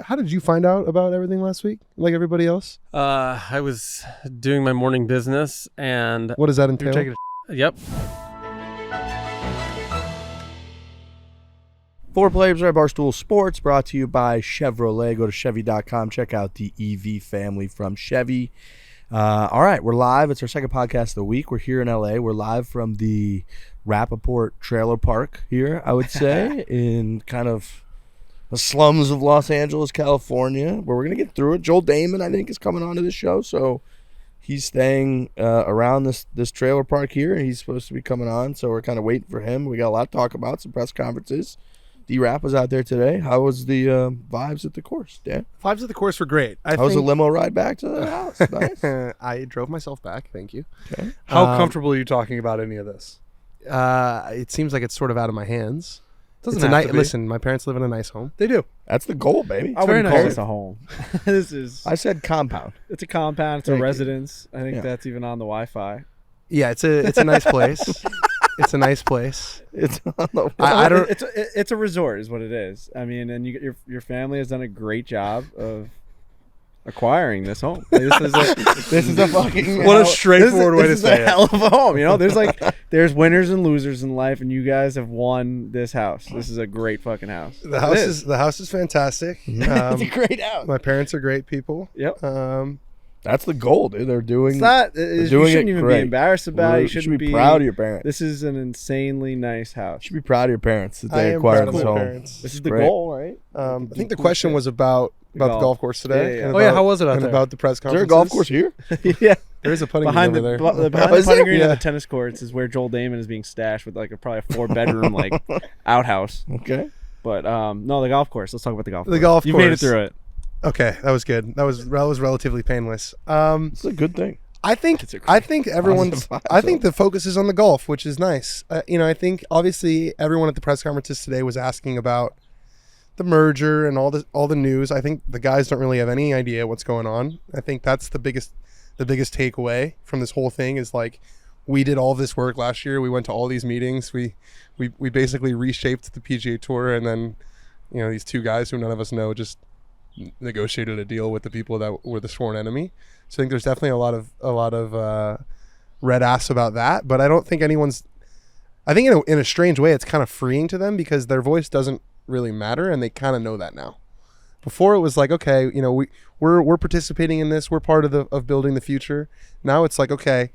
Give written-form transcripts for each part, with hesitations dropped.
How did you find out about everything last week? Like everybody else? I was doing my morning business, and What does that entail? yep. Fore Players by Barstool Sports, brought to you by Chevrolet. Go to Chevy.com. Check out the EV family from Chevy. All right, we're live. It's our second podcast of the week. We're here in LA. We're live from the Rappaport Trailer Park here, I would say, in kind of the slums of Los Angeles, California, where we're going to get through it. Joel Damon, I think, is coming on to this show, so he's staying around this trailer park here, and he's supposed to be coming on, so we're kind of waiting for him. We got a lot to talk about, some press conferences. D-Rap was out there today. How was the vibes at the course, Dan? Vibes at the course were great. How was the limo ride back to the house? Nice. I drove myself back. Thank you. Okay. How comfortable are you talking about any of this? It seems like it's sort of out of my hands. Doesn't It's a have nice. to be. Listen, my parents live in a nice home. They do. That's the goal, baby. I wouldn't call It's a home. This is. I said compound. It's a compound. It's Thank a you. residence. I think Yeah. that's even on the Wi-Fi. Yeah, it's a nice place. It's a nice place. It's on the I don't. It's a resort, is what it is. I mean, and your family has done a great job of acquiring this home. This is a fucking What a straightforward way to this say is a it. hell of a home. You know, there's winners and losers in life, and you guys have won this house. This is a great fucking house. The house is fantastic. It's a great house. My parents are great people. Yep. That's the goal, dude. They're doing. It's not. doing You shouldn't it even great. be embarrassed about it. You should shouldn't be proud of your parents. This is an insanely nice house. You should be proud of your parents that I they am acquired proud of this my home. parents. This is the Great. goal, right? I think the question was about the golf course today. Yeah. and Oh, yeah, about- how was it out and there? about the press Is there conference. a golf course here? Yeah. There is a putting green Behind over there. behind Oh, the is putting there? green and Yeah. the tennis courts is where Joel Damon is being stashed with probably a 4-bedroom outhouse. Okay. But no, the golf course. Let's talk about the golf course. The golf You made it course. through it. Okay, that was good. That was relatively painless. It's a good thing. I think It's a great- everyone's. positive vibe, I think so. the focus is on the golf, which is nice. I think obviously everyone at the press conferences today was asking about the merger and all the news. I think the guys don't really have any idea what's going on. I think that's the biggest takeaway from this whole thing is we did all this work last year. We went to all these meetings. We basically reshaped the PGA Tour, and then these two guys who none of us know just negotiated a deal with the people that were the sworn enemy. So I think there's definitely a lot of red ass about that, but I don't think anyone's. I think in a strange way, it's kind of freeing to them because their voice doesn't really matter, and they kind of know that now. Before it was like, okay, we're participating in this, we're part of building the future. Now it's like, okay,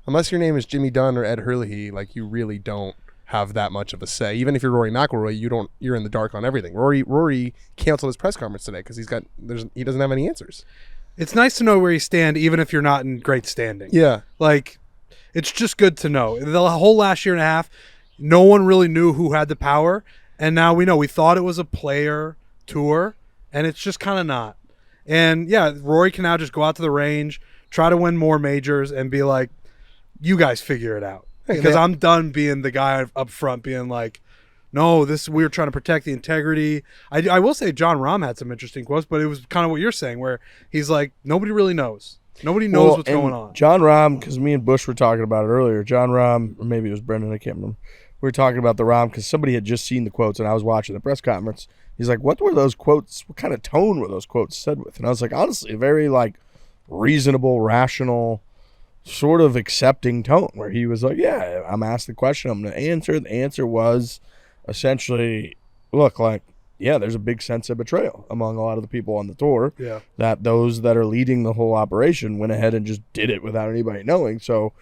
unless your name is Jimmy Dunn or Ed Hurley, you really don't have that much of a say. Even if you're Rory McIlroy, you're in the dark on everything. Rory canceled his press conference today because he doesn't have any answers. It's nice to know where you stand, even if you're not in great standing. Yeah. It's just good to know. The whole last year and a half, no one really knew who had the power, and now we know. We thought it was a player tour, and it's just kind of not. And yeah, Rory can now just go out to the range, try to win more majors, and be like, "You guys figure it out." Because I'm done being the guy up front, being like, "No, we're trying to protect the integrity." I will say John Rahm had some interesting quotes, but it was kind of what you're saying, where he's like, "Nobody really knows. Nobody knows what's going on." John Rahm, because me and Bush were talking about it earlier. John Rahm, or maybe it was Brendan, I can't remember. We were talking about the Rahm because somebody had just seen the quotes, and I was watching the press conference. He's like, "What were those quotes? What kind of tone were those quotes said with?" And I was like, honestly, a very reasonable, rational, sort of accepting tone, where he was like, "Yeah, I'm asked the question, I'm going to answer." The answer was essentially, look, there's a big sense of betrayal among a lot of the people on the tour. Yeah. That those that are leading the whole operation went ahead and just did it without anybody knowing. So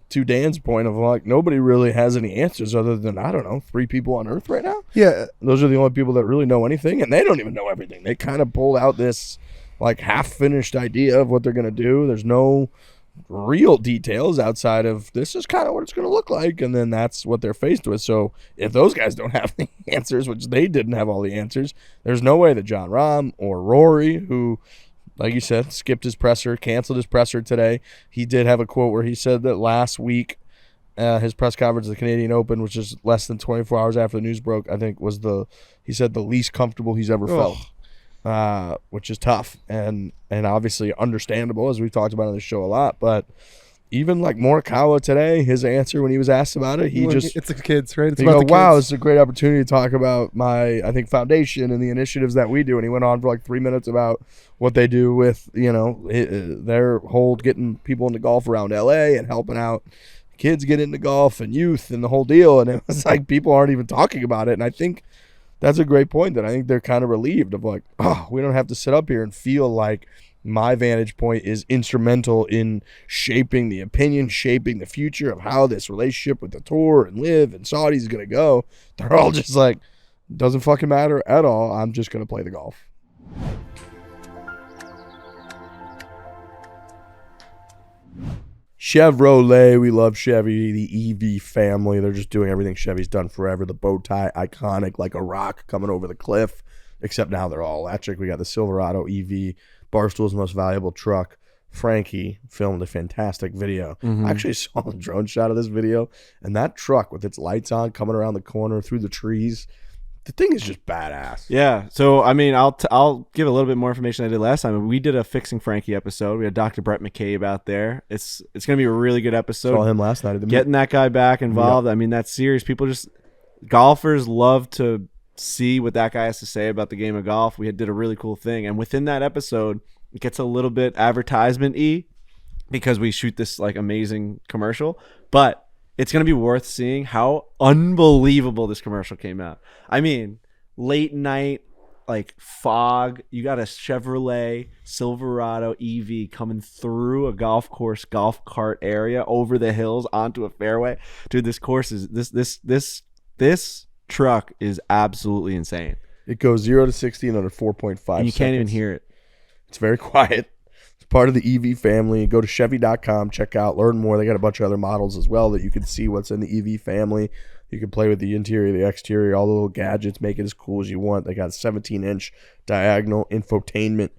to Dan's point of nobody really has any answers other than, I don't know, 3 people on earth right now. Yeah. Those are the only people that really know anything, and they don't even know everything. They kind of pulled out this half-finished idea of what they're going to do. There's no real details outside of this is kind of what it's going to look like, and then that's what they're faced with. So if those guys don't have the answers, which they didn't have all the answers, there's no way that John Rahm or Rory, who, like you said, skipped his presser, canceled his presser today. He did have a quote where he said that last week, his press conference at the Canadian Open, which is less than 24 hours after the news broke, I think he said the least comfortable he's ever felt. Which is tough and obviously understandable, as we've talked about on the show a lot. But even like Morikawa today, his answer when he was asked about it, it's the kids, right? It's he about go, the kids. wow, it's a great opportunity to talk about my, I think, foundation and the initiatives that we do. And he went on for like 3 minutes about what they do with, their whole getting people into golf around LA and helping out kids get into golf and youth and the whole deal. And it was like people aren't even talking about it. And I think that's a great point that I think they're kind of relieved of, like, oh, we don't have to sit up here and feel like my vantage point is instrumental in shaping the opinion, shaping the future of how this relationship with the Tour and LIV and Saudi is going to go. They're all just like, doesn't fucking matter at all. I'm just going to play the golf. Chevrolet, we love Chevy, the EV family. They're just doing everything Chevy's done forever. The bow tie, iconic, like a rock coming over the cliff, except now they're all electric. We got the Silverado EV, Barstool's most valuable truck. Frankie filmed a fantastic video. I actually saw a drone shot of this video, and that truck with its lights on coming around the corner through the trees, the thing is just badass. Yeah. So, I mean, I'll give a little bit more information than I did last time. We did a Fixing Frankie episode. We had Dr. Brett McCabe out there. It's going to be a really good episode. Saw him last night at the Getting that guy back involved. Yeah. I mean, that's serious. Golfers love to see what that guy has to say about the game of golf. We did a really cool thing. And within that episode, it gets a little bit advertisement-y because we shoot this like amazing commercial. But it's going to be worth seeing how unbelievable this commercial came out. I mean, late night, like fog. You got a Chevrolet Silverado EV coming through a golf course, golf cart area over the hills onto a fairway. Dude, this course is this truck is absolutely insane. It goes 0 to 60 in under 4.5 seconds. And you can't even hear it. It's very quiet. It's part of the EV family. Go to Chevy.com, check out, learn more. They got a bunch of other models as well that you can see what's in the EV family. You can play with the interior, the exterior, all the little gadgets, make it as cool as you want. They got a 17-inch diagonal infotainment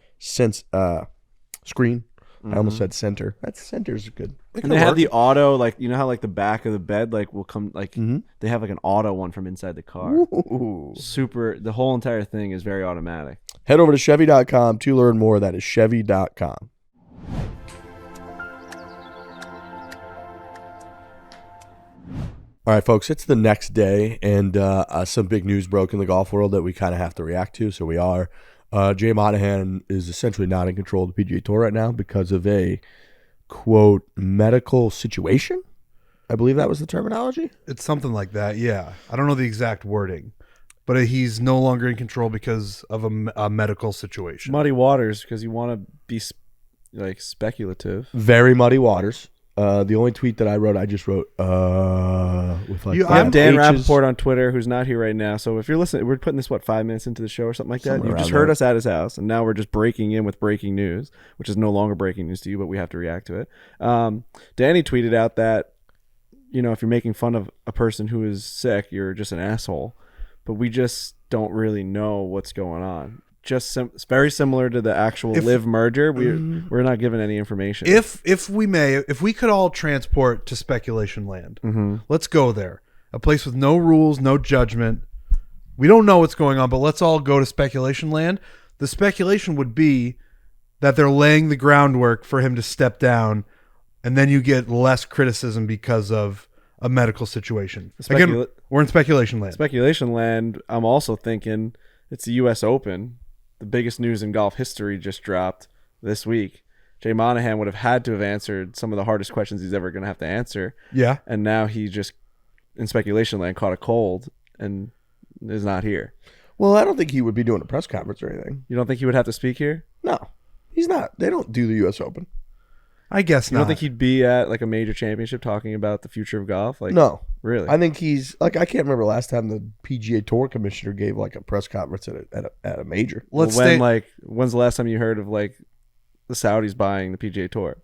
screen. I almost said center. That center's good. And they have the auto, like, you know how like the back of the bed like will come like they have like an auto one from inside the car. Ooh. Super. The whole entire thing is very automatic. Head over to Chevy.com to learn more. That is Chevy.com. All right, folks, it's the next day, and some big news broke in the golf world that we kind of have to react to, so we are. Jay Monahan is essentially not in control of the PGA Tour right now because of a, quote, medical situation. I believe that was the terminology. It's something like that, yeah. I don't know the exact wording, but he's no longer in control because of a medical situation. Muddy waters because you want to be like speculative. Very muddy waters. The only tweet that I wrote, I just wrote, with like I'm Dan H's. Rappaport on Twitter, who's not here right now. So if you're listening, we're putting this, 5 minutes into the show or something like that. Somewhere You've just around heard there. us at his house, and now we're just breaking in with breaking news, which is no longer breaking news to you, but we have to react to it. Danny tweeted out that, if you're making fun of a person who is sick, you're just an asshole. But we just don't really know what's going on. It's very similar to the actual LIV merger. We're not given any information. If we could all transport to speculation land, let's go there. A place with no rules, no judgment. We don't know what's going on, but let's all go to speculation land. The speculation would be that they're laying the groundwork for him to step down, and then you get less criticism because of a medical situation. Again, we're in speculation land. Speculation land, I'm also thinking it's the U.S. Open. The biggest news in golf history just dropped this week. Jay Monahan would have had to have answered some of the hardest questions he's ever going to have to answer. Yeah. And now he just, in speculation land, caught a cold and is not here. Well, I don't think he would be doing a press conference or anything. You don't think he would have to speak here? No, he's not. They don't do the U.S. Open. I guess You not. don't think he'd be at like a major championship talking about the future of golf? Like, No. Really? I think he's like, I can't remember last time the PGA Tour commissioner gave like a press conference at a major. when's the last time you heard of like the Saudis buying the PGA Tour?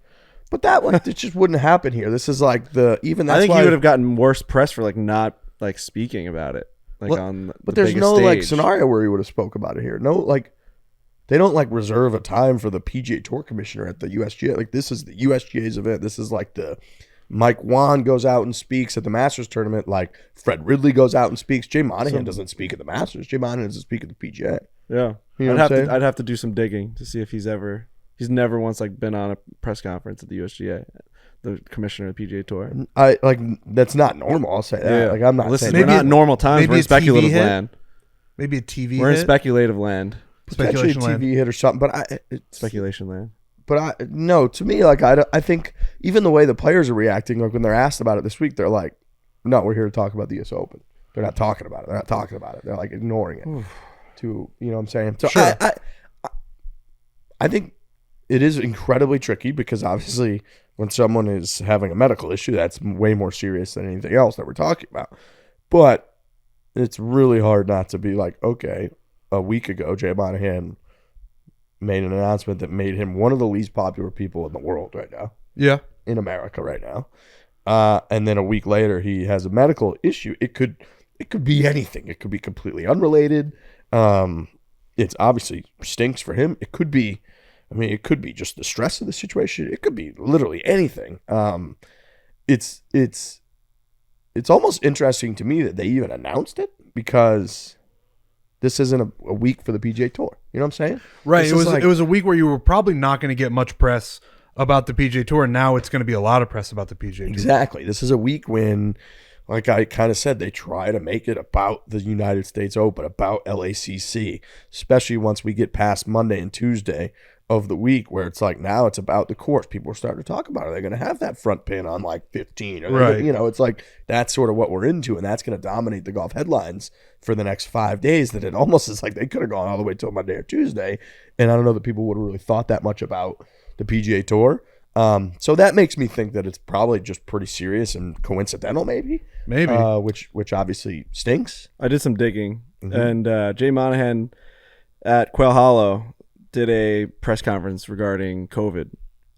But that it just wouldn't happen here. This is like I think he would have gotten worse press for like not like speaking about it. Like but there's no like scenario where he would have spoke about it here. No, like they don't like reserve a time for the PGA Tour commissioner at the USGA. Like this is the USGA's event. This is like the Mike Wan goes out and speaks at the Masters tournament. Like Fred Ridley goes out and speaks. Jay Monahan doesn't speak at the Masters. Jay Monahan doesn't speak at the PGA. Yeah, You know what I'm saying? I'd have to do some digging to see if he's never once like been on a press conference at the USGA. the commissioner of the PGA Tour. I like that's not normal. I'll say that. Yeah. Like I'm not Listen, saying we're not in normal times. maybe We're in a TV speculative hit? land. Maybe a TV We're in hit? speculative land. potentially a speculation TV land. hit or something. But Speculation land. no, to me, like I think even the way the players are reacting, like when they're asked about it this week, they're like, "No, we're here to talk about the U.S. Open." They're not talking about it. They're not talking about it. They're like ignoring it. You know what I'm saying? So Sure. I think it is incredibly tricky because obviously when someone is having a medical issue, that's way more serious than anything else that we're talking about. But it's really hard not to be like, okay, a week ago, Jay Monahan made an announcement that made him one of the least popular people in the world right now, Yeah. in America right now. And then a week later, he has a medical issue. It could be anything. It could be completely unrelated. It's obviously stinks for him. It could be just the stress of the situation. It could be literally anything. It's almost interesting to me that they even announced it because this isn't a week for the PGA Tour. You know what I'm saying? Right. This It is was like- it was a week where you were probably not going to get much press about the PGA Tour, and now it's going to be a lot of press about the PGA Tour. Exactly. This is a week when, like I kind of said, they try to make it about the United States Open, about LACC, especially once we get past Monday and Tuesday of the week where it's like now it's about the course. People are starting to talk about it. They're going to have that front pin on like 15. Or Right. You know, it's like that's sort of what we're into, and that's going to dominate the golf headlines for the next 5 days. That it almost is like they could have gone all the way till Monday or Tuesday, and I don't know that people would have really thought that much about the PGA Tour. So that makes me think that it's probably just pretty serious and coincidental, maybe. Which obviously stinks. I did some digging, and Jay Monahan at Quail Hollow did a press conference regarding COVID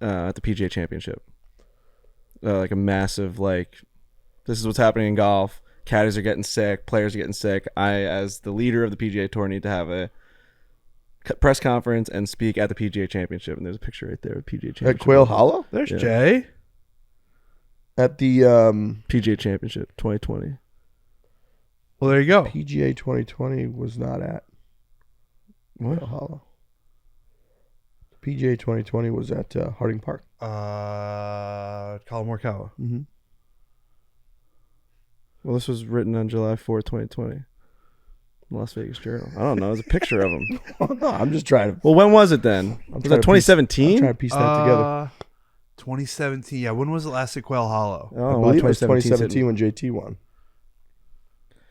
at the PGA Championship. Like a massive, this is what's happening in golf. Caddies are getting sick. Players are getting sick. I, as the leader of the PGA Tour, need to have a press conference and speak at the PGA Championship. And there's a picture right there of PGA Championship. At Quail Hollow? There's Yeah. Jay. At the PGA Championship 2020. Well, there you go. PGA 2020 was not at What? Quail Hollow. PGA 2020 was at Harding Park. Colin Morikawa. Mm-hmm. Well, this was written on July 4th, 2020. Las Vegas Journal. I don't know. There's a picture of him. Oh, no, I'm just trying to. Well, when was it then? Was trying that to piece- I'm 2017? trying to piece that together. 2017. Yeah. When was it last at Quail Hollow? I believe it was 2017 when JT won.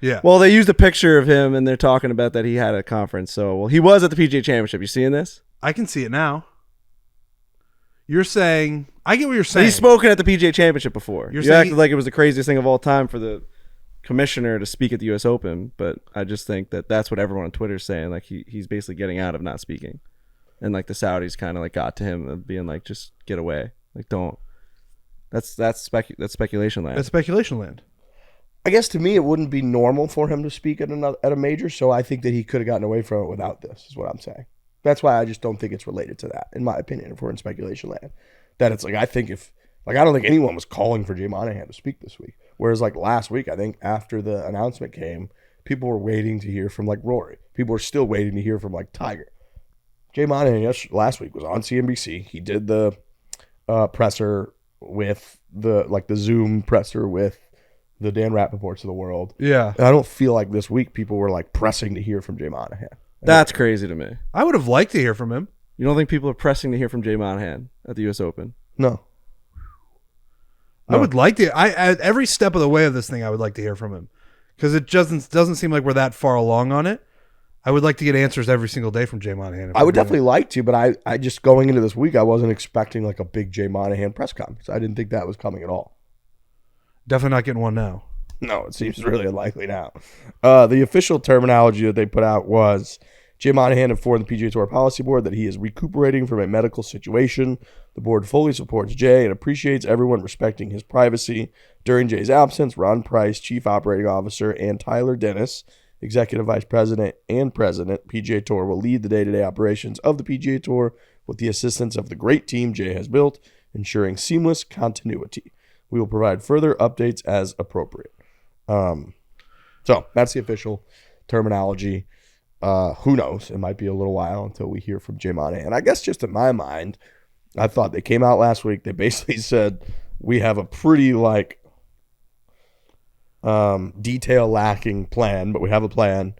Yeah. Well, they used a picture of him, and they're talking about that he had a conference. So, well, he was at the PGA Championship. You seeing this? I can see it now. You're saying, I get what you're So saying. he's spoken at the PGA Championship before. You're You saying acted like it was the craziest thing of all time for the commissioner to speak at the U.S. Open, but I just think that that's what everyone on Twitter is saying. Like he's basically getting out of not speaking, and like the Saudis kind of like got to him of being like, just get away, like don't. That's speculation land. That's speculation land. I guess to me it wouldn't be normal for him to speak at a major, so I think that he could have gotten away from it without this, is what I'm saying. That's why I just don't think it's related to that, in my opinion, if we're in speculation land. That it's like, I don't think anyone was calling for Jay Monahan to speak this week. Whereas like last week, I think after the announcement came, people were waiting to hear from like Rory. People were still waiting to hear from like Tiger. Jay Monahan last week was on CNBC. He did the presser with the Zoom presser with the Dan Rappaports of the world. Yeah. And I don't feel like this week people were like pressing to hear from Jay Monahan. That's crazy to me. I would have liked to hear from him. You don't think people are pressing to hear from Jay Monahan at the U.S. Open? No. I would like to. At every step of the way of this thing, I would like to hear from him because it doesn't seem like we're that far along on it. I would like to get answers every single day from Jay Monahan. I would definitely like to, but I just going into this week, I wasn't expecting like a big Jay Monahan press conference. I didn't think that was coming at all. Definitely not getting one now. No, it seems really unlikely now. The official terminology that they put out was Jay Monahan informed the PGA Tour Policy Board that he is recuperating from a medical situation. The board fully supports Jay and appreciates everyone respecting his privacy. During Jay's absence, Ron Price, Chief Operating Officer, and Tyler Dennis, Executive Vice President and President, PGA Tour, will lead the day-to-day operations of the PGA Tour with the assistance of the great team Jay has built, ensuring seamless continuity. We will provide further updates as appropriate. So that's the official terminology. Who knows? It might be a little while until we hear from Jay Monahan. I guess just in my mind, I thought they came out last week. They basically said, we have a pretty like detail lacking plan, but we have a plan,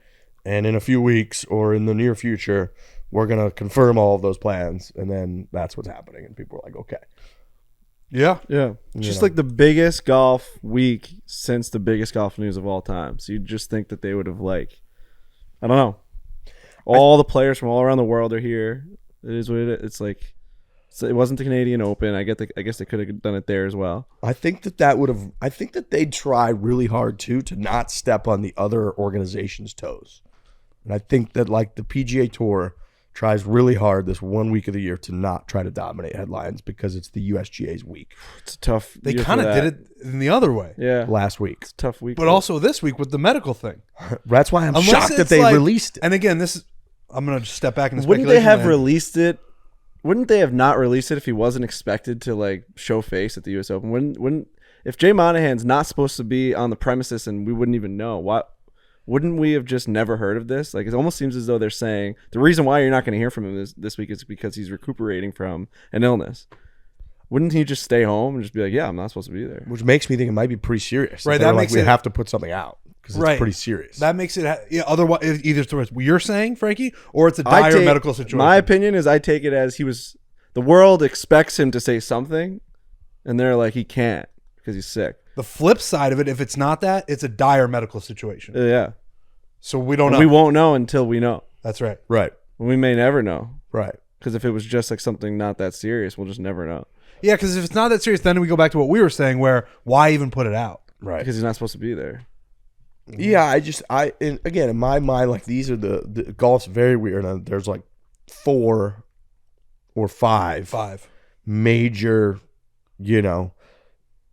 and in a few weeks or in the near future, we're gonna confirm all of those plans, and then that's what's happening, and people are like, okay, Yeah. Just like the biggest golf week since the biggest golf news of all time. So you'd just think that they would have like, I don't know, all the players from all around the world are here. It is what it is. It's like, it wasn't the Canadian Open. I guess they could have done it there as well. I think that they'd try really hard too to not step on the other organization's toes. And I think that like the PGA Tour tries really hard this 1 week of the year to not try to dominate headlines because it's the USGA's week. It's a tough. They year for kind of that. did it in the other way. Yeah, Last week. it's a tough week. But also this week with the medical thing. That's why I'm Unless shocked that it's they like- released it. And again, I'm going to just step back in the wouldn't they have land. released it? Wouldn't they have not released it if he wasn't expected to like show face at the U.S. Open? Wouldn't if Jay Monahan's not supposed to be on the premises and we wouldn't even know what? Wouldn't we have just never heard of this? Like, it almost seems as though they're saying the reason why you're not going to hear from him this week is because he's recuperating from an illness. Wouldn't he just stay home and just be like, yeah, I'm not supposed to be there? Which makes me think it might be pretty serious. Right, They're that like, makes we it- have to put something out because it's pretty serious. That makes it otherwise either it's what you're saying, Frankie, or it's a dire medical situation. My opinion is I take it as the world expects him to say something, and they're like, he can't because he's sick. The flip side of it, if it's not that, it's a dire medical situation. Yeah. So we don't know. We won't know until we know. That's right. Right. We may never know. Right. Because if it was just like something not that serious, we'll just never know. Yeah, because if it's not that serious, then we go back to what we were saying, where why even put it out? Right. Because he's not supposed to be there. Yeah, and again, in my mind, like these are the golf's very weird. And there's like 4 or 5 major,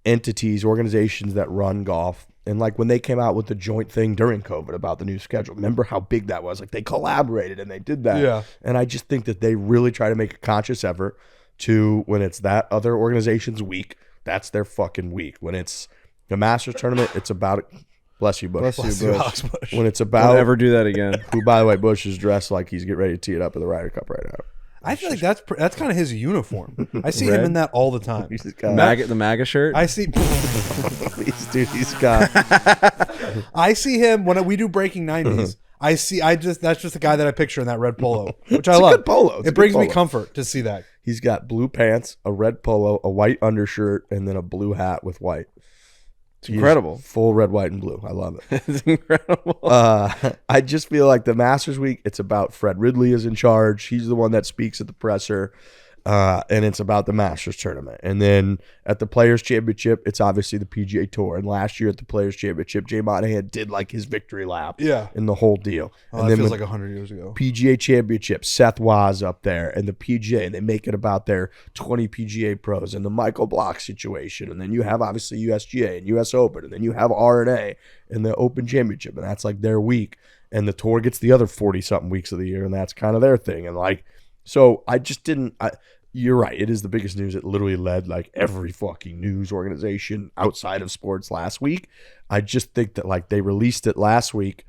entities, organizations that run golf. And like when they came out with the joint thing during COVID about the new schedule, remember how big that was? Like they collaborated and they did that. Yeah. And I just think that they really try to make a conscious effort to, when it's that other organization's week, that's their fucking week. When it's the Masters tournament, it's about, bless you, Bush. Bless you, Bush. When it's Don't about, ever do that again. who by the way, Bush is dressed like he's getting ready to tee it up in the Ryder Cup right now. I feel like that's kind of his uniform. I see him Red? in that all the time. He's got, The MAGA shirt. I see. he's got, I see him when we do Breaking 90s. That's just the guy that I picture in that red polo, which I It's a love. good polo. It's a It brings good me polo. comfort to see that. he's got blue pants, a red polo, a white undershirt, and then a blue hat with white. It's incredible. Full red, white, and blue. I love it. It's incredible. I just feel like the Masters week, it's about Fred Ridley is in charge. He's the one that speaks at the presser. And it's about the Masters tournament. And then at the Players Championship, it's obviously the PGA Tour. And last year at the Players Championship, Jay Monahan did like his victory lap in the whole deal. Oh, and that then feels with like 100 years ago. PGA Championship, Seth Waz up there, and the PGA, and they make it about their 20 PGA pros and the Michael Block situation. And then you have obviously USGA and US Open, and then you have R&A and the Open Championship, and that's like their week. And the tour gets the other 40-something weeks of the year, and that's kind of their thing. And like, so I just didn't. You're right. It is the biggest news. It literally led like every fucking news organization outside of sports last week. I just think that like they released it last week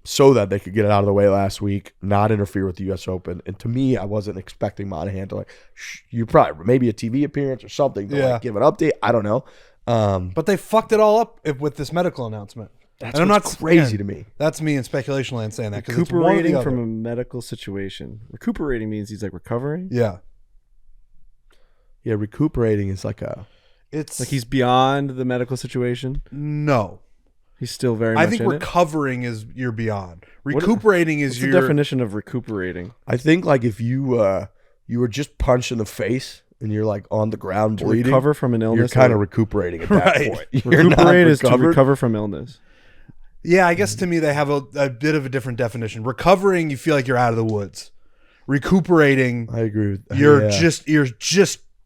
so that they could get it out of the way last week, not interfere with the U.S. Open. And to me, I wasn't expecting Monahan to like, you probably maybe a TV appearance or something to like give an update. I don't know. But they fucked it all up with this medical announcement. That's and I'm what's not crazy to me. That's me in speculation land saying that because Recuperating from a medical situation. Recuperating means he's like recovering. Yeah. Yeah, recuperating is like it's like he's beyond the medical situation. No, he's still very much I think in recovering is you're beyond. Recuperating is what's your the definition of recuperating. I think like if you were just punched in the face and you're like on the ground To bleeding, recover from an illness. you're kind of recuperating at that Right. point. You're not Recuperate is to recovered. recover from illness. Yeah, I guess to me they have a bit of a different definition. Recovering, you feel like you're out of the woods. Recuperating, I agree with that.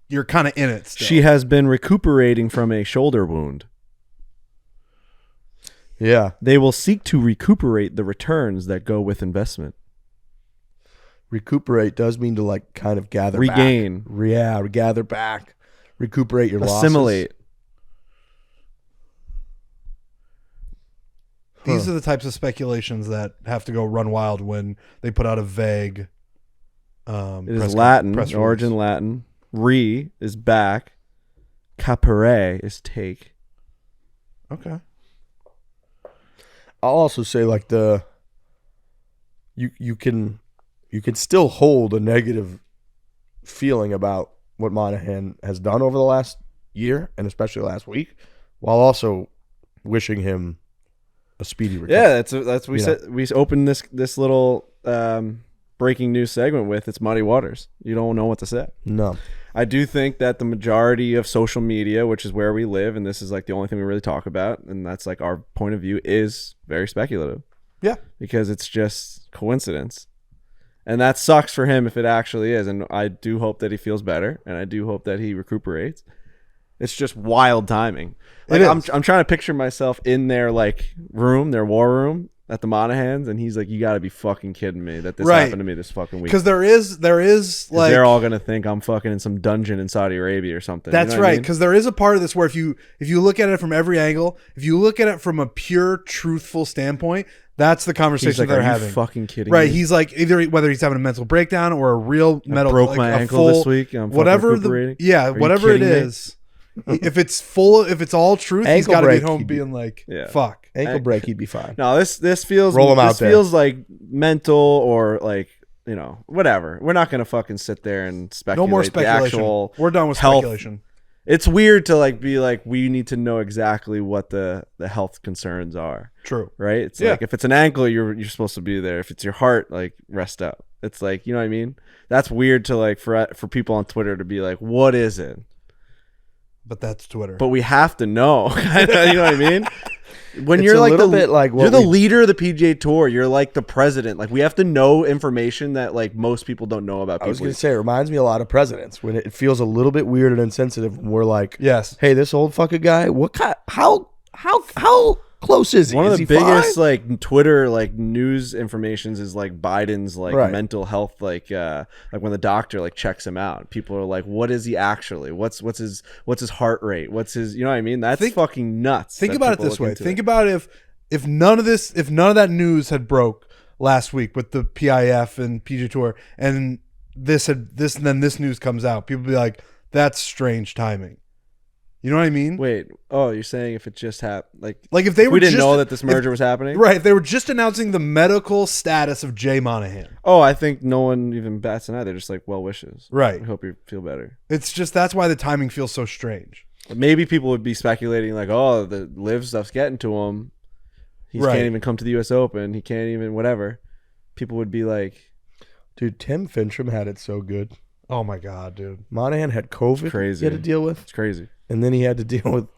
you're kind of in it still. She has been recuperating from a shoulder wound. Yeah. They will seek to recuperate the returns that go with investment. Recuperate does mean to like kind of gather Regain. back. Yeah, gather back. Recuperate your losses. Assimilate. These are the types of speculations that have to go run wild when they put out a vague It is Latin, origin Latin. Re is back. Capere is take. Okay. I'll also say like you can still hold a negative feeling about what Monahan has done over the last year and especially last week, while also wishing him a speedy recovery. Yeah, that's we said. We opened this little breaking news segment with it's muddy waters. You don't know what to say. No. I do think that the majority of social media, which is where we live, and this is like the only thing we really talk about, and that's like our point of view, is very speculative. Yeah. Because it's just coincidence. And that sucks for him if it actually is. And I do hope that he feels better, and I do hope that he recuperates. It's just wild timing. Like I'm trying to picture myself in their like room, their war room at the Monahans, and he's like, "You got to be fucking kidding me that this happened to me this fucking week." Because there is like they're all gonna think I'm fucking in some dungeon in Saudi Arabia or something. That's you know right. Because there is a part of this where if you look at it from every angle, if you look at it from a pure truthful standpoint, that's the conversation like, they're are having. You fucking kidding right? me? He's like either whether he's having a mental breakdown or a real mental. Broke like my a ankle full, this week. I'm whatever recuperating. whatever it kidding me? is. If it's all truth, he's Ankle got to be break, home being like, Yeah. fuck. Ankle break, he'd be fine. No, this feels Roll him out this there. feels like mental or like, you know, whatever. We're not gonna fucking sit there and speculate. No more the speculation. actual We're done with health. speculation. It's weird to like be like, we need to know exactly what the health concerns are. True. Right? It's Yeah. like if it's an ankle, you're supposed to be there. If it's your heart, like rest up. It's like, you know what I mean? That's weird to like for people on Twitter to be like, what is it? But that's Twitter. But we have to know. You know what I mean? When It's you're a like little bit like what you're the we- leader of the PGA Tour. You're like the president. Like we have to know information that like most people don't know about. I was people. going to say, it reminds me a lot of presidents when it feels a little bit weird and insensitive when we're like, yes. hey, this old fucking guy, what kind, how close is he? One of Is the he biggest fine? like Twitter like news informations is like Biden's like Right. mental health like when the doctor like checks him out. People are like, what is he actually? What's his heart rate? What's his, you know what I mean? That's fucking nuts. Think that about it people this look way. into Think it. about if none of that news had broke last week with the PIF and PGA Tour, and then this news comes out, people be like, that's strange timing. You know what I mean? Wait, oh, you're saying if it just happened, Like if they were we didn't just, know that this merger was happening? right? If they were just announcing the medical status of Jay Monahan. Oh, I think no one even bats an eye. They're just like, well wishes. Right. I hope you feel better. It's just that's why the timing feels so strange. Maybe people would be speculating like, oh, the live stuff's getting to him. He Right. can't even come to the U.S. Open. He can't even whatever. People would be like, Dude, Tim Fincham had it so good. Oh my god, dude. Monahan had COVID Crazy. he had to deal with, it's crazy. and then he had to deal with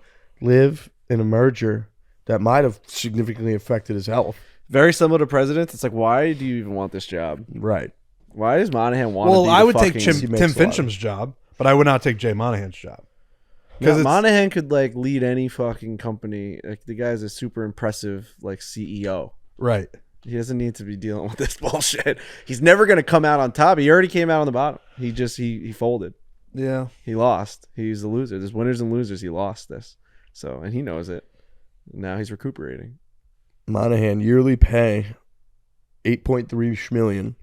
live in a merger that might have significantly affected his health. Very similar to presidents. It's like, why do you even want this job? Right. Why does Monahan want to Well, be I the would take fucking... He Tim makes a lot of- Fincham's job, but I would not take Jay Monahan's job. Yeah, it's- Monahan could like lead any fucking company. Like the guy's a super impressive like CEO. Right. He doesn't need to be dealing with this bullshit. He's never going to come out on top. He already came out on the bottom. He just he folded. Yeah. He lost. He's the loser. There's winners and losers. He lost this. So, and he knows it. Now he's recuperating. Monahan yearly pay $8.3 million,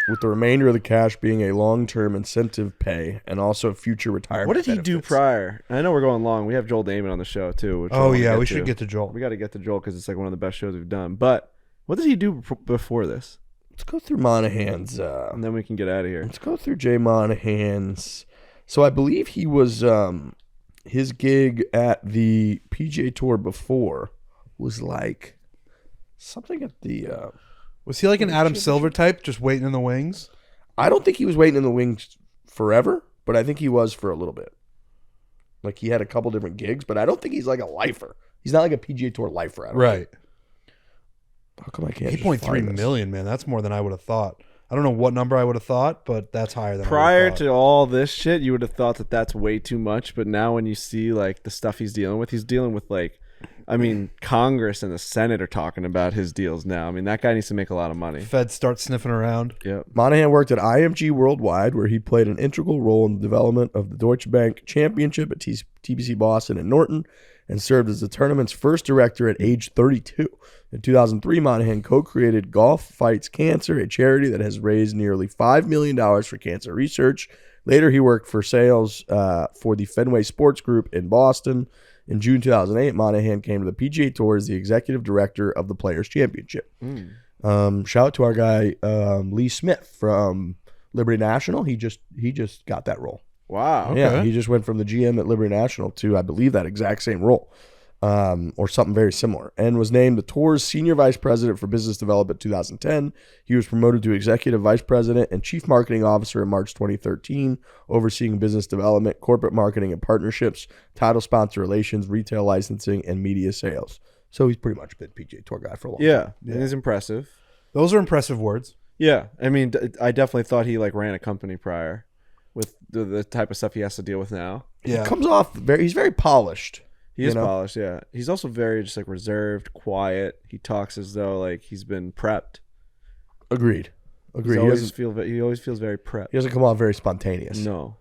with the remainder of the cash being a long-term incentive pay and also future retirement. What did he do benefits. prior? I know we're going long. We have Joel Damon on the show too. Which I Oh wanna yeah, get we to. should get to Joel. We got to get to Joel because it's like one of the best shows we've done. But what did he do before this? Let's go through Monahan's. And then we can get out of here. Let's go through Jay Monahan's. So I believe he was his gig at the PGA Tour before was like something at the. Was he like an Adam Silver type, just waiting in the wings? I don't think he was waiting in the wings forever, but I think he was for a little bit. Like he had a couple different gigs, but I don't think he's like a lifer. He's not like a PGA Tour lifer. I don't Right. think. How come I can't? 8.3 million, man. That's more than I would have thought. I don't know what number I would have thought, but that's higher than I Prior would have to all this shit, you would have thought that that's way too much. But now when you see like the stuff he's dealing with like, I mean, Congress and the Senate are talking about his deals now. I mean, that guy needs to make a lot of money. Feds start sniffing around. Yep. Monahan worked at IMG Worldwide, where he played an integral role in the development of the Deutsche Bank Championship at TPC Boston and Norton, and served as the tournament's first director at age 32. In 2003, Monahan co-created Golf Fights Cancer, a charity that has raised nearly $5 million for cancer research, Later, he worked for sales for the Fenway Sports Group in Boston. In June 2008, Monahan came to the PGA Tour as the executive director of the Players Championship. Shout out to our guy Lee Smith from Liberty National. He just got that role. Wow. Okay. Yeah, he just went from the GM at Liberty National to, I believe, that exact same role, or something very similar, and was named the Tour's Senior Vice President for Business Development in 2010. He was promoted to Executive Vice President and Chief Marketing Officer in March 2013, overseeing business development, corporate marketing and partnerships, title sponsor relations, retail licensing, and media sales. So he's pretty much been PGA Tour guy for a long time. Yeah. And he's impressive. Those are impressive words. Yeah. I mean, I definitely thought he ran a company prior with the type of stuff he has to deal with now. He comes off he's very polished. He is polished, yeah. He's also very just reserved, quiet. He talks as though he's been prepped. Agreed. He always feels very prepped. He doesn't come off very spontaneous. No.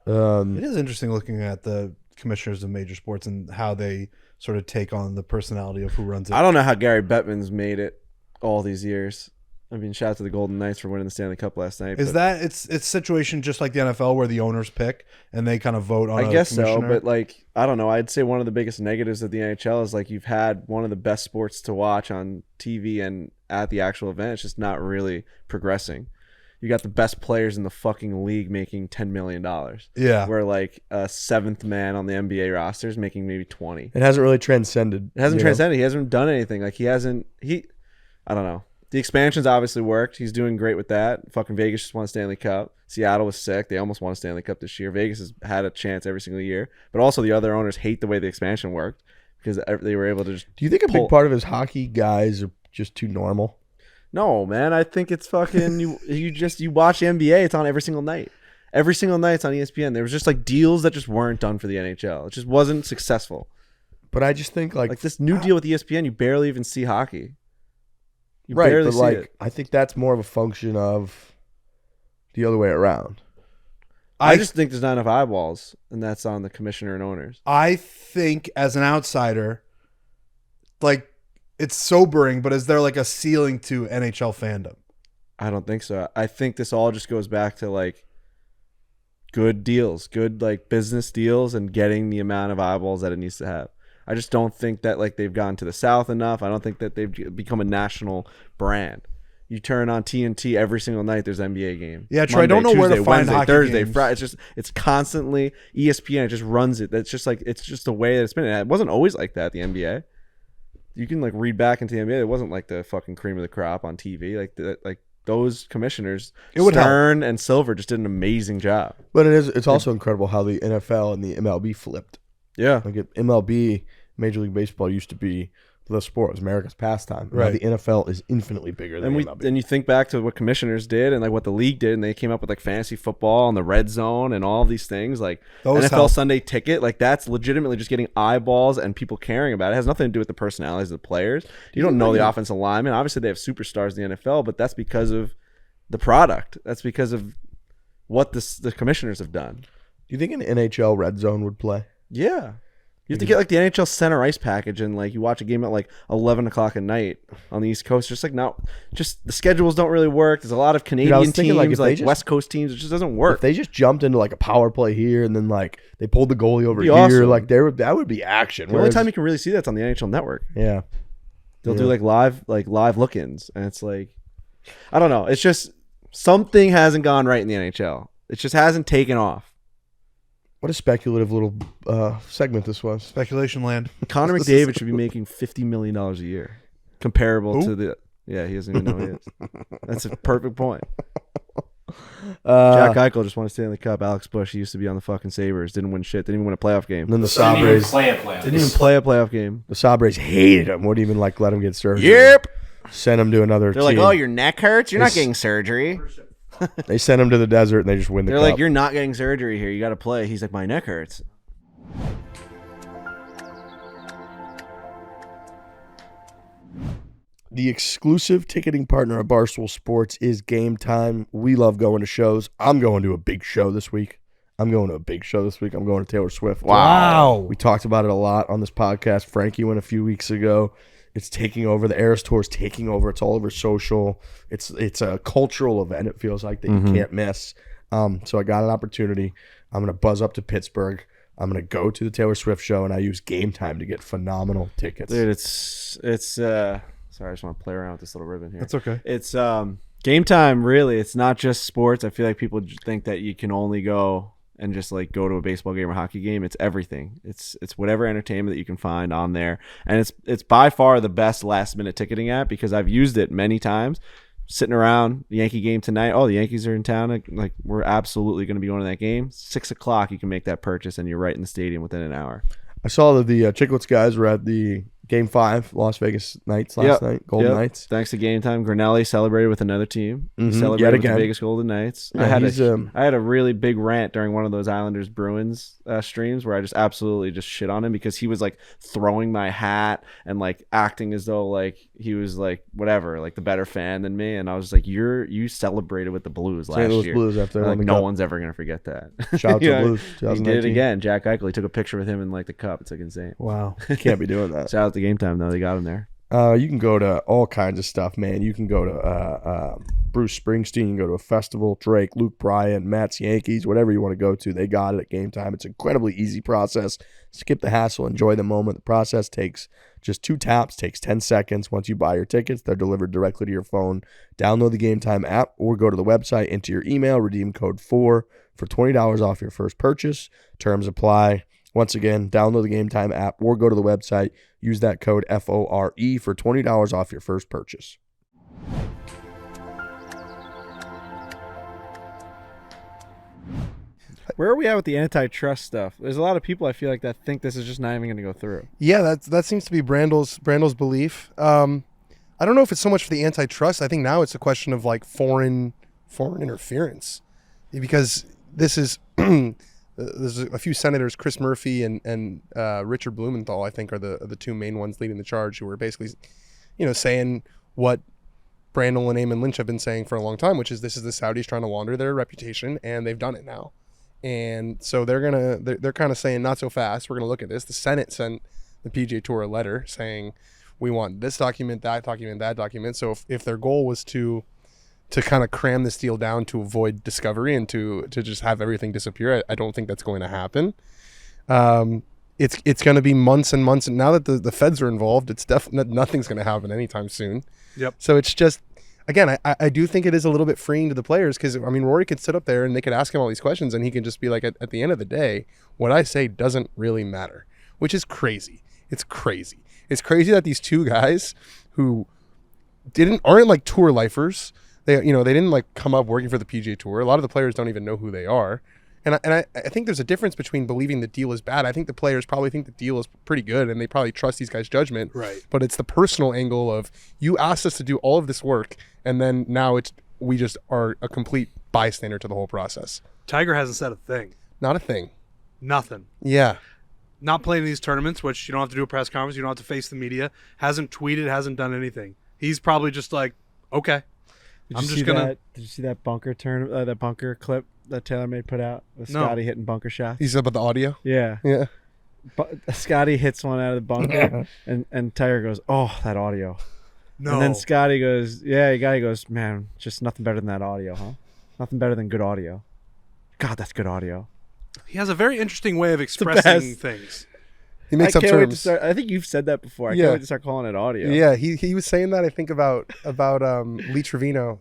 It is interesting looking at the commissioners of major sports and how they sort of take on the personality of who runs it. I don't know how Gary Bettman's made it all these years. I mean, shout out to the Golden Knights for winning the Stanley Cup last night. Is that it's situation just like the NFL where the owners pick and they kind of vote on? I guess so, but I don't know. I'd say one of the biggest negatives of the NHL is you've had one of the best sports to watch on TV and at the actual event. It's just not really progressing. You got the best players in the fucking league making $10 million. Yeah, where a seventh man on the NBA roster is making maybe 20. It hasn't really transcended. It hasn't transcended. He hasn't done anything. I don't know. The expansion's obviously worked. He's doing great with that. Fucking Vegas just won a Stanley Cup. Seattle was sick. They almost won a Stanley Cup this year. Vegas has had a chance every single year. But also the other owners hate the way the expansion worked because they were able to just Do you think a big part of his hockey guys are just too normal? No, man. I think it's fucking you watch the NBA, it's on every single night. Every single night it's on ESPN. There was just deals that just weren't done for the NHL. It just wasn't successful. But I just think this new deal with ESPN, you barely even see hockey. You right, barely but see it. I think that's more of a function of the other way around. I just think there's not enough eyeballs, and that's on the commissioner and owners. I think as an outsider, it's sobering, but is there a ceiling to NHL fandom? I don't think so. I think this all just goes back to good deals, good business deals, and getting the amount of eyeballs that it needs to have. I just don't think that they've gone to the South enough. I don't think that they've become a national brand. You turn on TNT every single night. There's NBA game. Yeah, Troy. I don't know Tuesday, where to find Wednesday, hockey Thursday, games. Friday. It's constantly ESPN. It just runs it. That's just it's just the way that it's been. And it wasn't always like that. The NBA. You can read back into the NBA. It wasn't the fucking cream of the crop on TV. Those commissioners, Stern and Silver, just did an amazing job. But it's also incredible how the NFL and the MLB flipped. Yeah. MLB, Major League Baseball, used to be the sport. It was America's pastime. Right. Now the NFL is infinitely bigger than MLB. And you think back to what commissioners did and what the league did, and they came up with fantasy football and the red zone and all these things Those NFL help. Sunday Ticket. That's legitimately just getting eyeballs and people caring about it. It has nothing to do with the personalities of the players. You don't know the offensive linemen. Obviously, they have superstars in the NFL, but that's because of the product. That's because of what the commissioners have done. Do you think an NHL red zone would play? Yeah. You have to get the NHL center ice package and you watch a game at 11 o'clock at night on the East Coast. Just the schedules don't really work. There's a lot of Canadian teams, West Coast teams. It just doesn't work. If they just jumped into a power play here and then they pulled the goalie over here, awesome. that would be action. The only time you can really see that's on the NHL Network. Yeah. They'll do live look-ins, and it's I don't know. It's just something hasn't gone right in the NHL. It just hasn't taken off. What a speculative little segment this was. Speculation land. Connor McDavid should be making $50 million a year, comparable to the. Yeah, he doesn't even know who he is. That's a perfect point. Jack Eichel just won a Stanley Cup. Alex Bush, he used to be on the fucking Sabres, didn't win shit, didn't even win a playoff game. And then the Sabres didn't even play a playoff game. The Sabres hated him. Wouldn't even let him get surgery. Yep. Sent him to another They're team. oh, your neck hurts? You're not getting surgery. They sent him to the desert and they just win the cup. They're you're not getting surgery here. You got to play. He's my neck hurts. The exclusive ticketing partner of Barstool Sports is Game Time. We love going to shows. I'm going to a big show this week. I'm going to Taylor Swift. Wow. We talked about it a lot on this podcast. Frankie went a few weeks ago. It's taking over. The Eras Tour is taking over. It's all over social. It's a cultural event. It feels like that you can't miss. So I got an opportunity. I'm going to buzz up to Pittsburgh. I'm going to go to the Taylor Swift show, and I use Game Time to get phenomenal tickets. Dude, it's sorry, I just want to play around with this little ribbon here. That's okay. It's Game Time, really. It's not just sports. I feel like people think that you can only go and just like go to a baseball game or hockey game. It's everything. It's whatever entertainment that you can find on there. And it's by far the best last minute ticketing app because I've used it many times. Sitting around the Yankee game tonight. Oh, the Yankees are in town. Like we're absolutely going to be going to that game. 6 o'clock, you can make that purchase, and you're right in the stadium within an hour. I saw that the Chicklets guys were at the Game 5 Las Vegas Knights last night, Golden Knights. Thanks to Game Time. Grinelli celebrated with another team. He Mhm. celebrated Yet with the again. Vegas Golden Knights. Yeah, I had a really big rant during one of those Islanders Bruins streams where I just absolutely just shit on him because he was like throwing my hat and like acting as though like he was like whatever, like the better fan than me. And I was just like, you celebrated with the Blues last St. Louis year. Blues after they Like, won the no cup. one's ever gonna forget that. Shout out to Yeah. the Blues. He did it 2019. again. Jack Eichel. He took a picture with him in like the cup. It's like insane. Wow. Can't be doing that. Shout out to Game Time though. They got him there. You can go to all kinds of stuff, man. You can go to Bruce Springsteen. You can go to a festival. Drake, Luke Bryan, Matt's Yankees, whatever you want to go to. They got it at Game Time. It's an incredibly easy process. Skip the hassle. Enjoy the moment. The process takes just 2 taps, takes 10 seconds. Once you buy your tickets, they're delivered directly to your phone. Download the Game Time app or go to the website, enter your email, redeem code Fore for $20 off your first purchase. Terms apply. Once again, download the Game Time app or go to the website. Use that code FORE for $20 off your first purchase. Where are we at with the antitrust stuff? There's a lot of people I feel like that think this is just not even going to go through. Yeah, that seems to be Brandel's belief. I don't know if it's so much for the antitrust. I think now it's a question of like foreign interference, because this is there's a few senators, Chris Murphy and Richard Blumenthal, I think, are the two main ones leading the charge, who are basically, saying what Brandel and Eamon Lynch have been saying for a long time, which is this is the Saudis trying to launder their reputation, and they've done it now. And so they're kind of saying, not so fast. We're gonna look at this. The Senate sent the PGA Tour a letter saying, we want this document, that document, that document. So if their goal was to kind of cram this deal down to avoid discovery and to just have everything disappear, I don't think that's going to happen. It's going to be months and months. And now that the feds are involved, it's definitely nothing's going to happen anytime soon. Yep. So it's just, again, I do think it is a little bit freeing to the players, because, I mean, Rory could sit up there and they could ask him all these questions and he can just be like, at the end of the day, what I say doesn't really matter, which is crazy. It's crazy. It's crazy that these two guys who aren't like tour lifers, they didn't like come up working for the PGA Tour. A lot of the players don't even know who they are. And I think there's a difference between believing the deal is bad. I think the players probably think the deal is pretty good and they probably trust these guys' judgment. Right. But it's the personal angle of, you asked us to do all of this work and then now we just are a complete bystander to the whole process. Tiger hasn't said a thing. Not a thing. Nothing. Yeah. Not playing in these tournaments, which you don't have to do a press conference, you don't have to face the media. Hasn't tweeted, hasn't done anything. He's probably just like, okay. Did you see that bunker that bunker clip that TaylorMade put out with No. Scotty hitting bunker shots? He said about the audio. Yeah. Yeah. Scotty hits one out of the bunker and Tiger goes, "Oh, that audio." No. And then Scotty goes, "Yeah, he goes, man, just nothing better than that audio, huh? Nothing better than good audio. God, that's good audio." He has a very interesting way of expressing best. things. He makes I up can't wait to terms. start. I think you've said that before. I Yeah. can't wait to start calling it audio. Yeah, he was saying that, I think, about Lee Trevino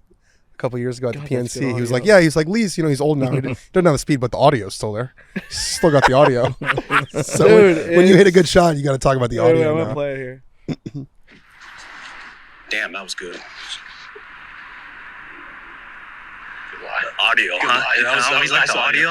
a couple years ago at God, the that's PNC. good He was audio. like, Lee's, he's old now. He doesn't have the speed, but the audio's still there. He's still got the audio. So Dude, when you hit a it's- good shot, you got to talk about the Wait, audio I'm gonna now. play it here. Damn, that was good. Audio, huh? That was nice audio.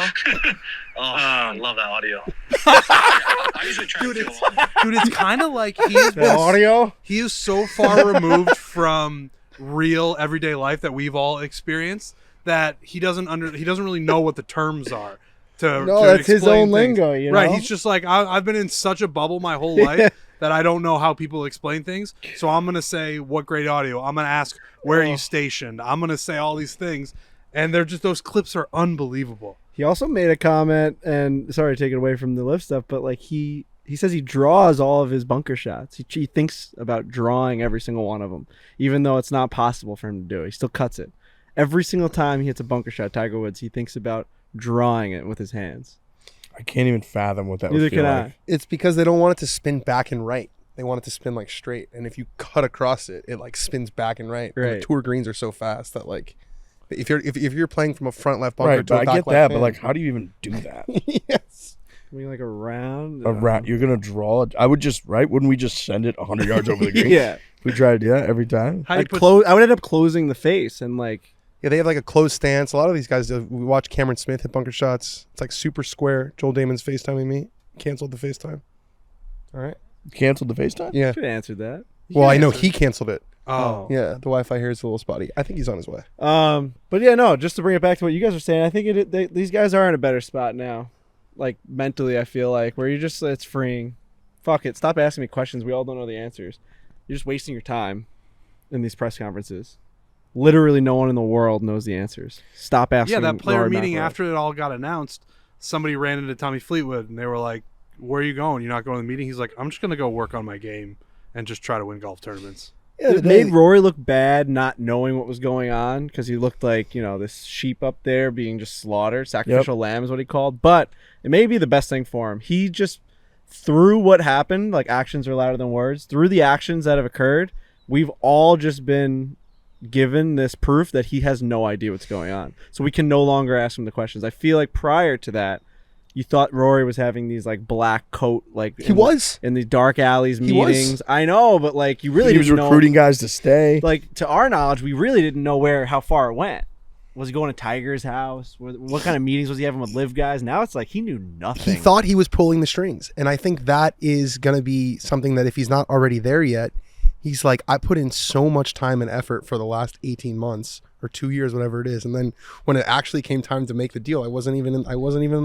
Oh, I love that audio. I usually try to Dude, it's kind of like he is so far removed from real everyday life that we've all experienced that he doesn't really know what the terms are. To That's his explain own things. lingo, you know? Right, he's just like, I've been in such a bubble my whole life that I don't know how people explain things. So I'm going to say, what great audio. I'm going to ask, where are you stationed? I'm going to say all these things. And they're just, those clips are unbelievable. He also made a comment, and sorry to take it away from the lift stuff, but like he says he draws all of his bunker shots. He thinks about drawing every single one of them, even though it's not possible for him to do. He still cuts it. Every single time he hits a bunker shot, Tiger Woods, he thinks about drawing it with his hands. I can't even fathom what that Neither would feel can like. I. It's because they don't want it to spin back and right. They want it to spin like straight. And if you cut across it, it like spins back and right. And Right. the tour greens are so fast that like if you're playing from a front left bunker Right, to a but back I get left that, but hand- like, how do you even do that? yes. I mean, like a round. Around, you're gonna draw it. I would just Wouldn't we just send it 100 yards over the green? Yeah. We try to do that every time. How do you I'd put, I would end up closing the face and like. Yeah, they have like a closed stance. A lot of these guys, we watch Cameron Smith hit bunker shots. It's like super square. Joel Damon's FaceTiming me. Canceled the FaceTime. All right. Canceled the FaceTime. Yeah. Could answer that. Well, I know he canceled it. oh. Yeah, the Wi-Fi here is a little spotty. I think he's on his way. But yeah, no. Just to bring it back to what you guys were saying, I think these guys are in a better spot now, like mentally. I feel like where it's freeing. Fuck it. Stop asking me questions. We all don't know the answers. You're just wasting your time in these press conferences. Literally, no one in the world knows the answers. Stop asking. Yeah, that player Rory meeting McIlroy. after it all got announced, somebody ran into Tommy Fleetwood and they were like, "Where are you going? You're not going to the meeting?" He's like, "I'm just going to go work on my game and just try to win golf tournaments." Yeah, It made Rory look bad not knowing what was going on because he looked like, this sheep up there being just slaughtered. Sacrificial lamb is what he called. But it may be the best thing for him. He just, through what happened, like actions are louder than words, through the actions that have occurred, we've all just been given this proof that he has no idea what's going on. So we can no longer ask him the questions. I feel like prior to that, you thought Rory was having these like black coat, like He was. in the dark alleys He was. meetings. I know, but like you really He was didn't know. recruiting guys to stay. Like to our knowledge, we really didn't know how far it went. Was he going to Tiger's house? What kind of meetings was he having with live guys? Now it's like he knew nothing. He thought he was pulling the strings. And I think that is going to be something that if he's not already there yet, he's like, I put in so much time and effort for the last 18 months or 2 years, whatever it is. And then when it actually came time to make the deal, I wasn't even in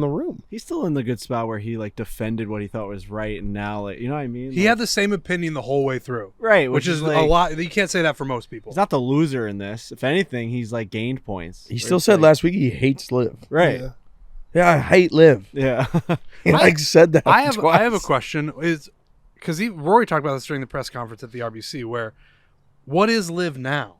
the room. He's still in the good spot where he like defended what he thought was right, and now like you know what I mean. He had the same opinion the whole way through. right, Which is like, a lot. You can't say that for most people. He's not the loser in this. If anything, he's like gained points. He still said last week he hates Liv. right. Yeah. Yeah, I hate Liv. Yeah. He like said that. I have a twice. question. Is because Rory talked about this during the press conference at the RBC, where what is live now?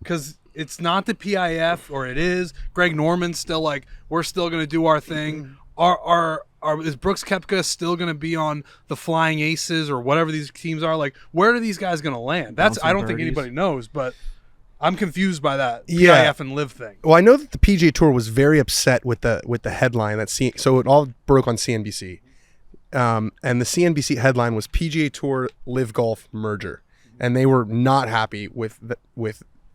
Because it's not the PIF, or it is. Greg Norman's still like, we're still going to do our thing. Is Brooks Koepka still going to be on the Flying Aces or whatever these teams are? Like, where are these guys going to land? I don't think anybody knows, but I'm confused by that PIF and live thing. Well, I know that the PGA Tour was very upset with the headline so it all broke on CNBC, and the CNBC headline was PGA Tour Live Golf merger, and they were not happy with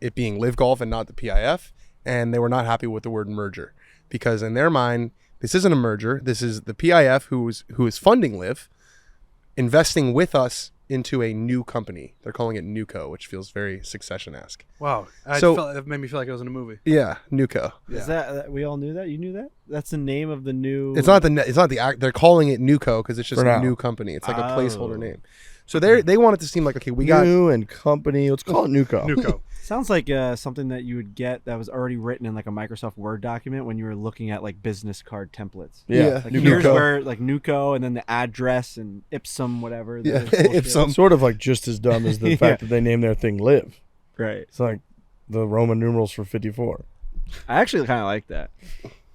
it being Live Golf and not the PIF, and they were not happy with the word merger because in their mind this isn't a merger. This is the PIF who is funding Live, investing with us into a new company. They're calling it Newco, which feels very Succession-esque. Wow. It made me feel like it was in a movie. Yeah, Newco. Is that we all knew that? You knew that? That's the name of the new. It's not the act. They're calling it Newco because it's just For a now. new company. It's like a placeholder Oh. name. So they want it to seem like, okay, we got New and company. Let's call it Nuco. Nuco. Sounds like something that you would get that was already written in like a Microsoft Word document when you were looking at like business card templates. Yeah. Like Nuco. here's where like Nuco and then the address and Ipsum whatever. Yeah, the bullshit. Ipsum. Sort of like just as dumb as the Yeah. fact that they named their thing Live. Right. It's like the Roman numerals for 54. I actually kind of like that.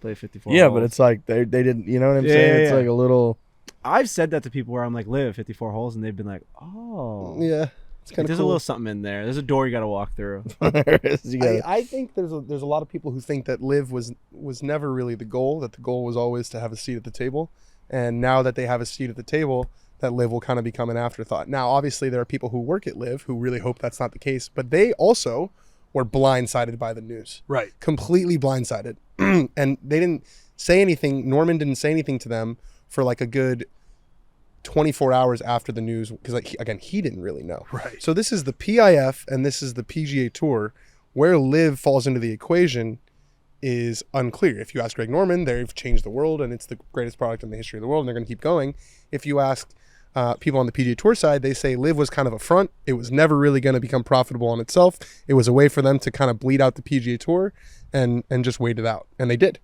Play 54. Yeah, holes. but it's like they didn't. You know what I'm Yeah, saying? yeah, It's yeah. like a little. I've said that to people where I'm like live 54 holes and they've been like, oh, yeah. It's Like, kind of there's cool. a little something in there. There's a door you got to walk through. You gotta- I think there's a lot of people who think that Live was never really the goal. That the goal was always to have a seat at the table, and now that they have a seat at the table, that Live will kind of become an afterthought. Now, obviously, there are people who work at Live who really hope that's not the case, but they also were blindsided by the news. Right. Completely blindsided, and they didn't say anything. Norman didn't say anything to them for like a good 24 hours after the news, because like, he didn't really know. Right. So this is the PIF and this is the PGA Tour. Where Live falls into the equation is unclear. If you ask Greg Norman, they've changed the world and it's the greatest product in the history of the world and they're going to keep going. If you ask people on the PGA Tour side, they say Live was kind of a front. It was never really going to become profitable on itself. It was a way for them to kind of bleed out the PGA Tour and just wait it out. And they did.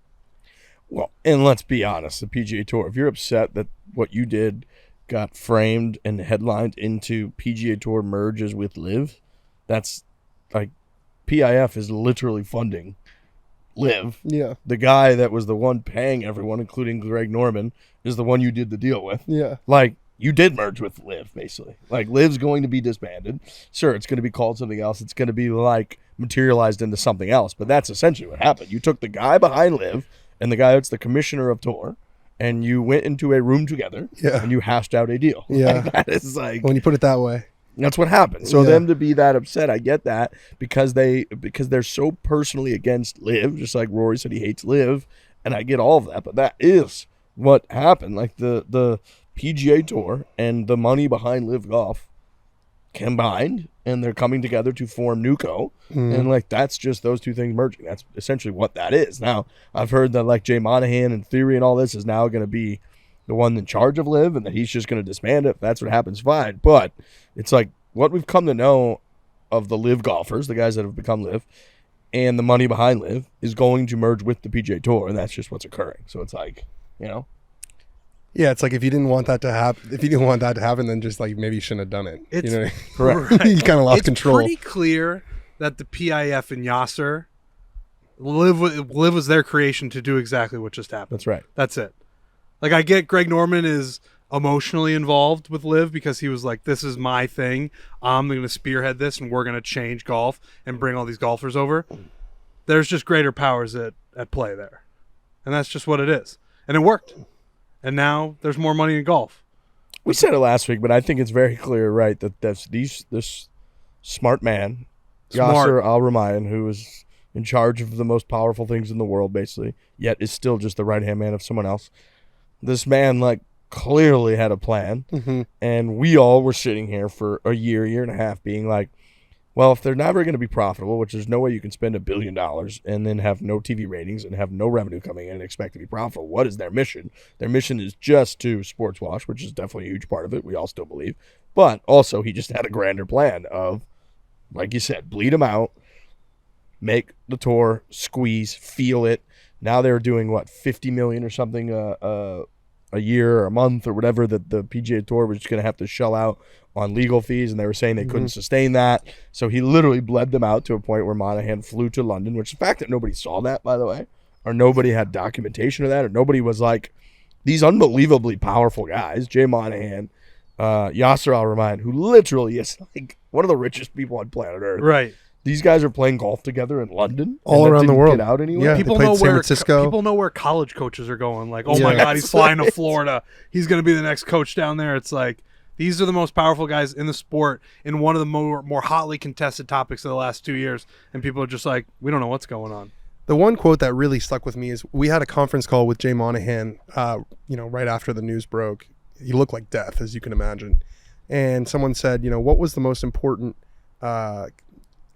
Well, and let's be honest, the PGA Tour, if you're upset that what you did got framed and headlined into PGA Tour merges with Live, that's like PIF is literally funding LIV. Yeah. The guy that was the one paying everyone, including Greg Norman, is the one you did the deal with. Yeah. Like, you did merge with LIV, basically. Like, LIV's going to be disbanded. Sure, it's going to be called something else. It's going to be, like, materialized into something else. But that's essentially what happened. You took the guy behind LIV and the guy that's the commissioner of Tour, and you went into a room together, and you hashed out a deal. Yeah. Like, that is, like... When you put it that way. That's what happened. So them to be that upset, I get that, because they're so personally against LIV, just like Rory said he hates LIV, and I get all of that. But that is what happened. Like the PGA Tour and the money behind LIV Golf combined, and they're coming together to form NewCo, and like that's just those two things merging. That's essentially what that is. Now I've heard that like Jay Monahan and Theory and all this is now going to be the one in charge of LIV, and that he's just going to disband it. If that's what happens, fine. But it's like what we've come to know of the LIV golfers, the guys that have become LIV, and the money behind LIV is going to merge with the PGA Tour, and that's just what's occurring. So it's like, you know, yeah, it's like if you didn't want that to happen, then just like maybe you shouldn't have done it. It's you know, correct. You kind of lost control. It's pretty clear that the PIF and Yasser LIV was their creation to do exactly what just happened. That's right. That's it. Like, I get Greg Norman is emotionally involved with LIV because he was like, this is my thing. I'm going to spearhead this, and we're going to change golf and bring all these golfers over. There's just greater powers at play there. And that's just what it is. And it worked. And now there's more money in golf. We said it last week, but I think it's very clear, right, that this smart man, Yasser Al-Rumayyan, who is in charge of the most powerful things in the world, basically, yet is still just the right-hand man of someone else. This man, like, clearly had a plan, and we all were sitting here for a year and a half being like, well, if they're never going to be profitable, which there's no way you can spend $1 billion and then have no TV ratings and have no revenue coming in and expect to be profitable, what is their mission? Their mission is just to sports wash, which is definitely a huge part of it. We all still believe. But also, he just had a grander plan of, like you said, bleed them out, make the tour, squeeze, feel it. Now they're doing, what, $50 million or something a year or a month or whatever that the PGA Tour was just going to have to shell out on legal fees, and they were saying they couldn't sustain that. So he literally bled them out to a point where Monahan flew to London, which the fact that nobody saw that, by the way, or nobody had documentation of that, or nobody was like, these unbelievably powerful guys, Jay Monahan, Yasser Al-Rumayyan, who literally is like one of the richest people on planet Earth. Right. These guys are playing golf together in London, all around the world. Get out anywhere. Yeah, People they played know San where Francisco. people know where college coaches are going. Like, oh my God, he's flying to Florida. He's going to be the next coach down there. It's like, these are the most powerful guys in the sport in one of the more hotly contested topics of the last 2 years, and people are just like, we don't know what's going on. The one quote that really stuck with me is we had a conference call with Jay Monahan, right after the news broke. He looked like death, as you can imagine. And someone said, what was the most important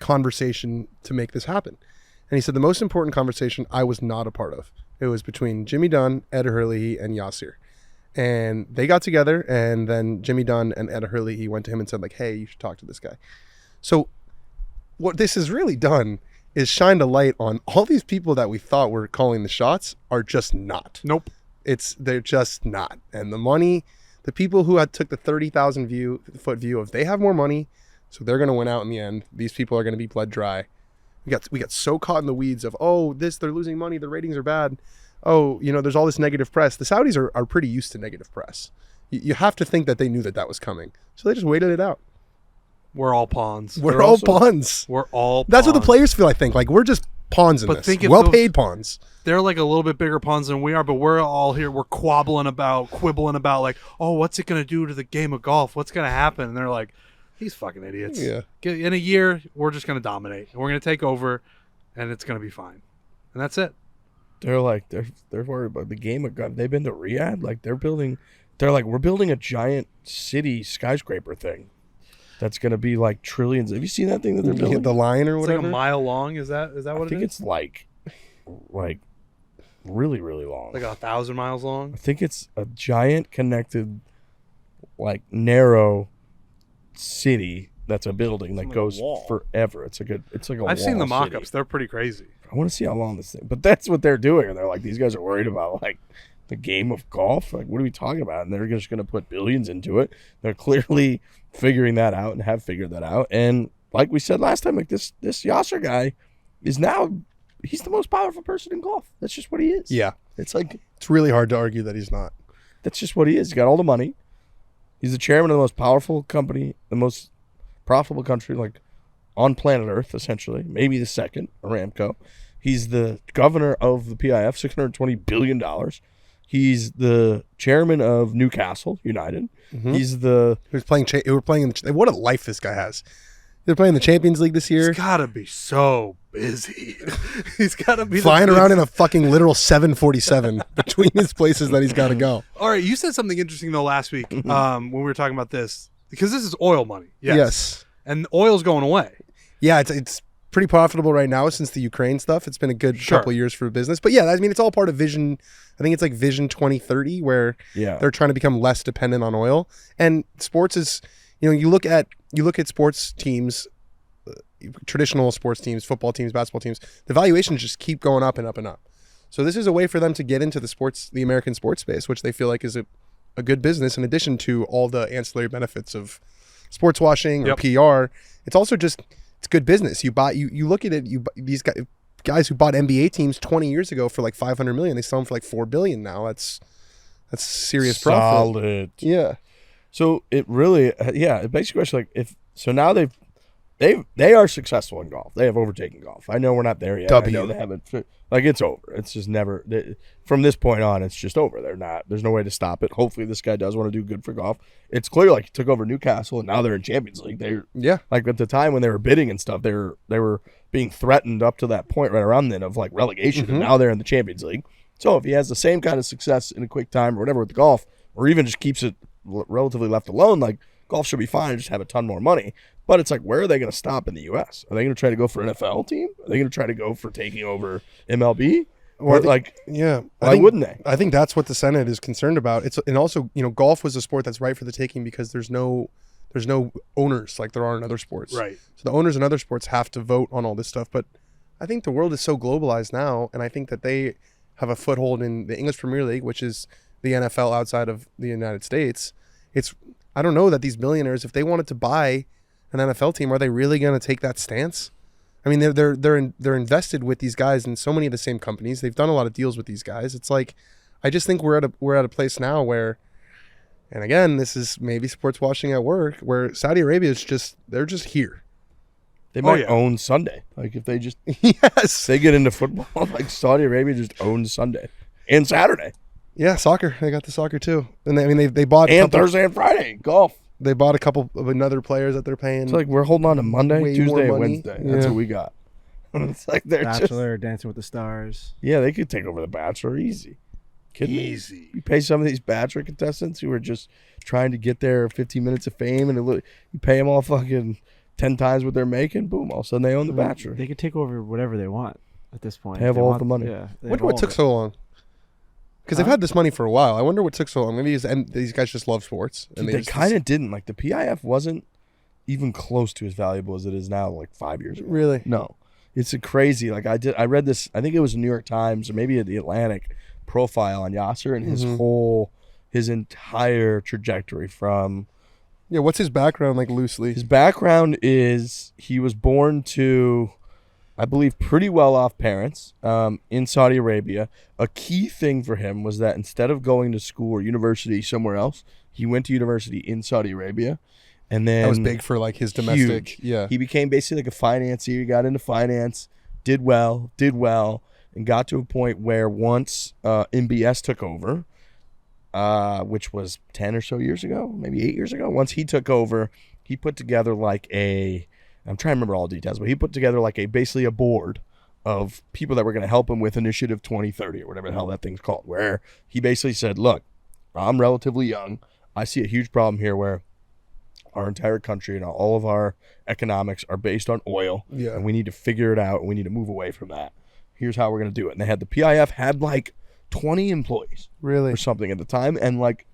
conversation to make this happen? And he said the most important conversation I was not a part of. It was between Jimmy Dunn, Ed Hurley, and Yasser. And they got together, and then Jimmy Dunn and Ed Hurley, he went to him and said, like, hey, you should talk to this guy. So what this has really done is shined a light on all these people that we thought were calling the shots are just not. Nope. They're just not. And the money, the people who had took the 30,000 foot view of they have more money, so they're going to win out in the end. These people are going to be bled dry. We got so caught in the weeds of, they're losing money, the ratings are bad. There's all this negative press. The Saudis are pretty used to negative press. You have to think that they knew that was coming. So they just waited it out. We're all pawns. We're all pawns. We're all That's pawns. what the players feel, I think. Like, we're just pawns in But this. think if Well-paid pawns. They're like a little bit bigger pawns than we are, but we're all here. We're quibbling about like, what's it going to do to the game of golf? What's going to happen? And they're like, these fucking idiots. Yeah. In a year, we're just going to dominate. And we're going to take over, and it's going to be fine. And that's it. They're like they're worried about the game of golf. They've been to Riyadh. Like we're building a giant city skyscraper thing. That's going to be like trillions. Have you seen that thing that they're building? The line or It's whatever? like a mile long. Is that what it is? I think it's like really, really long. Like 1,000 miles long. I think it's a giant connected, like narrow city that's a building that goes forever. It's like a I've seen the wall mock-ups. city. They're pretty crazy. I want to see how long this thing. But that's what they're doing, and they're like, these guys are worried about like the game of golf. Like, what are we talking about? And they're just going to put billions into it. They're clearly figuring that out and have figured that out. And like we said last time, like this Yasser guy is now, he's the most powerful person in golf. That's just what he is. Yeah. It's like, It's really hard to argue that he's not. that's just what he is. He's got all the money. He's the chairman of the most powerful company, the most profitable country, like on planet Earth, essentially. Maybe the second, Aramco. He's the governor of the PIF, $620 billion. He's the chairman of Newcastle United. Mm-hmm. He's the We're playing what a life this guy has. They're playing the Champions League this year. He's got to be so busy. He's got to be Flying around in a fucking literal 747 between his places that he's got to go. All right, you said something interesting though last week when we were talking about this, because this is oil money. Yes. And oil's going away. Yeah, it's pretty profitable right now since the Ukraine stuff. It's been a good couple of years for business. But yeah, I mean, it's all part of Vision. I think it's like Vision 2030, where they're trying to become less dependent on oil. And sports is, you look at sports teams, traditional sports teams, football teams, basketball teams, the valuations just keep going up and up and up. So this is a way for them to get into the American sports space, which they feel like is a good business in addition to all the ancillary benefits of sports washing or PR. It's also just, it's good business. You look at it, these guys who bought NBA teams 20 years ago for like $500 million, they sell them for like $4 billion now. That's serious profit. solid. Yeah. So it really, it begs the question, like, now they are successful in golf. They have overtaken golf. I know we're not there yet. I know they haven't, like, it's over. It's just never, from this point on, it's just over. There's no way to stop it. Hopefully this guy does want to do good for golf. It's clear, like, he took over Newcastle and now they're in Champions League. Like, at the time when they were bidding and stuff, they were being threatened up to that point right around then of like relegation, and now they're in the Champions League. So if he has the same kind of success in a quick time or whatever with the golf, or even just keeps it relatively left alone, like, golf should be fine and just have a ton more money. But it's like, where are they going to stop in the U.S.? Are they going to try to go for an NFL team? Are they going to try to go for taking over MLB? Or why wouldn't they? I think that's what the Senate is concerned about. And also, golf was a sport that's right for the taking because there's no owners like there are in other sports. Right. So the owners in other sports have to vote on all this stuff. But I think the world is so globalized now, and I think that they have a foothold in the English Premier League, which is the NFL outside of the United States. I don't know that these billionaires, if they wanted to buy an NFL team, are they really going to take that stance? I mean, they're invested with these guys in so many of the same companies. They've done a lot of deals with these guys. It's like, I just think we're at a place now where, and again, this is maybe sports washing at work, where Saudi Arabia is they're just here. They might own Sunday. Like, if they just they get into football, like Saudi Arabia just owns Sunday and Saturday. Yeah, soccer. They got the soccer too, and they bought Thursday and Friday golf. They bought a couple of another players that they're paying. It's like we're holding on to Monday, way Tuesday, more and money. Wednesday. That's what we got. It's like they're Bachelor, Dancing with the Stars. Yeah, they could take over the Bachelor easy. Easy. You pay some of these Bachelor contestants who are just trying to get their 15 minutes of fame, and you pay them all fucking 10 times what they're making. Boom! All of a sudden they own the Bachelor. They could take over whatever they want at this point. They have all the money. Yeah. I wonder what took so long. Because they've had this money for a while. I wonder what took so long. Maybe these guys just love sports. And they kind of didn't. Like, the PIF wasn't even close to as valuable as it is now, like 5 years ago. Really? No. It's a crazy. Like, I read this, I think it was a New York Times or maybe the Atlantic profile on Yasser and his entire trajectory from. Yeah, what's his background, like, loosely? His background is he was born to, I believe, pretty well-off parents in Saudi Arabia. A key thing for him was that instead of going to school or university somewhere else, he went to university in Saudi Arabia. And then that was big for, like, his domestic. Huge. Yeah. He became basically like a financier. He got into finance, did well, and got to a point where once MBS took over, which was 10 or so years ago, maybe 8 years ago, once he took over, he put together like I'm trying to remember all the details, but he put together like basically a board of people that were going to help him with Initiative 2030 or whatever the hell that thing's called, where he basically said, look, I'm relatively young. I see a huge problem here where our entire country and all of our economics are based on oil. Yeah. And we need to figure it out and we need to move away from that. Here's how we're going to do it. And they had the PIF had like 20 employees Really? or something at the time and like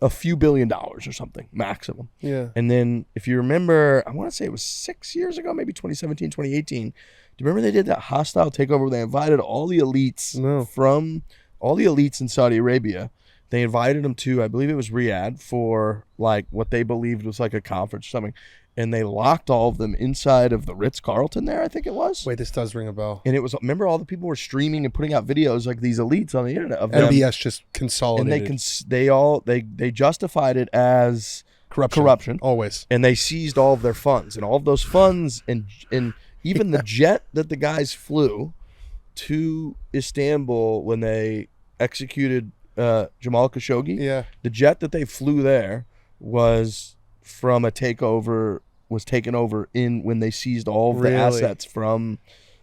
a few $1 billion or something maximum. Yeah. And then if you remember, I want to say it was 6 years ago, maybe 2017, 2018. Do you remember they did that hostile takeover where they invited all the elites from all the elites in Saudi Arabia? They invited them to, I believe it was Riyadh, for like what they believed was like a conference or something. and they locked all of them inside of the Ritz-Carlton there, I think it was. Wait, this does ring a bell. And it was, remember, all the people were streaming and putting out videos like these elites on the internet of them. MBS just consolidated. And they justified it as corruption. Always. And they seized all of their funds, and all of those funds and even the jet that the guys flew to Istanbul when they executed Jamal Khashoggi. Yeah. The jet that they flew there was from a takeover, was taken over in when they seized all of the assets from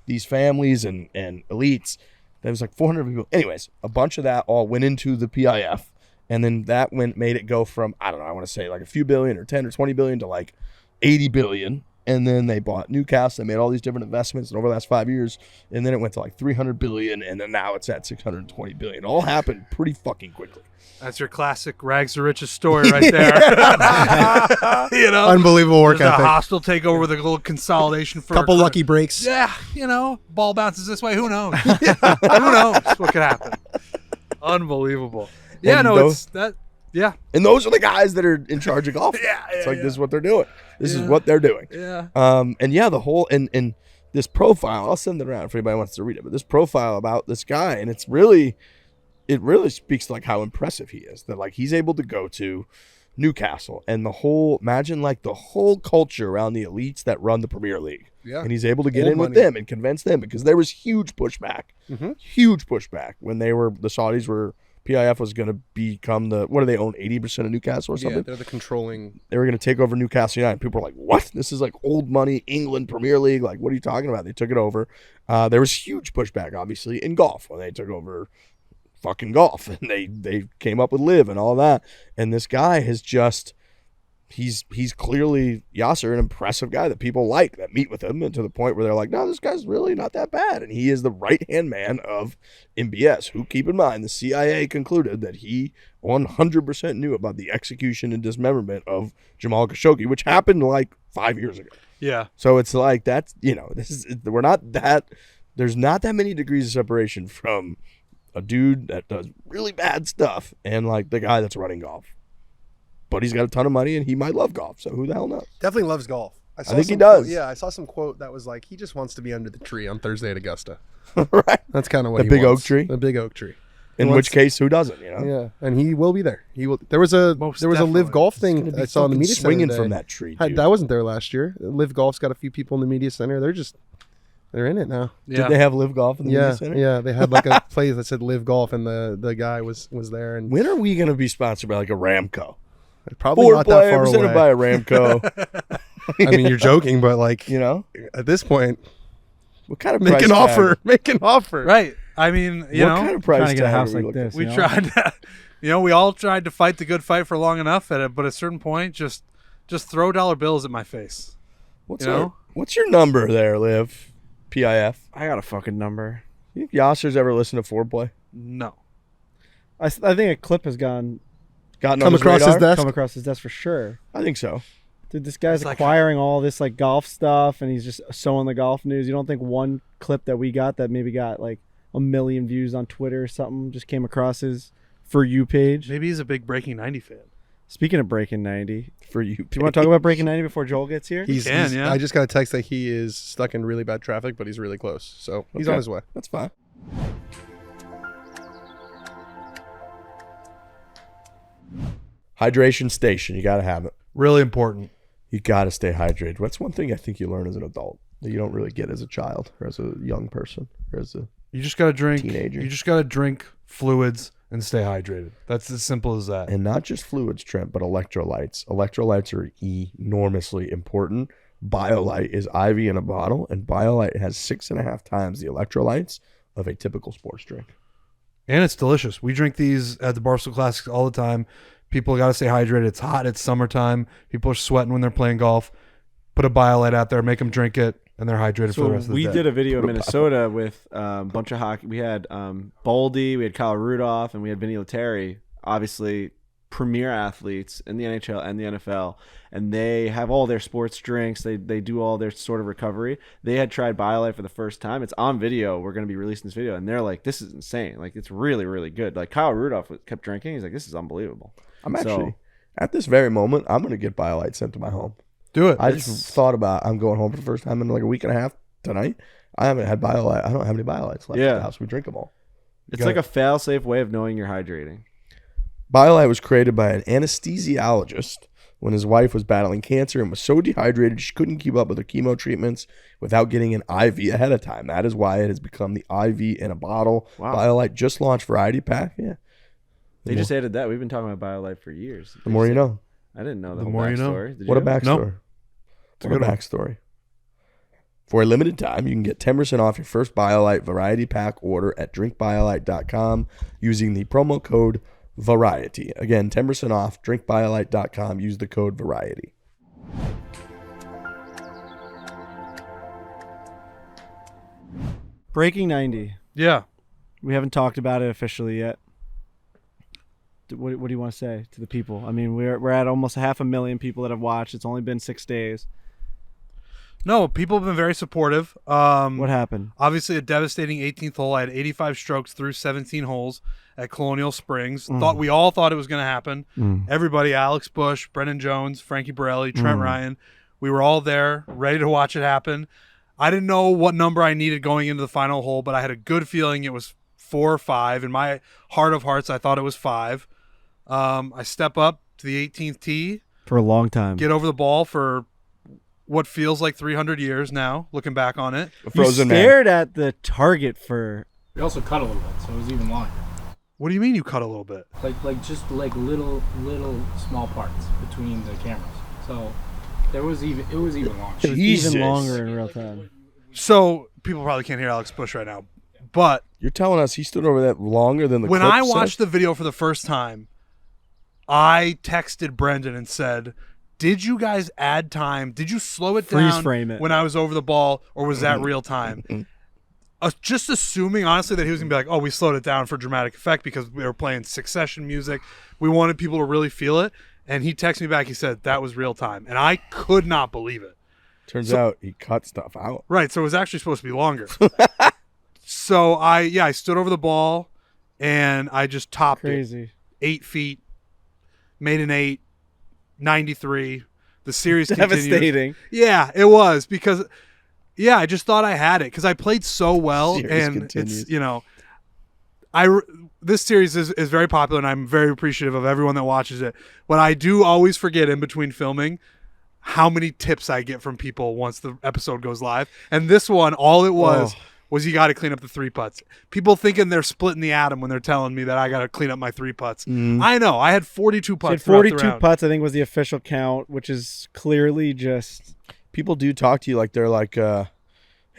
these families and elites. There was like 400 people. Anyways, a bunch of that all went into the PIF, and then that made it go from, I don't know, I want to say like a few billion or 10 or 20 billion to like 80 billion. And then they bought Newcastle. They made all these different investments over the last 5 years. And then it went to like 300 billion. And then now it's at 620 billion. It all happened pretty fucking quickly. That's your classic rags to riches story right there. You know, Unbelievable work there's a ethic. hostile takeover with a little consolidation for Couple lucky breaks. Yeah, you know, ball bounces this way. Who knows? Who knows what could happen? Unbelievable. Yeah, And no, those- it's that. Yeah, And those are the guys that are in charge of golf. Yeah, It's yeah, like, yeah. this is what they're doing. This is Yeah. what they're doing. yeah. And yeah, the whole, and this profile, I'll send it around if anybody wants to read it, but this profile about this guy, and it really speaks to like how impressive he is, that like he's able to go to Newcastle and imagine like the whole culture around the elites that run the Premier League. Yeah. And he's able to get Old in with money. them and convince them, because there was huge pushback when the Saudis were, PIF was going to become what do they own, 80% of Newcastle or something? Yeah, they're the controlling. They were going to take over Newcastle United. People were like, what? This is like old money, England Premier League. Like, what are you talking about? They took it over. There was huge pushback, obviously, in golf when they took over fucking golf. And they came up with LIV and all that. And this guy has just, he's clearly, Yasser, an impressive guy that people like, that meet with him, and to the point where they're like, no, this guy's really not that bad. And he is the right-hand man of MBS, who, keep in mind, the CIA concluded that he 100% knew about the execution and dismemberment of Jamal Khashoggi, which happened like 5 years ago. Yeah. So it's like, that's, there's not that many degrees of separation from a dude that does really bad stuff and like the guy that's running golf. But he's got a ton of money and he might love golf. So who the hell knows? Definitely loves golf. I think he some does. quote- yeah, I saw some quote that was like, he just wants to be under the tree on Thursday at Augusta. Right. That's kind of what The he big wants. oak tree? The big oak tree. In He which wants- case, who doesn't, you know? Yeah, and he will be there. He will. There was a Most live definitely. golf He's thing gonna be I saw in the fucking media center swinging today. from that tree, dude. That wasn't there last year. Live Golf's got a few people in the media center. They're in it now. Yeah. Did they have live golf in the media Yeah, center? yeah. They had like a place that said Live Golf, and the guy was there, and When are we going to be sponsored by like a Ramco? probably Fore not that far presented away. by a Ramco. I mean, you're joking, but like You know? at this point, What kind of make price an tag? offer. Make an offer. Right. I mean, you What know, kind of price trying to get a tag house are we like looking this. at? we you know? tried to, we all tried to fight the good fight for long enough at it, but at a certain point, just throw dollar bills at my face. What's You know? what's your number there, Liv? PIF. I got a fucking number. You think Yasser's ever listened to Foreplay? No. I think a clip has gotten Gotten Come on his across his radar? desk. come across his desk for sure. I think so. Dude, this guy's It's like- acquiring all this like golf stuff, and he's just sowing the golf news. You don't think one clip that we got that maybe got like 1 million views on Twitter or something just came across his For You page? Maybe he's a big Breaking 90 fan. Speaking of Breaking 90, For you. do you want to talk about Breaking 90 before Joel gets here? He's, Yeah. I just got a text that he is stuck in really bad traffic, but he's really close, so he's Okay. on his way. That's fine. Hydration station. You got to have it. Really important. You got to stay hydrated. What's one thing I think you learn as an adult that you don't really get as a child or as a young person or as a You just got to drink. Teenager. You just got to drink fluids and stay hydrated. That's as simple as that. and not just fluids, Trent, but electrolytes. Electrolytes are enormously important. Biolyte is IV in a bottle, and Biolyte has 6.5 times the electrolytes of a typical sports drink. And it's delicious. We drink these at the Barstool Classics all the time. People got to stay hydrated. It's hot. It's summertime. People are sweating when they're playing golf. Put a Biolyte out there, make them drink it, and they're hydrated for So the rest of the we day. did a video in Minnesota with a bunch of hockey. We had Boldy, we had Kyle Rudolph, and we had Vinny Lettieri, obviously premier athletes in the NHL and the NFL, and they have all their sports drinks. They do all their sort of recovery. They had tried Biolyte for the first time. It's on video. We're going to be releasing this video, and they're like, this is insane. Like, it's really, really good. Like, Kyle Rudolph kept drinking. He's like, this is unbelievable. I'm actually, at this very moment, I'm going to get Biolyte sent to my home. Do it. I just thought about I'm going home for the first time in like a week and a half tonight. I haven't had Biolyte. I don't have any Biolytes left at the house. We drink them all. It's like a fail-safe way of knowing you're hydrating. Biolyte was created by an anesthesiologist when his wife was battling cancer and was so dehydrated she couldn't keep up with her chemo treatments without getting an IV ahead of time. That is why it has become the IV in a bottle. Wow. Biolyte just launched Variety Pack. Yeah. They just added that. We've been talking about Biolyte for years. The more you know. I didn't know the The whole more you know. backstory. Did What a you? backstory. It's a What a good one. backstory. For a limited time, you can get 10% off your first Biolyte Variety Pack order at drinkbiolyte.com using the promo code VARIETY. Again, 10% off, drinkbiolyte.com. Use the code VARIETY. Breaking 90. Yeah. We haven't talked about it officially yet. What do you want to say to the people? I mean, we're at almost 500,000 people that have watched. It's only been 6 days. No, people have been very supportive. What happened? Obviously, a devastating 18th hole. I had 85 strokes through 17 holes at Colonial Springs. We all thought it was going to happen. Everybody, Alex Bush, Brendan Jones, Frankie Borelli, Trent Ryan, we were all there, ready to watch it happen. I didn't know what number I needed going into the final hole, but I had a good feeling it was 4 or 5. In my heart of hearts, I thought it was 5. I step up to the 18th tee, For a long time. get over the ball for what feels like 300 years now, looking back on it. A frozen you man. stared at the target for... We also cut a little bit, so it was even longer. What do you mean you cut a little bit? Like just like little small parts between the cameras. So it was even longer. It was Jesus. even longer in real time. So people probably can't hear Alex Bush right now, but You're telling us he stood over that longer than the when clip I said? watched the video for the first time, I texted Brendan and said, did you guys add time? Did you slow it Freeze down frame it. when I was over the ball, or was that real time? Just assuming, honestly, that he was going to be like, oh, we slowed it down for dramatic effect because we were playing Succession music. We wanted people to really feel it. And he texted me back. He said, that was real time. And I could not believe it. Turns out he cut stuff out. Right, so it was actually supposed to be longer. So I stood over the ball, and I just topped Crazy. it 8 feet, made an 8, 93. The series continued. Devastating. Yeah, it was because, yeah, I just thought I had it because I played so well, Series and continues. it's this series is very popular, and I'm very appreciative of everyone that watches it. But I do always forget in between filming how many tips I get from people once the episode goes live. And this one, all it was you got to clean up the 3 putts. People thinking they're splitting the atom when they're telling me that I got to clean up my 3 putts. I know. I had 42 He putts. had throughout the 42 round. putts, I think, was the official count, which is clearly just... People do talk to you like they're like, hey,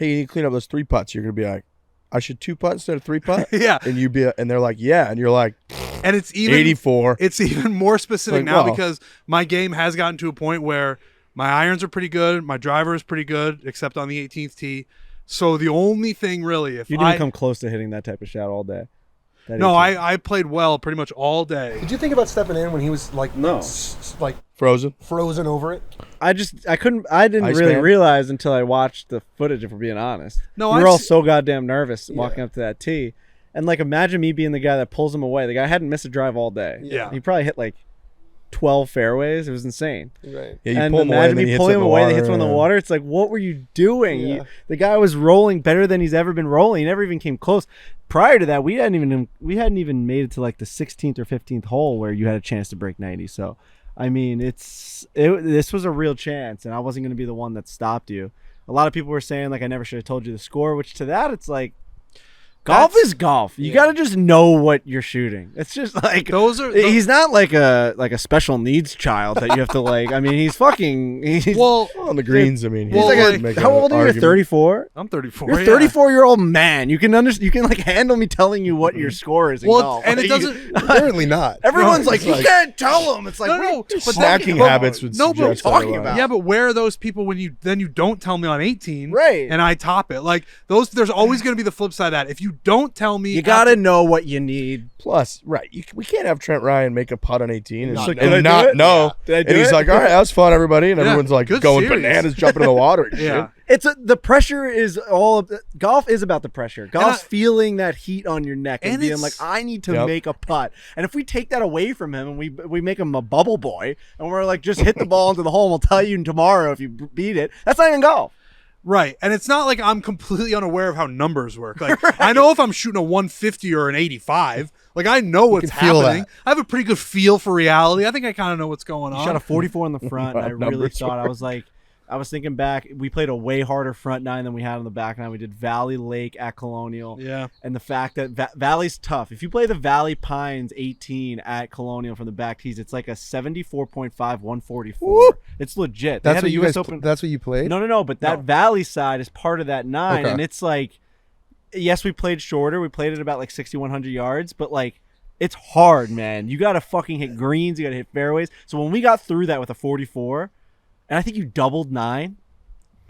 you need to clean up those 3 putts. You're going to be like, I should 2 putt instead of 3 putt? Yeah. And they're like, yeah. And you're like, And it's even 84. It's even more specific Like, now well. because my game has gotten to a point where my irons are pretty good, my driver is pretty good, except on the 18th tee. So the only thing really, if You didn't come close to hitting that type of shot all day. no, I played well pretty much all day. Did you think about stepping in when he was like like Frozen. frozen over it? I didn't Iceman. really realize until I watched the footage, if we're being honest. No, we I've were all se- so goddamn nervous walking up to that tee. And like, imagine me being the guy that pulls him away. The guy hadn't missed a drive all day. Yeah. He probably hit like 12 fairways. It was insane. Right. Yeah, you And pull him away imagine and then me he pulling hits him it in away, the that hits him in the water. water. It's like, what were you doing? Yeah. The guy was rolling better than he's ever been rolling. He never even came close. Prior to that, we hadn't even made it to like the 16th or 15th hole where you had a chance to break 90. So, I mean, this was a real chance, and I wasn't going to be the one that stopped you. A lot of people were saying like I never should have told you the score, which to that it's like, golf is golf. You got to just know what you're shooting. It's just like he's not like a special needs child that you have to like. I mean, he's well, On the greens, I mean, Well, he's like, make how an old are you? argument. 34. I'm 34. You're a yeah. 34-year-old man. You can you can like handle me telling you what your score is in Well, golf. and it Like, doesn't. Apparently not. Everyone's No, like, it's you like- can't tell them. It's like, No, what are you but Snacking but- habits would no, but suggest talking otherwise. about? Yeah, but where are those people when you don't tell me on 18, Right. And I top it? Like those, there's always going to be the flip side of that. If you you don't tell me, You got to know what you need. Plus, right, we can't have Trent Ryan make a putt on 18 and Not not, know. Did I do it? know. Did I do And he's it? like, all right, that was fun, everybody. And Yeah, everyone's like good going series. bananas, jumping in the water and Yeah. shit. The pressure is golf is about the pressure. Golf's I- feeling that heat on your neck and And being it's- like, I need to Yep. make a putt. And if we take that away from him and we make him a bubble boy and we're like, just hit the ball into the hole and we'll tell you tomorrow if you beat it, that's not even golf. Right. And it's not like I'm completely unaware of how numbers work. Like I know if I'm shooting a 150 or an 85. Like I know what's can feel happening. that. I have a pretty good feel for reality. I think I kind of know what's going He on. shot a 44 in the front, and I really Numbers thought, work. I was thinking back, we played a way harder front nine than we had on the back nine. We did Valley Lake at Colonial. Yeah. And the fact that Valley's tough. If you play the Valley Pines 18 at Colonial from the back tees, it's like a 74.5 144. Woo! It's legit. They That's had what a you US guys. Open. That's what you played. No. But that Valley side is part of that nine, Okay. and it's like, yes, we played shorter. We played at about like 6,100 yards, but like, it's hard, man. You got to fucking hit greens. You got to hit fairways. So when we got through that with a 44, and I think you doubled 9.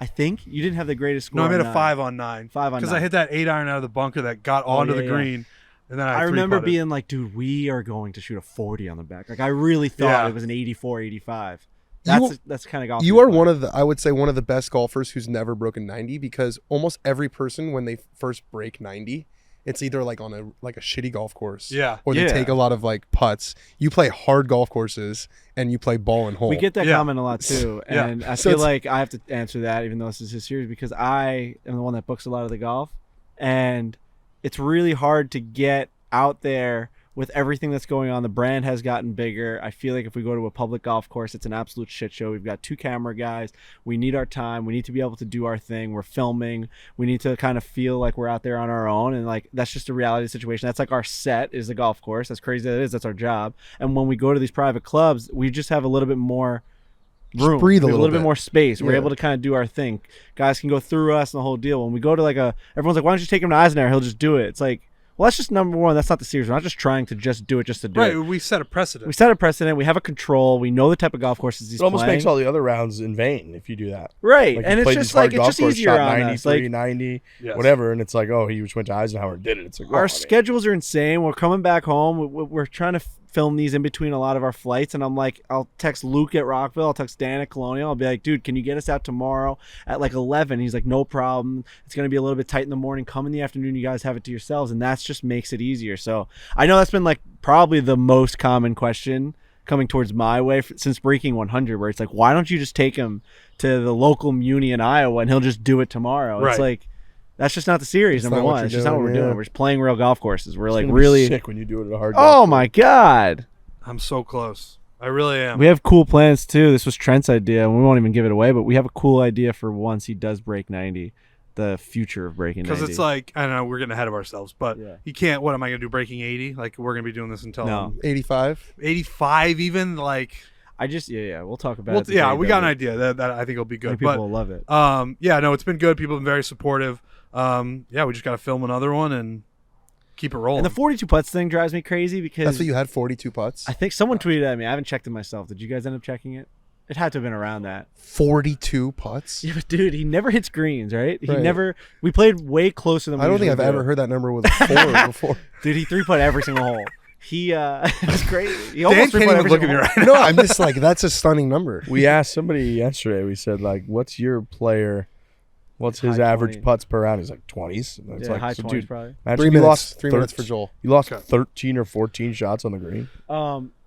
I think you didn't have the greatest score. No, I made on a 9. 5 on 9. 5 on Because 9. I hit that 8 iron out of the bunker that got onto yeah, the yeah. green. And then I remember three-putted. being like, dude, we are going to shoot a 40 on the back. Like I really thought Yeah. it was an 84, 85. You- That's kind of golf. You are one of the, I would say, one of the best golfers who's never broken 90, because almost every person, when they first break 90, it's either like on a shitty golf course, Yeah. or they Yeah. take a lot of like putts. You play hard golf courses and you play ball and hole. We get that Yeah. comment a lot too, Yeah. and I So feel it's- like I have to answer that, even though this is his series, because I am the one that books a lot of the golf, and it's really hard to get out there with everything that's going on. The brand has gotten bigger. I feel like if we go to a public golf course, it's an absolute shit show. We've got 2 camera guys. We need our time. We need to be able to do our thing. We're filming. We need to kind of feel like we're out there on our own. And like, that's just a reality situation. That's like our set is the golf course. As crazy as it is, that's our job. And when we go to these private clubs, we just have a little bit more room. breathe a We have little bit bit. more space. We're Yeah. able to kind of do our thing. Guys can go through us and the whole deal. When we go to like everyone's like, why don't you take him to Eisenhower? He'll just do it. It's like, well, that's just number one. That's not the series. We're not just trying to just do it just to do Right. it. We set a precedent. We set a precedent. We have a control. We know the type of golf courses he's It almost playing. makes all the other rounds in vain if you do that. Right. Like And you it's played just these hard like, it's golf just courses, easier shot on 93, us. Like, 90, Yes. whatever, and it's like, oh, he just went to Eisenhower and did it. It's like, well, I our mean, schedules are insane. We're coming back home. We're trying to film these in between a lot of our flights, and I'm like, I'll text Luke at Rockville, I'll text Dan at Colonial, I'll be like, dude, can you get us out tomorrow at like 11? He's like, no problem. It's going to be a little bit tight in the morning. Come in the afternoon, you guys have it to yourselves, and that's just makes it easier. So I know that's been like probably the most common question coming towards my way since breaking 100, where it's like, why don't you just take him to the local muni in Iowa and he'll just do it tomorrow? It's Right. like, that's just not the series, It's number not what one. you're It's just not what doing, we're doing. yeah. We're just playing real golf courses. We're it's like gonna be really. sick when you do it at a hard Oh golf my god, I'm so close. I really am. we have cool plans too. This was Trent's idea, and we won't even give it away. But we have a cool idea for once he does break 90, the future of breaking 90. Because it's like, I don't know, we're getting ahead of ourselves, but Yeah. you can't, what am I going to do, breaking 80? Like, we're going to be doing this until No. 85. 85 even? Like, I just we'll talk about well, it. the yeah, day we it got an does it. idea that I think will be I think good. people will love it. But, yeah, no, it's been good. People have been very supportive. Yeah, we just got to film another one and keep it rolling. And the 42 putts thing drives me crazy because That's what you had, 42 putts. I think someone tweeted at me. I haven't checked it myself. Did you guys end up checking it? It had to have been around that. 42 putts. Yeah, but dude, he never hits greens, right? He Right. never. We played way closer than we I don't think I've usually do. ever heard that number with a 4 before. Dude, he 3-putt every single hole. He it was crazy. He Dan almost can't 3-putt even every look at single me hole. right No, I'm just like, that's a stunning number. We asked somebody yesterday, we said, like, what's your player, what's his High average 20. putts per round? He's like 20s. And it's Yeah, like, high so, 20s dude, probably. imagine 3 you minutes. lost 3 minutes for Joel. You lost Okay. 13 or 14 shots on the green.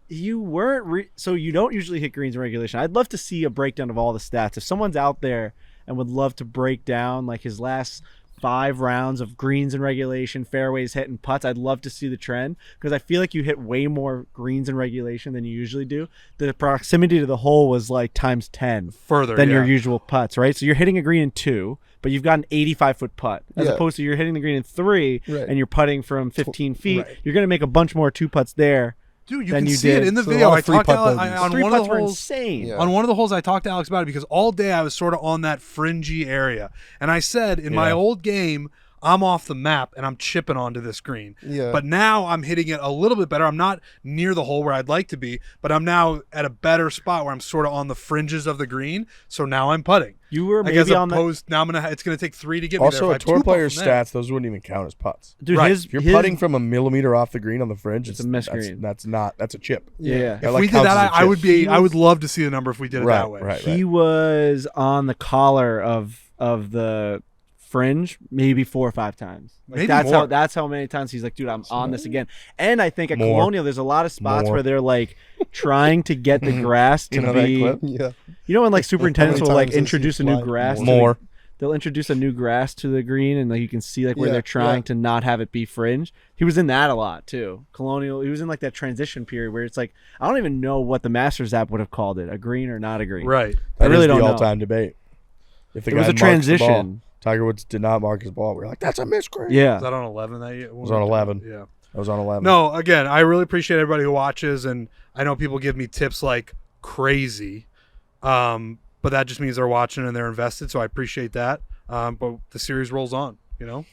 You weren't so you don't usually hit greens in regulation. I'd love to see a breakdown of all the stats. If someone's out there and would love to break down like his last 5 rounds of greens in regulation, fairways hit, and putts, I'd love to see the trend because I feel like you hit way more greens in regulation than you usually do. The proximity to the hole was like times 10 Further than yeah. your usual putts, right? So you're hitting a green in 2, but you've got an 85-foot putt as Yeah. opposed to you're hitting the green in 3 Right. and you're putting from 15 feet. Right. You're going to make a bunch more 2 putts there. Dude, you than can you see it did. in the So a video. lot I of free talked to putt Alex, bogeys. on 3 one of putts the were holes. insane. Yeah. On one of the holes, I talked to Alex about it because all day I was sort of on that fringy area. And I said, in my Yeah. old game, I'm off the map and I'm chipping onto this green. Yeah. But now I'm hitting it a little bit better. I'm not near the hole where I'd like to be, but I'm now at a better spot where I'm sort of on the fringes of the green. So now I'm putting. You were Like as maybe on opposed, now it's gonna take 3 to get me there. Also, If I a tour two-putt player's from there- stats, those wouldn't even count as putts. dude. Right. If you're putting from a millimeter off the green on the fringe, It's a misgreen. That's a chip. Yeah. That, If like, we did counts as that, a I chip. would I would love to see the number if we did it that way. Right. He was on the collar of the fringe maybe 4 or 5 times. Like Maybe that's more. that's how many times he's like, dude, I'm on this again. And I think at More. Colonial, there's a lot of spots More. where they're like trying to get the grass to You know that be. clip? Yeah. You know when like superintendents will like times has he introduce a new flied? grass. More. They'll introduce a new grass to the green, and like you can see like where Yeah, they're trying yeah. to not have it be fringe. He was in that a lot too. Colonial. He was in like that transition period where it's like I don't even know what the Masters app would have called it, a green or not a green. Right. That really is don't the know. all-time debate. If the It was guy a marks the ball, transition. Tiger Woods did not mark his ball. We're like, that's a miscreant. Yeah. Was that on 11 that year? It was on 11. Yeah. I was on 11. No, again, I really appreciate everybody who watches, and I know people give me tips like crazy, but that just means they're watching and they're invested, so I appreciate that. But the series rolls on, you know?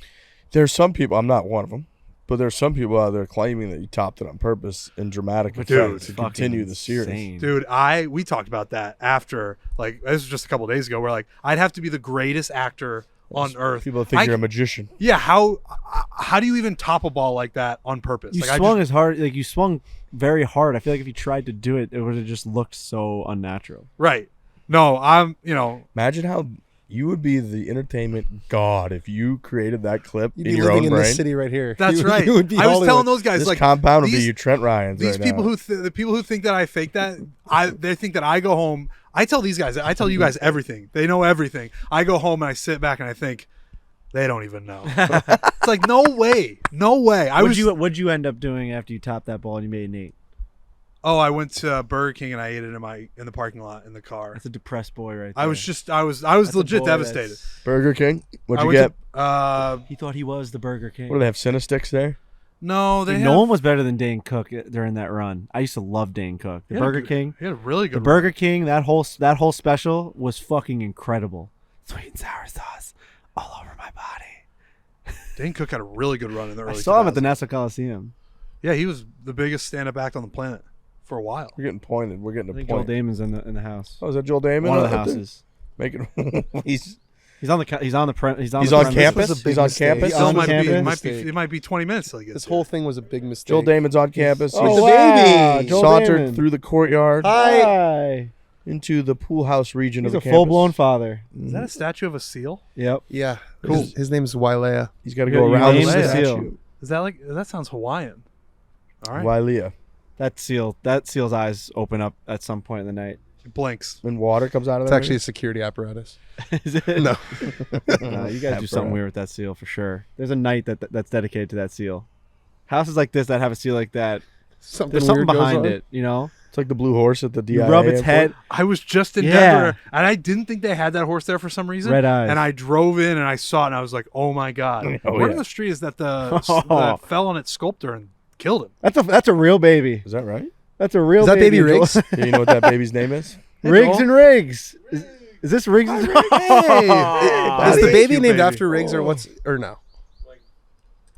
There's some people, I'm not one of them, but there's some people out there claiming that you topped it on purpose in dramatic effect Dude, to continue the series. Insane. Dude, we talked about that after, like, this was just a couple days ago, where, like, I'd have to be the greatest actor on earth. People think you're a magician. Yeah, how do you even top a ball like that on purpose? You Like, swung as hard, like you swung very hard. I feel like if you tried to do it, it would have just looked so unnatural. right. No, I'm, you know, Imagine how you would be the entertainment god if you created that clip You'd in be your living own in brain. this city right here. that's You- right. You would be I was telling Hollywood. those guys, This like, compound would be these- you Trent Ryan's These right people now. the people who think that I fake that, they think that I go home. I tell these guys, I tell you guys everything. They know everything. I go home and I sit back and I think they don't even know. It's like no way. What'd you end up doing after you topped that ball and you made an 8? I went to Burger King and I ate it in the parking lot in the car. That's a depressed boy right there. I was That's a legit boy devastated. that's- Burger King. What'd I you went get? to, He thought he was the Burger King. What do they have? Cinesticks there? no, they Dude, have, no one was better than Dane Cook during that run. I used to love Dane Cook. The he had a Burger good- King. He had a really good The Burger King, that whole special was fucking incredible. Sweet and sour sauce all over my body. Dane Cook had a really good run in the early I saw him at the 2000s. Nassau Coliseum. Yeah, he was the biggest stand-up act on the planet for a while. We're getting pointed. We're getting I a think Joel point. Damon's in the house. Oh, is that Joel Damon? One of the out there? houses. Making he's He's on the premise. he's on premise. campus. This was a big He's on mistake. campus. He's Still on might be, campus. it might be 20 minutes till he gets This there. whole thing was a big mistake. Joel Damon's on campus. Oh, He's the wow. baby. Joel sauntered Damon. through the courtyard Hi. into the pool house region He's of a the campus. full-blown father. Is that a statue of a seal? Yep. Yeah. Cool. His name's Wailea. He's got to You go gotta around name the the statue. seal. Is that that sounds Hawaiian? All right. Wailea. That seal's eyes open up at some point in the night. It blinks. And water comes out of It's there. actually a security apparatus. Is it? No. You gotta do something weird with that seal for sure. There's a night that's dedicated to that seal. Houses like this that have a seal like that, Something there's something weird goes behind on. it, you know? It's like the blue horse at the DIA. You rub its airport. head. I was just in Yeah. Denver, and I didn't think they had that horse there for some reason. Red eyes. And I drove in, and I saw it, and I was like, "Oh my god!" Oh, Word yeah. on the street is that that fell on its sculptor and killed him. That's a real baby. Is that right? That's a real Is that baby Joel. Riggs? Yeah, you know what that baby's name is? Riggs and Riggs. Is this Riggs and Riggs? Is the baby Cute named baby. after Riggs or what's or no? Like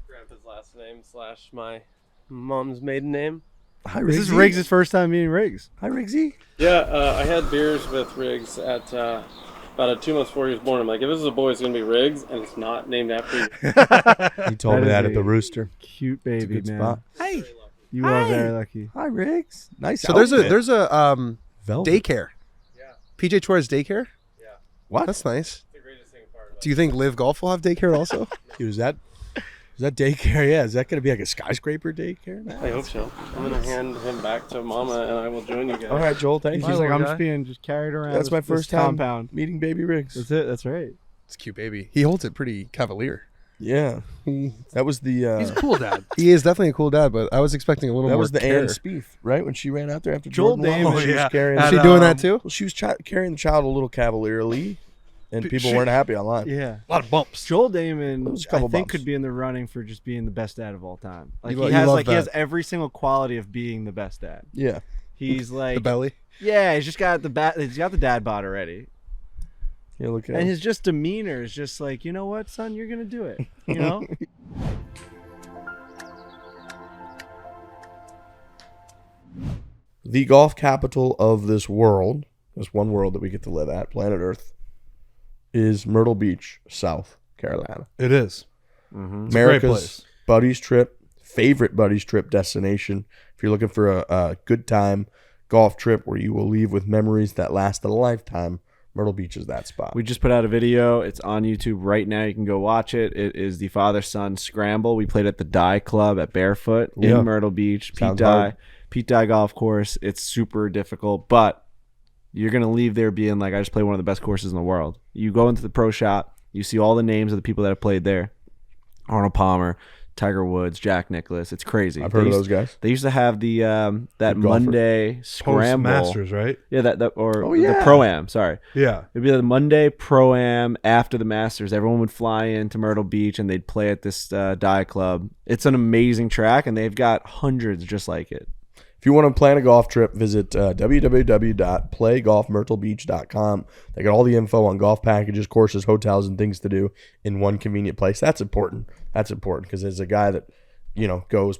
grandpa's last name / my mom's maiden name. Hi, This is Riggs' first time meeting Riggs. Hi, Riggsy. Yeah, I had beers with Riggs at about 2 months before he was born. I'm like, if this is a boy, it's gonna be Riggs, and it's not named after you. He told That me is that at a the Rooster. Cute It's a baby, good man. spot. Hey, You are very lucky. Hi, Riggs. Nice. So there's outfit. a Velvet. daycare. Yeah. PGA Tour has daycare. What? That's nice. The greatest thing part about Do you think Live Golf will have daycare also? Dude, is that daycare? Yeah. Is that going to be like a skyscraper daycare now? I hope so. I'm gonna hand him back to Mama, and I will join you guys. All right, Joel. Thank She's you. like, I'm guy. just being carried around. That's my this first time compound. meeting baby Riggs. That's it. That's right. It's a cute baby. He holds it pretty cavalier. Yeah. That was the. he's a cool dad. He is definitely a cool dad, but I was expecting a little That more was the care. Ann Spieth, right? When she ran out there after Joel Jordan Damon. won, she Oh, yeah. was carrying. Is And, she doing that um, too? Well, she was carrying the child a little cavalierly, and people she- weren't happy online. Yeah. A lot of bumps. Joel Damon, There was a I couple think, bumps. could be in the running for just being the best dad of all time. Like You he you has, love like he has that. every single quality of being the best dad. Yeah. He's like, The belly. yeah, he's just got the He's got the dad bod already. You look at And him. his just demeanor is just like, you know what, son, you're gonna do it. You know. The golf capital of this world, this one world that we get to live at, planet Earth, is Myrtle Beach, South Carolina. It is. Mm-hmm. a great America's place. buddies trip, favorite buddies trip destination. If you're looking for a good time golf trip where you will leave with memories that last a lifetime, Myrtle Beach is that spot. We just put out a video. It's on YouTube right now. You can go watch it. It is the father-son scramble. We played at the Dye Club at Barefoot Yeah. in Myrtle Beach. Sounds hard. Pete Dye Golf Course. It's super difficult, but you're going to leave there being like, I just played one of the best courses in the world. You go into the pro shop. You see all the names of the people that have played there. Arnold Palmer, Tiger Woods, Jack Nicklaus. It's crazy. I've heard of those guys. They used to have the that Good golfer. Monday Post scramble. Masters, right? Yeah, that or Oh, yeah. the Pro-Am, sorry. Yeah. It'd be the Monday Pro-Am after the Masters. Everyone would fly into Myrtle Beach and they'd play at this Dye Club. It's an amazing track, and they've got hundreds just like it. If you want to plan a golf trip, visit www.playgolfmyrtlebeach.com. They got all the info on golf packages, courses, hotels, and things to do in one convenient place. That's important. That's important because as a guy that,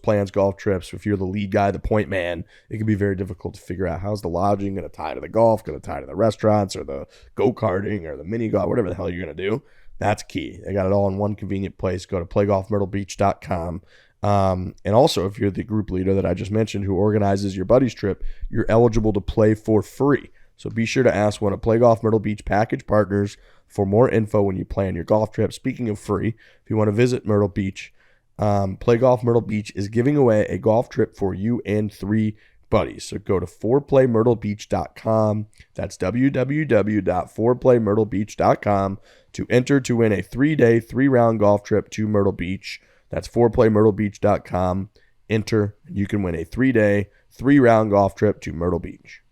plans golf trips, if you're the lead guy, the point man, it can be very difficult to figure out how's the lodging going to tie to the golf, going to tie to the restaurants or the go-karting or the mini golf, whatever the hell you're going to do. That's key. They got it all in one convenient place. Go to playgolfmyrtlebeach.com. And also, if you're the group leader that I just mentioned who organizes your buddy's trip, you're eligible to play for free. So be sure to ask one of Play Golf Myrtle Beach package partners for more info when you plan your golf trip. Speaking of free, if you want to visit Myrtle Beach, Play Golf Myrtle Beach is giving away a golf trip for you and 3 buddies. So go to foreplaymyrtlebeach.com. That's www.foreplaymyrtlebeach.com to enter to win a 3-day, 3-round golf trip to Myrtle Beach. That's foreplaymyrtlebeach.com. Enter, and you can win a 3-day, 3-round golf trip to Myrtle Beach.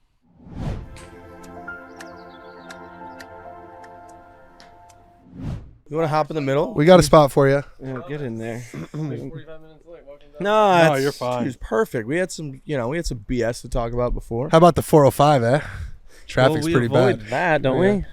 You want to hop in the middle? We got a spot for you. Yeah, get in there. 45 minutes late. Welcome to No, you're fine. It was perfect. We had some BS to talk about before. How about the 405, Traffic's pretty bad. that, don't we?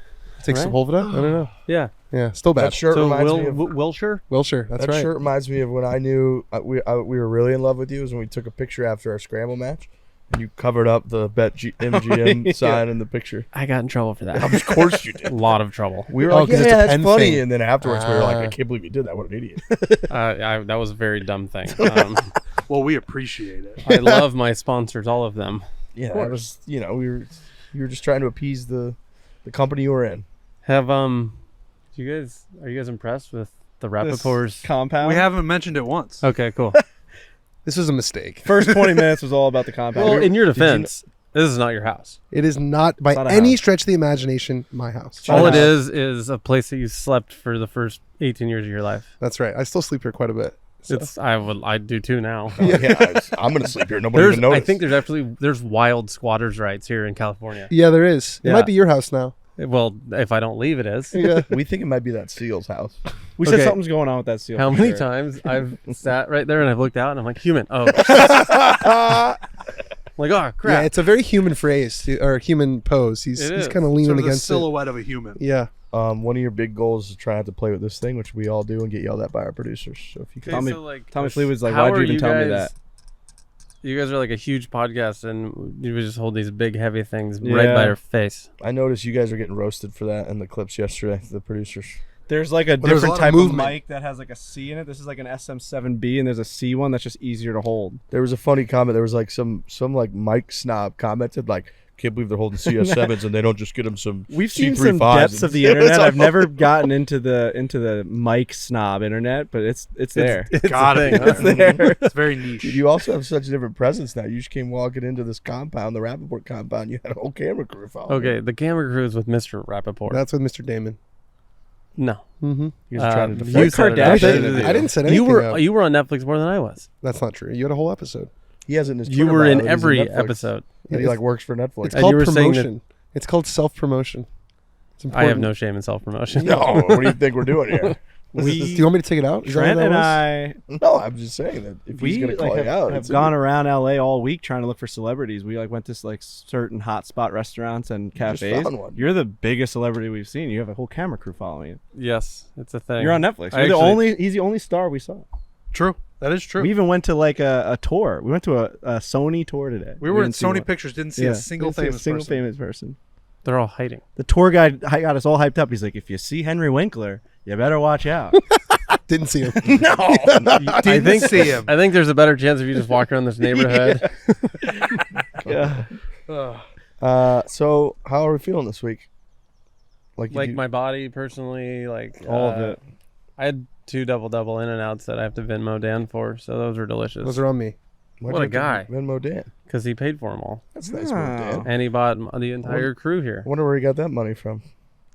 Take some Sepulveda? I don't know. Yeah. Yeah, still bad. That shirt So reminds me of Wilshire? Wilshire, that's that right. shirt reminds me of when I knew we were really in love with you. Was when we took a picture after our scramble match, and you covered up the MGM sign in the picture. I got in trouble for that. Of course you did. A lot of trouble. We were Oh, like, 'cause yeah, it's a that's pen funny. thing. And then afterwards, we were like, I can't believe you did that. What an idiot. That was a very dumb thing. Well, we appreciate it. I love my sponsors, all of them. Yeah, that was, you were just trying to appease the company you were in. Are you guys impressed with the Rappaport's Compound. We haven't mentioned it once. Okay, cool. This was a mistake. First 20 minutes was all about the compound. Well, in your defense, this is not your house. It is not, by not a any house. stretch of the imagination, my house. All it is a place that you slept for the first 18 years of your life. That's right. I still sleep here quite a bit. So. I do too now. I'm going to sleep here. Nobody even noticed. I think there's wild squatters' rights here in California. Yeah, there is. It Yeah. might be your house now. Well, if I don't leave, it is. Yeah. we think it might be that Seal's house. we said okay. something's going on with that seal. How for many sure. times I've sat right there and I've looked out and I'm like, human. Oh, like, oh crap. Yeah, it's a very human phrase or human pose. He's It is. kind of leaning Sort of the against it. silhouette of a human. Yeah. One of your big goals is to try not to play with this thing, which we all do, and get yelled at by our producers. So if you could, Okay, Tommy Flea was like, how why'd you are even tell me guys- that? You guys are like a huge podcast and you would just hold these big, heavy things right Yeah. by your face. I noticed you guys are getting roasted for that in the clips yesterday, the producers. There's like a Well, there's a different lot of type of movement. mic that has like a C in it. This is like an SM7B, and there's a C one that's just easier to hold. There was a funny comment. There was like some like mic snob commented like, "Can't believe they're holding CS7s and they don't just get them some." We've seen C35s." some depths of the It's internet. I've all- never gotten into the mic snob internet, but it's there. Got it. It's there. It's very niche. Dude, you also have such a different presence now. You just came walking into this compound, the Rappaport compound. You had a whole camera crew following. Okay, the camera crew is with Mr. Rappaport. That's with Mr. Damon. No. Mm-hmm. He was trying to you defend said it. Kardashian I did didn't- it. I didn't set anything You were up. you were on Netflix more than I was. That's not true. You had a whole episode. He has it in his You Twitter were bio in that he's every Netflix, episode. that he like works for Netflix. It's And called you were saying that- promotion. It's called self-promotion. It's I have important. no shame in self-promotion. No, what do you think we're doing here? Do you want me to take it out? Is that Trent what and that was? I, No, I'm just saying that if he's we gonna call like, you out, have it's gone around LA all week trying to look for celebrities. We went to like certain hotspot restaurants and just cafes. found one. You're the biggest celebrity we've seen. You have a whole camera crew following you. Yes, it's a thing. You're on Netflix. I You're actually- he's the only star we saw. True. That is true. We even went to like a tour. We went to a Sony tour today. We were in didn't see Sony one. Pictures. Didn't see Yeah, a single didn't see famous single person. famous person. They're all hiding. The tour guide got us all hyped up. He's like, if you see Henry Winkler, you better watch out. Didn't see him. Didn't see him. I think there's a better chance if you just walk around this neighborhood. Yeah. So how are we feeling this week? Like my body personally, like All of it. I had 2 double in and outs that I have to Venmo Dan for, so those were delicious. Those are on me. Why'd What you a have to guy. Venmo Dan. Because he paid for them all, That's nice, of Dan. and he bought the entire crew here I wonder where he got that money from.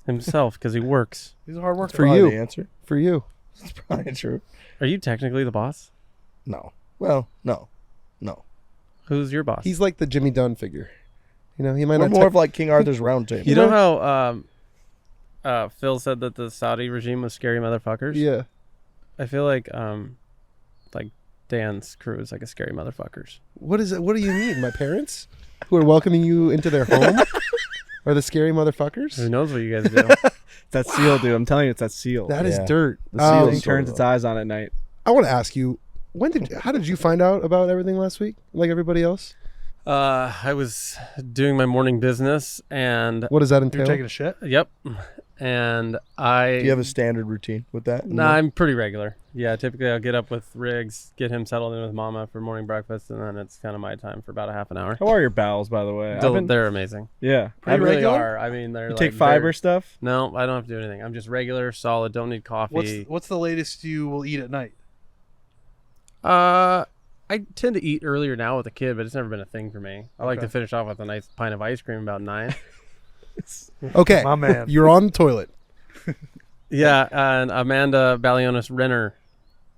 himself because he works. He's a hard worker. For Probably you. the answer. For you. It's probably true. Are you technically the boss? No. Well, no. Who's your boss? He's like the Jimmy Dunn figure. You know, he might We're not. more of like King Arthur's Round Table. you know how Phil said that the Saudi regime was scary motherfuckers? Yeah. I feel like Dan's crew is like a scary motherfuckers. What is it? What do you mean? My parents, who are welcoming you into their home, are the scary motherfuckers? Who knows what you guys do? That seal, dude. I'm telling you, it's that seal. That is Yeah. dirt. The seal Thing is turns its eyes on at night. I want to ask you, how did you find out about everything last week? Like everybody else? I was doing my morning business and What does that You're entail? taking a shit? yep, and I. Do you have a standard routine with that? No, I'm pretty regular. Yeah, typically I'll get up with Riggs, get him settled in with Mama for morning breakfast, and then it's kind of my time for about a half an hour. How are your bowels, by the way? They're amazing. Yeah. They really regular? are. I mean, they're You like take fiber very- stuff? No, I don't have to do anything. I'm just regular, solid. Don't need coffee. What's the latest you will eat at night? I tend to eat earlier now with a kid, but it's never been a thing for me. I like Okay. to finish off with a nice pint of ice cream about 9. Okay, My man. you're on the toilet. Yeah, and Amanda Balionis Renner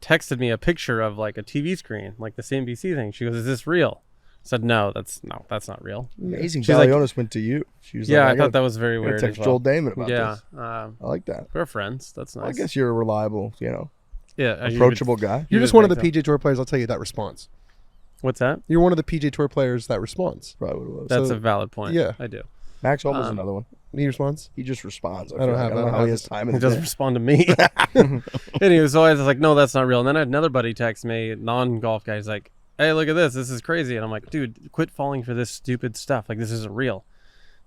texted me a picture of like a TV screen, like the CNBC thing. She goes, "Is this real?" I said, "No, that's not real." Amazing. She's like- Balionis went to you. She was Yeah, like, I thought that was very I'm gonna weird. text as Joel well. Damon about Yeah, this. I like that. we're friends. That's nice. I guess you're a reliable, yeah, as you would- approachable guy. You're You just would one of the think PGA Tour players. I'll tell you that responds. What's that? You're one of the PGA Tour players that responds. Probably what it was. That's So- a valid point. yeah. I do. Max Holmes another one. He responds. He just responds. I don't have- I don't I know don't how have he has this. time. He in doesn't the respond to me. Anyway, so I was like, "No, that's not real." And then I had another buddy text me, non-golf guy. He's like, "Hey, look at this. This is crazy." And I'm like, "Dude, quit falling for this stupid stuff. Like, this isn't real."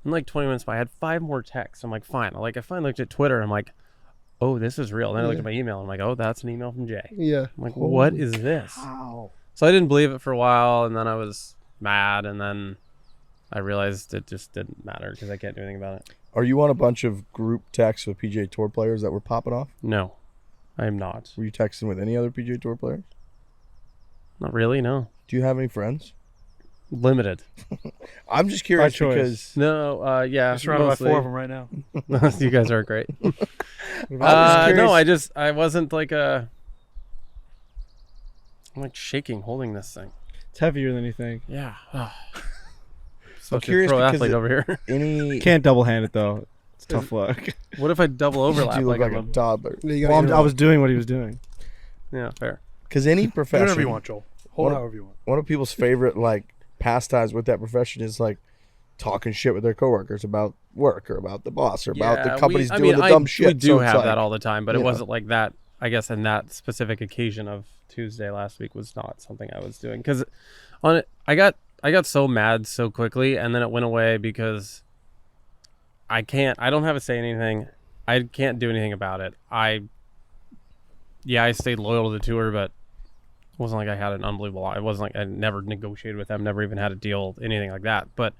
And like 20 minutes by, I had 5 more texts. I'm like, "Fine." Like, I finally looked at Twitter. I'm like, "Oh, this is real." And then I looked at my email. I'm like, "Oh, that's an email from Jay." Yeah. I'm like, "What is this?" So I didn't believe it for a while, and then I was mad, and then I realized it just didn't matter because I can't do anything about it. Are you on a bunch of group texts with PGA Tour players that were popping off? No, I am not. Were you texting with any other PGA Tour players? Not really. No, Do you have any friends? limited. I'm just curious choice. because No, yeah, I'm surrounded mostly. by 4 of them right now. You guys are great. I was curious. No, I wasn't like I'm like shaking holding this thing. It's heavier than you think. Yeah. I'm Such a curious pro because athlete over here. any. Can't double hand it, though. It's tough luck. What if I double overlap? You look like I'm a toddler. Yeah, you Well, gotta I was doing what he was doing. yeah, fair. Because any Do profession, whatever you want, Joel. Hold What- it however you want. one of people's favorite like pastimes with that profession is like talking shit with their coworkers about work or about the boss or about the companies doing the dumb shit. We do So it's have like, that all the time, but it you know. wasn't like that. I guess in that specific occasion of Tuesday last week was not something I was doing because on it I got so mad so quickly, and then it went away because I don't have to say anything. I can't do anything about it. I stayed loyal to the tour, but it wasn't like I had an unbelievable. It wasn't like I never negotiated with them, never even had a deal, anything like that. But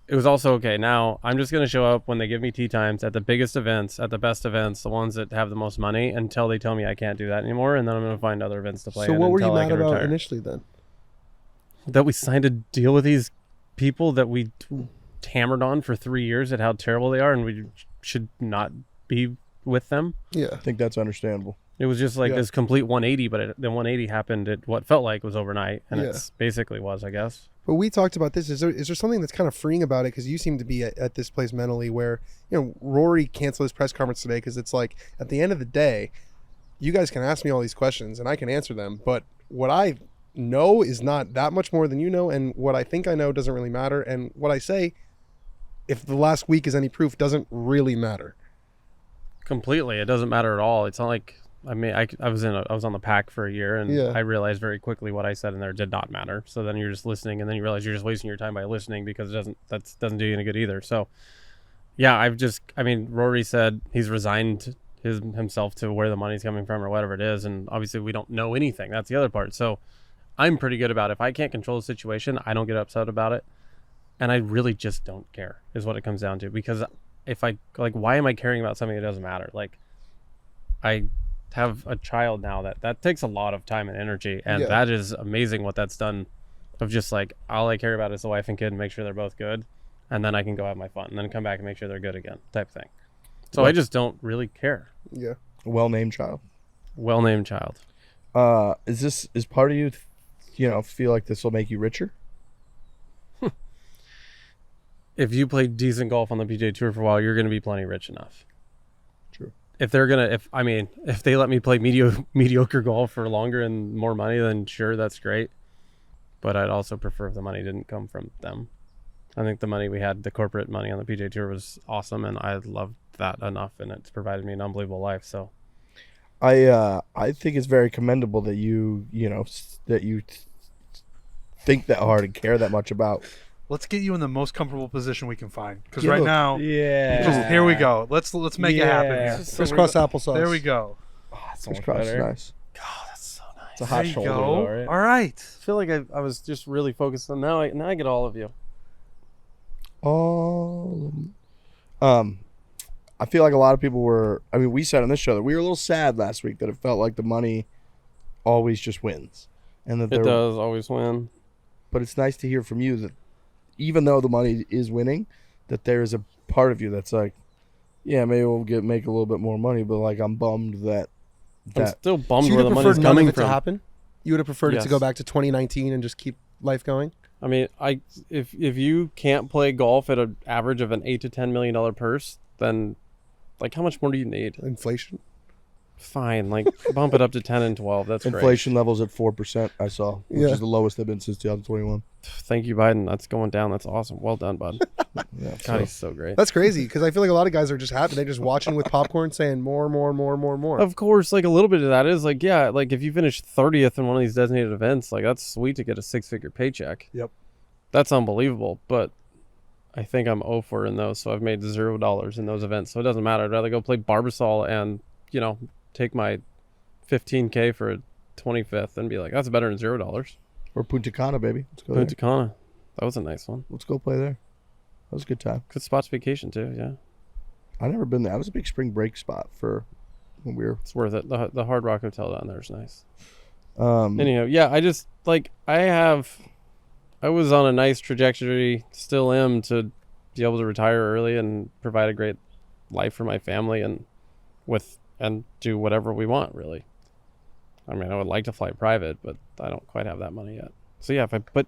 it was also okay. Now I'm just going to show up when they give me tee times at the biggest events, at the best events, the ones that have the most money, until they tell me I can't do that anymore, and then I'm going to find other events to play So in what were you until I mad can about retire. initially then? That we signed a deal with these people that we hammered on for 3 years at how terrible they are, and we should not be with them. Yeah. I think that's understandable. It was just like Yeah. this complete 180, but the 180 happened at what felt like was overnight, and Yeah. it's basically was, I guess. But we talked about this. Is there something that's kind of freeing about it? Because you seem to be at this place mentally where, Rory canceled his press conference today because it's like, at the end of the day, you guys can ask me all these questions and I can answer them. But what I know is not that much more than you know. And what I think I know doesn't really matter. And what I say, if the last week is any proof, doesn't really matter. Completely. It doesn't matter at all. It's not like, I mean, I was on the pack for a year, and Yeah. I realized very quickly what I said in there did not matter. So then you're just listening, and then you realize you're just wasting your time by listening because that doesn't do you any good either. So yeah, Rory said he's resigned himself to where the money's coming from or whatever it is, and obviously we don't know anything. That's the other part. So I'm pretty good about it. If I can't control the situation, I don't get upset about it, and I really just don't care is what it comes down to. Because if I why am I caring about something that doesn't matter? Like, I have a child now that takes a lot of time and energy, and that is amazing what that's done. Of just like, all I care about is the wife and kid and make sure they're both good, and then I can go have my fun and then come back and make sure they're good again, type thing. So I just don't really care. Yeah. Well-named child. Well-named child. Is part of you, feel like this will make you richer? If you play decent golf on the PGA Tour for a while, you're going to be plenty rich enough. True. If they let me play mediocre golf for longer and more money, then sure, that's great. But I'd also prefer if the money didn't come from them. I think the money we had, the corporate money on the PGA Tour, was awesome, and I loved that enough, and it's provided me an unbelievable life. So I think it's very commendable that you think that hard and care that much about. Let's get you in the most comfortable position we can find, because Yeah, right look. now, here we go. Let's make it happen here. Crisscross applesauce. There we go. Crisscross is nice. God, that's so nice. It's a hot There you shoulder. go. though, right? All right. I feel like I was just really focused on now I get all of you. I feel like a lot of people were. I mean, we said on this show that we were a little sad last week that it felt like the money always just wins, and that It does always win. But it's nice to hear from you that even though the money is winning, that there is a part of you that's like, yeah, maybe we'll make a little bit more money, but like I'm bummed that I'm still bummed So you where would the have money's preferred none of coming it to from. happen? You would have preferred it to go Yes. back to 2019 and just keep life going? I mean, if you can't play golf at an average of an $8 to $10 million purse, then like how much more do you need? Inflation? Fine, like bump it up to 10 and 12. That's great. inflation levels at 4%. I saw, which Yeah. is the lowest they've been since 2021. Thank you, Biden. That's going down. That's awesome. Well done, bud. Yeah, God, he's so great. That's crazy because I feel like a lot of guys are just happy. They're just watching with popcorn saying more. Of course, like a little bit of that is like, yeah, like if you finish 30th in one of these designated events, like that's sweet to get a 6-figure paycheck. Yep. That's unbelievable. But I think I'm 0 for in those, so I've made $0 in those events. So it doesn't matter. I'd rather go play Barbasol and, take my $15K for a 25th and be like, that's better than $0. Or Punta Cana, baby. Let's go there. Punta Cana. That was a nice one. Let's go play there. That was a good time. Good spots vacation too, yeah. I've never been there. That was a big spring break spot for when we were. It's worth it. The Hard Rock Hotel down there is nice. Anyhow, Yeah, I just I was on a nice trajectory, still am, to be able to retire early and provide a great life for my family and do whatever we want, really. I mean, I would like to fly private, but I don't quite have that money yet. So yeah, but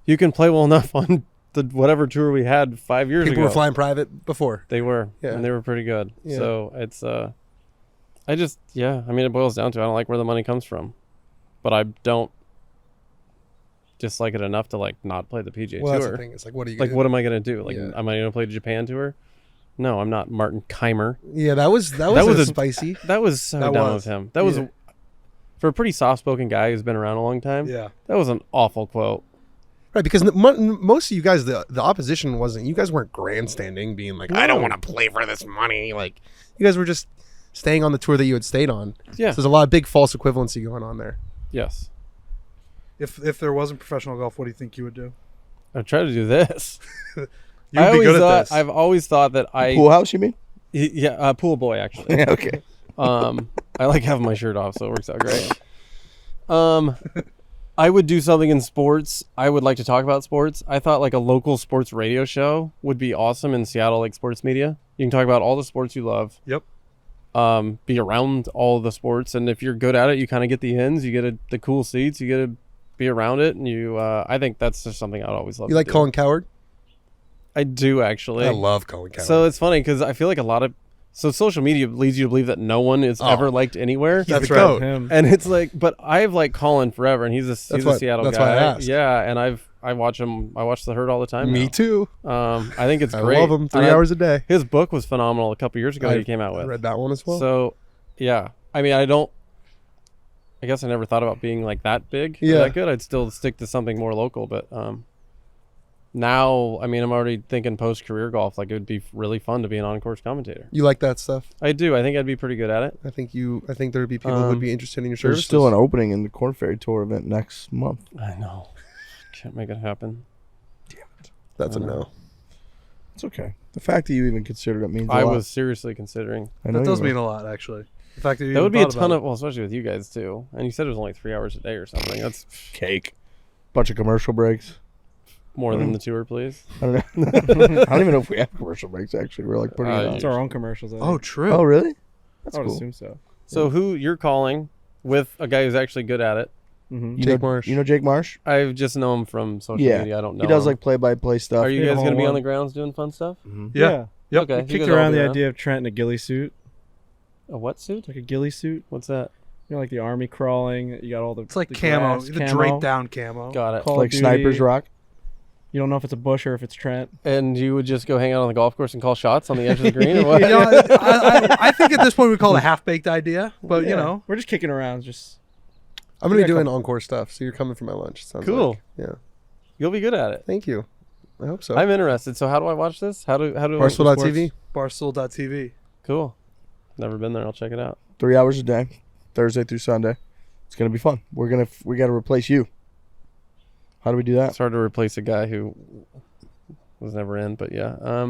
you can play well enough on the whatever tour we had 5 years People ago. were flying private before. They were, Yeah. and they were pretty good. Yeah. So it's it boils down to I don't like where the money comes from, but I don't dislike it enough to like not play the PGA Well, that's Tour. the thing. It's like, what are you Like, gonna what do? am I gonna do? Like, Yeah. am I gonna play the Japan Tour? No, I'm not Martin Keimer. Yeah, that was spicy. That was so That dumb was. of him. That was Yeah. for a pretty soft-spoken guy who's been around a long time. Yeah. That was an awful quote. Right, because most of you guys, the opposition wasn't, you guys weren't grandstanding, being like, I don't want to play for this money. Like, you guys were just staying on the tour that you had stayed on. Yeah. So there's a lot of big false equivalency going on there. Yes. If there wasn't professional golf, what do you think you would do? I try to do this. You would be good at this. I've always thought that pool house, you mean? Yeah, pool boy actually. Yeah, okay. I like having my shirt off, so it works out great. I would do something in sports. I would like to talk about sports. I thought like a local sports radio show would be awesome in Seattle, like sports media. You can talk about all the sports you love. Yep. Be around all the sports, and if you're good at it, you kind of get the ins. You get the cool seats. You get to be around it, and you. I think that's just something I'd always love. You to like do. Colin Cowherd? I do actually. I love Colin Cowherd. So it's funny because I feel like a lot of social media leads you to believe that no one is ever liked anywhere. That's the right. goat. Him. And it's like, but I've liked Colin forever, and he's a Seattle that's guy. why I asked. Yeah, and I watch him. I watch The Herd all the time. Me now. too. I think it's I great. love him. 3 And hours a day. His book was phenomenal a couple years ago that he came out I with. read that one as well. So, yeah. I mean, I guess I never thought about being like that big. Or Yeah. that good. I'd still stick to something more local, but now, I mean, I'm already thinking post-career golf. Like, it would be really fun to be an on-course commentator. You like that stuff? I do. I think I'd be pretty good at it. I think there would be people who would be interested in your services. There's still an opening in the Corn Ferry Tour event next month. I know. Can't make it happen. That's a no. It's okay. The fact that you even considered it means a I lot. was seriously considering. I know That you does were. mean a lot, actually. The fact that you That would be a even thought ton about of, well, especially with you guys too. And you said it was only 3 hours a day or something. That's Cake. Bunch of commercial breaks. more than the tour, please. I don't know. I don't even know if we have commercial breaks, actually. We're like putting it on. It's our own commercials. I it. think. Oh, true. Oh, really? That's I would cool. assume so. So who you're calling with a guy who's actually good at it? Mm-hmm. You Jake know, Marsh. You know Jake Marsh? I just know him from social Yeah. media. I don't know. He does him. like play-by-play stuff. Are you He had guys a going to be hole on the in. grounds doing fun stuff? Yeah. Yep. Okay. We you kicked guys all around do the that. idea of Trent in a ghillie suit. A what suit? Like a ghillie suit. What's that? You know, like the army crawling. You got all the. It's like the camo, grass, the camo. draped down camo. Got it. Call Like of Duty. Sniper's Rock. You don't know if it's a Bush or if it's Trent. And you would just go hang out on the golf course and call shots on the edge of the green, or what? You know, I think at this point we call it a half-baked idea, but you know. We're just kicking around. Just I'm going to be Yeah, doing encore stuff, so you're coming for my lunch. Sounds Cool. like. Yeah. You'll be good at it. Thank you. I hope so. I'm interested. So how do I watch this? How do Barstool.tv. Barstool.tv. Cool. Never been there. I'll check it out. 3 hours a day, Thursday through Sunday. It's gonna be fun. We got to replace you. How do we do that? It's hard to replace a guy who was never in, but yeah.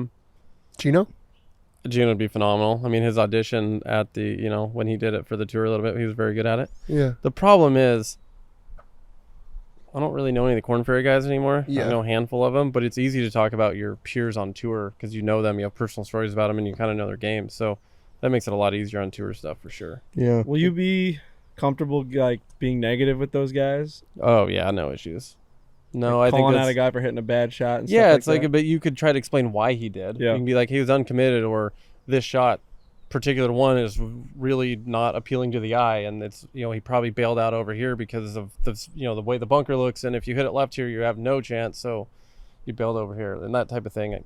Gino? Gino would be phenomenal. I mean, his audition at the, when he did it for the tour a little bit, he was very good at it. Yeah. The problem is, I don't really know any of the Corn Ferry guys anymore. Yeah. I know a handful of them, but it's easy to talk about your peers on tour because you know them, you have personal stories about them, and you kind of know their game. So that makes it a lot easier on tour stuff for sure. Yeah. will you be comfortable like being negative with those guys? Oh yeah, no issues. No, Like I think calling that's, out a guy for hitting a bad shot. And yeah, stuff it's like that? but you could try to explain why he did. Yeah. You can be like, he was uncommitted, or this shot, particular one, is really not appealing to the eye, and it's he probably bailed out over here because of the way the bunker looks, and if you hit it left here, you have no chance, so you bailed over here, and that type of thing.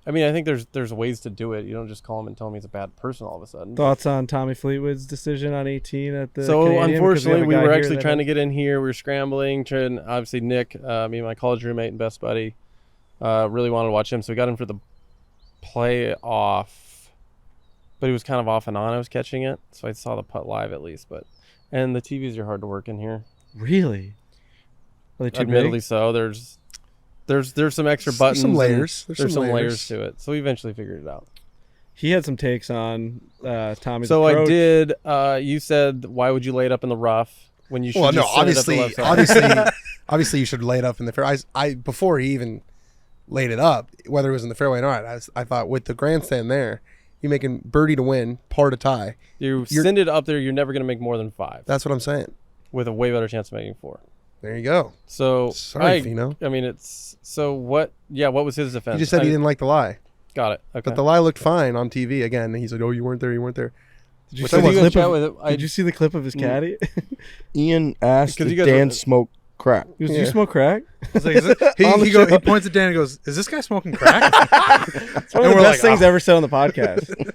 I mean, I think there's ways to do it. You don't just call him and tell him he's a bad person all of a sudden. Thoughts on Tommy Fleetwood's decision on 18 at the So Canadian? unfortunately, we were actually trying to get. get in here. We were scrambling. Obviously, Nick, me and my college roommate and best buddy, really wanted to watch him. So we got him for the playoff, but he was kind of off and on. I was catching it, so I saw the putt live at least. And the TVs are hard to work in here. Really? Are they too Admittedly, big? so there's some extra There's buttons. some and layers. There's some layers to it. So we eventually figured it out. He had some takes on Tommy's So approach. I did. You said, "Why would you lay it up in the rough when you should?" Well, no, just send it up the left side?" obviously you should lay it up in the fairway. I before he even laid it up, whether it was in the fairway or not, I thought with the grandstand there, you're making birdie to win, par to tie. You send it up there, you're never going to make more than 5. That's what I'm saying. With a way better chance of making 4. There you go. So Sorry, Fino. I mean, it's so what? Yeah, what was his defense? He just said he didn't like the lie, Got it. Okay. but the lie looked fine on TV. Again, he said, "Oh, you weren't there. You weren't there." Did you Which see I the wasn't. clip Chat of, with it. Did you see the clip of his caddy? Ian asked Because if you guys Dan were- smoked crack. He goes, "Do Yeah. you smoke crack?" It's like, he points at Dan and goes, "Is this guy smoking crack?" It's one of the we're best like, things ever said on the podcast.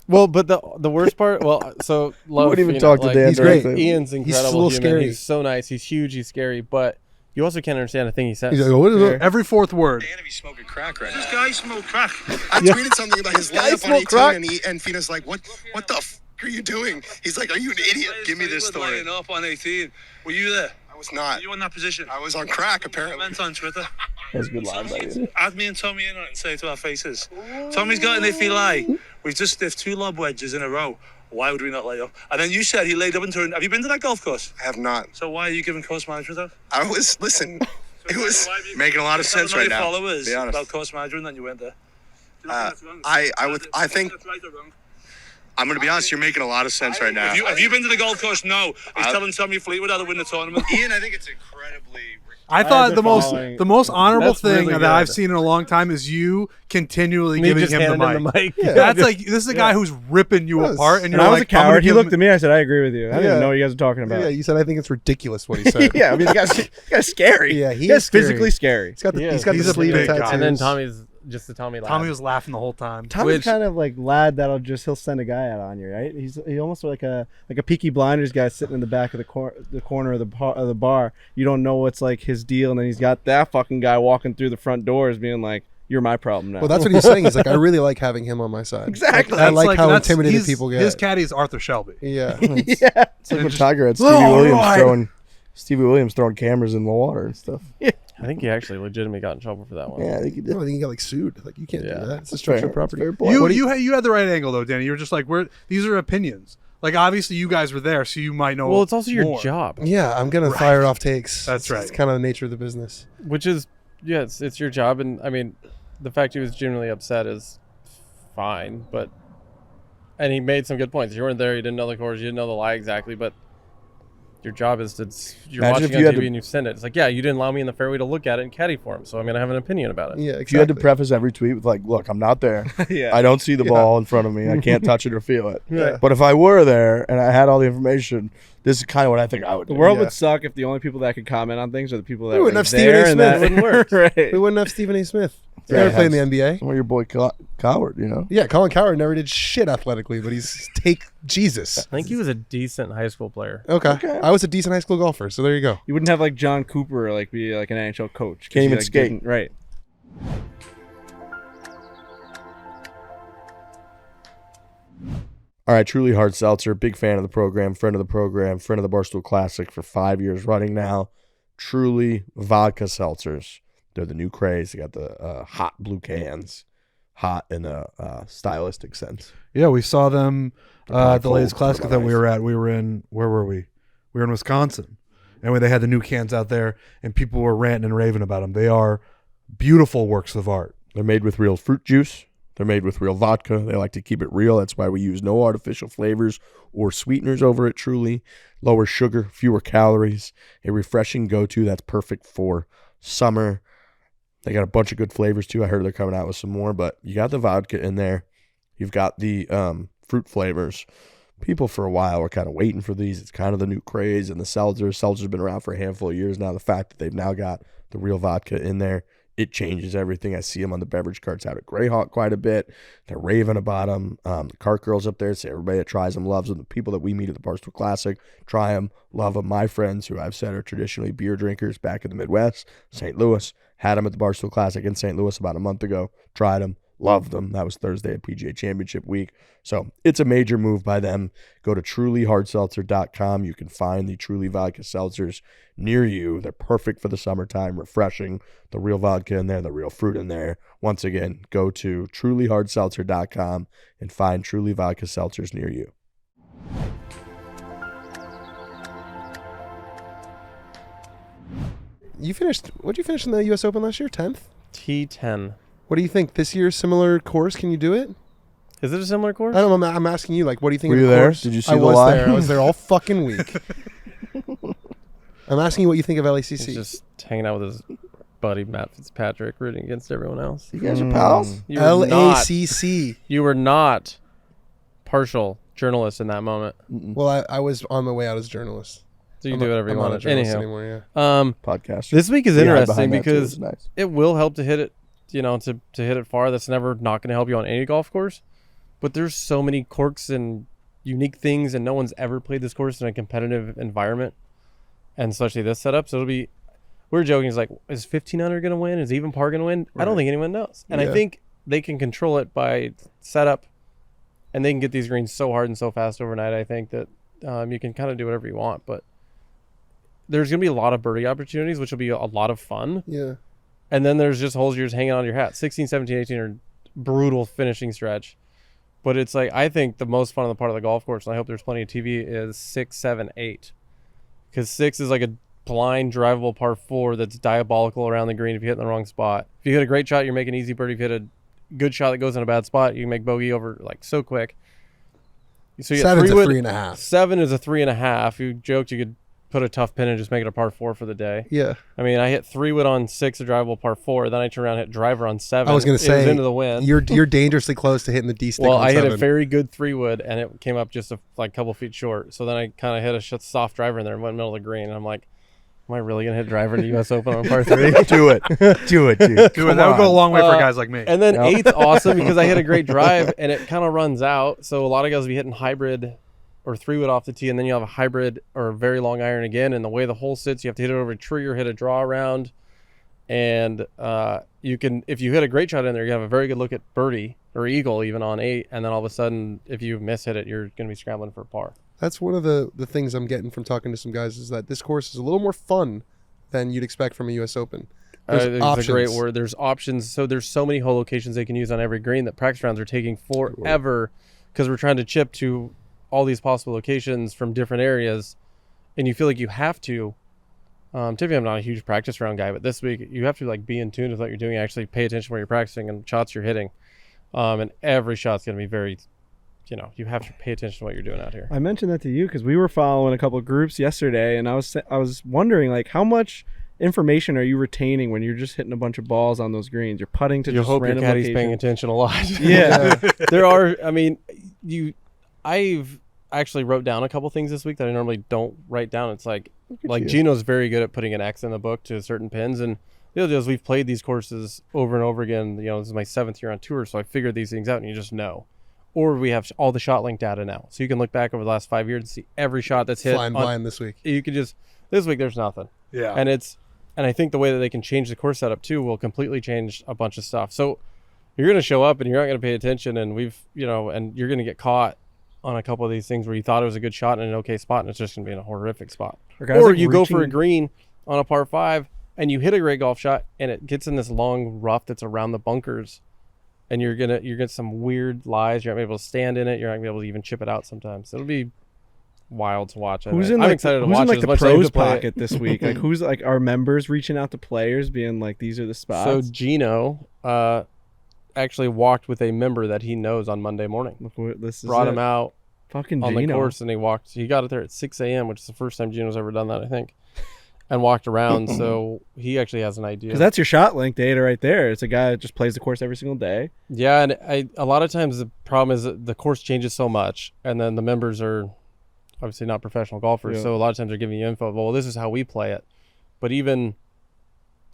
Well, but the worst part. Well, so love. Wouldn't even Fino, talk to like, Dan he's great. directly. Ian's He's a incredible little human. scary. He's so nice. He's huge. He's scary, but you also can't understand a thing he says. He's like, "What is it?" Every fourth word. Dan, if he's smoking crack right now. This guy smoke crack. I tweeted something about his layup on smoke 18, crack. and Fina's like, what the f are you doing? He's like, are you an idiot? Give me this story. Lining up on 18. Were you there? I was not. Were you in that position? I was on crack, apparently. Comment on Twitter. That's a good line by you. Add me and Tommy in on it and say it to our faces. Tommy's got an iffy lie. We've just stiffed 2 lob wedges in a row. Why would we not lay up? And then you said he laid up into it. Have you been to that golf course? I have not. So why are you giving course management out? I was, listen, it was making a lot of sense right now. Followers To be honest. about course management and you went there. Do you Uh, think that's wrong? I think- That's right or wrong? I'm going to be honest, you're making a lot of sense right now. Have you been to the golf course? No. He's telling Tommy Fleetwood how to win the tournament. Ian, I think it's incredibly... I thought the most honorable That's thing really that good. I've seen in a long time is you continually Me giving just him the handing mic. Yeah. That's like, this is a guy who's ripping you Yes. apart, and And you're I was like, a coward. He looked at me. me. I said, I agree with you. I didn't Yeah. even know what you guys were talking about. Yeah, you said I think it's ridiculous what he said. Yeah, I mean, the guy's scary. Yeah, he He's is scary. physically scary. He's got the, Yeah. he's got He's the a sleeve big and guy. tattoos. And then Tommy's just a Tommy lad. Tommy was laughing the whole time. Tommy's Which- kind of like lad he'll send a guy out on you, right? He's almost like a Peaky Blinders guy sitting in the back of the corner of the bar. You don't know what's like his deal, and then he's got that fucking guy walking through the front doors, being like, "You're my problem now." Well, that's what he's saying. He's like, I really like having him on my side. Exactly. I like how that's- intimidated he's- people get. His caddy is Arthur Shelby. Yeah. yeah. It's like when Tiger had Stevie Williams throwing cameras in the water and stuff. I think he actually legitimately got in trouble for that one. Yeah, I think he did. No, I think he got like sued. Like you can't Yeah. do that. It's Fair. destruction of That's property. fair point. You had the right angle though, Danny. You were just like, these are opinions. Like obviously you guys were there, so you might know. Well, it's also your more. job, Yeah, I'm gonna fire off takes. That's right. It's kind of the nature of the business. which is it's your job, and I mean, the fact he was genuinely upset is fine, and he made some good points. You weren't there, you didn't know the course, you didn't know the lie exactly, but your job is you're Imagine if watching you on had TV to- and you send it. It's like, yeah, you didn't allow me in the fairway to look at it and caddy for him, so I'm gonna have an opinion about it. Yeah, exactly. If you had to preface every tweet with like, "Look, I'm not there. Yeah. I don't see the ball in front of me. I can't touch it or feel it. Yeah. But if I were there and I had all the information, this is kind of what I think I would do." The world Yeah. would suck if the only people that could comment on things are the people that We wouldn't were have Stephen there A. and Smith. that It wouldn't work. right. We wouldn't have Stephen A. Smith. He Yeah, never played in the has- NBA. Well, your boy Coward, you know. Yeah, Colin Coward never did shit athletically, but he's take Jesus. I think he was a decent high school player. Okay. I was a decent high school golfer, so there you go. You wouldn't have like John Cooper like be like an NHL coach. 'Cause Can't he, even like, skate. didn't- Right. All right, Truly Hard Seltzer, big fan of the program, friend of the Barstool Classic for 5 years running now. Truly vodka seltzers. They're the new craze. They got the hot blue cans, hot in a stylistic sense. Yeah, we saw them probably at the latest cold, classic but that we nice. were at. We were in, where were we? We were in Wisconsin. And they had the new cans out there, and people were ranting and raving about them. They are beautiful works of art. They're made with real fruit juice. They're made with real vodka. They like to keep it real. That's why we use no artificial flavors or sweeteners over it. Truly lower sugar, fewer calories, a refreshing go-to that's perfect for summer. They got a bunch of good flavors too. I heard they're coming out with some more, but you got the vodka in there. You've got the fruit flavors. People for a while were kind of waiting for these. It's kind of the new craze. And the seltzer's been around for a handful of years now. The fact that they've now got the real vodka in there, it changes everything. I see them on the beverage carts out at Greyhawk quite a bit. They're raving about them. The cart girls up there say everybody that tries them loves them. The people that we meet at the Barstool Classic try them, love them. My friends, who I've said are traditionally beer drinkers back in the Midwest, St. Louis, had them at the Barstool Classic in St. Louis about a month ago. Tried them, loved them. That was Thursday at PGA Championship week. So it's a major move by them. Go to trulyhardseltzer.com. You can find the Truly Vodka Seltzers near you. They're perfect for the summertime, refreshing. The real vodka in there, the real fruit in there. Once again, go to trulyhardseltzer.com and find Truly Vodka Seltzers near you. What'd you finish in the U.S. Open last year? 10th? T10. What do you think? This year's similar course? Can you do it? Is it a similar course? I don't know. I'm asking you. Like, what do you think? Were of you the there? course? Did you see I the was live? there. I was there all fucking week. I'm asking you what you think of He's LACC. just hanging out with his buddy Matt Fitzpatrick, rooting against everyone else. You guys are pals? You were not, LACC. you were not partial journalist in that moment. Well, I was on my way out as a journalist. So you I'm do not- whatever you I'm not a want. journalist Anyhow, anymore, yeah. Podcast. this week is You hide interesting behind that too. because It's nice. it will help to hit it, to hit it far. That's never not going to help you on any golf course. But there's so many quirks and unique things, and no one's ever played this course in a competitive environment, and especially this setup. So it'll be. We're joking. It's like, is 15 under going to win? Is even par going to win? I don't think anyone knows. And I Yeah. think they can control it by setup, and they can get these greens so hard and so fast overnight. I think that you can kind of do whatever you want, but there's going to be a lot of birdie opportunities, which will be a lot of fun. Yeah. And then there's just holes you're just hanging on your hat. 16, 17, 18 are brutal finishing stretch. But it's like, I think the most fun on the part of the golf course, and I hope there's plenty of TV, is 6, 7, 8. Because 6 is like a blind, drivable par 4 that's diabolical around the green if you hit in the wrong spot. If you hit a great shot, you're making easy birdie. If you hit a good shot that goes in a bad spot, you can make bogey over like so quick. So you 7's a wood, 3.5. 7 is a 3.5. You joked you could put a tough pin and just make it a par 4 for the day. Yeah. I mean, I hit 3 wood on 6, a drivable par 4. Then I turned around and hit driver on 7. I was going to say, it was into the wind. You're dangerously close to hitting the D stick. Well, on I hit 7. a very good 3 wood, and it came up just a couple feet short. So then I kind of hit a soft driver in there and went middle of the green. And I'm like, am I really going to hit driver in the U.S. Open on par 3? Do it, dude. Dude, that would go a long way for guys like me. And then 8's awesome because I hit a great drive, and it kind of runs out. So a lot of guys will be hitting hybrid or 3 wood off the tee, and then you have a hybrid or a very long iron again. And the way the hole sits, you have to hit it over a tree or hit a draw around. And you can, if you hit a great shot in there, you have a very good look at birdie or eagle even on 8. And then all of a sudden, if you miss hit it, you're going to be scrambling for a par. That's one of the things I'm getting from talking to some guys is that this course is a little more fun than you'd expect from a U.S. Open. There's options. It's a great word. There's options. So there's so many hole locations they can use on every green that practice rounds are taking forever because we're trying to chip to all these possible locations from different areas, and you feel like you have to. Typically, I'm not a huge practice round guy, but this week you have to like be in tune with what you're doing. Actually, pay attention where you're practicing and shots you're hitting, and every shot's going to be very. You have to pay attention to what you're doing out here. I mentioned that to you because we were following a couple of groups yesterday, and I was wondering like how much information are you retaining when you're just hitting a bunch of balls on those greens? You're putting to you just hope your random caddy's locations. paying attention a lot. Yeah, there are. I mean, I've actually wrote down a couple things this week that I normally don't write down. It's like Gino's very good at putting an X in the book to certain pins, and the other deal is we've played these courses over and over again. This is my 7th year on tour, so I figured these things out, and you just know. Or we have all the shot link data now, so you can look back over the last 5 years and see every shot that's hit. Flying blind this week. You could just this week there's nothing. Yeah, and I think the way that they can change the course setup too will completely change a bunch of stuff. So you're going to show up and you're not going to pay attention, and and you're going to get caught on a couple of these things where you thought it was a good shot in an okay spot, and it's just going to be in a horrific spot. Or you go for a green on a par 5 and you hit a great golf shot, and it gets in this long rough that's around the bunkers. And you're get some weird lies. You're not able to stand in it. You're not gonna be able to even chip it out sometimes. It'll be wild to watch. I'm excited to watch it as the much as I pros play pocket it. this week? Like who's like our members reaching out to players, being like, these are the spots. So Gino actually walked with a member that he knows on Monday morning. Brought him out fucking on Gino. the course, and he got it there at 6 a.m., which is the first time Gino's ever done that, I think. And walked around, so he actually has an idea. Because that's your shot link data right there. It's a guy that just plays the course every single day. Yeah, and a lot of times the problem is that the course changes so much, and then the members are obviously not professional golfers, so a lot of times they're giving you info. Well, this is how we play it. But even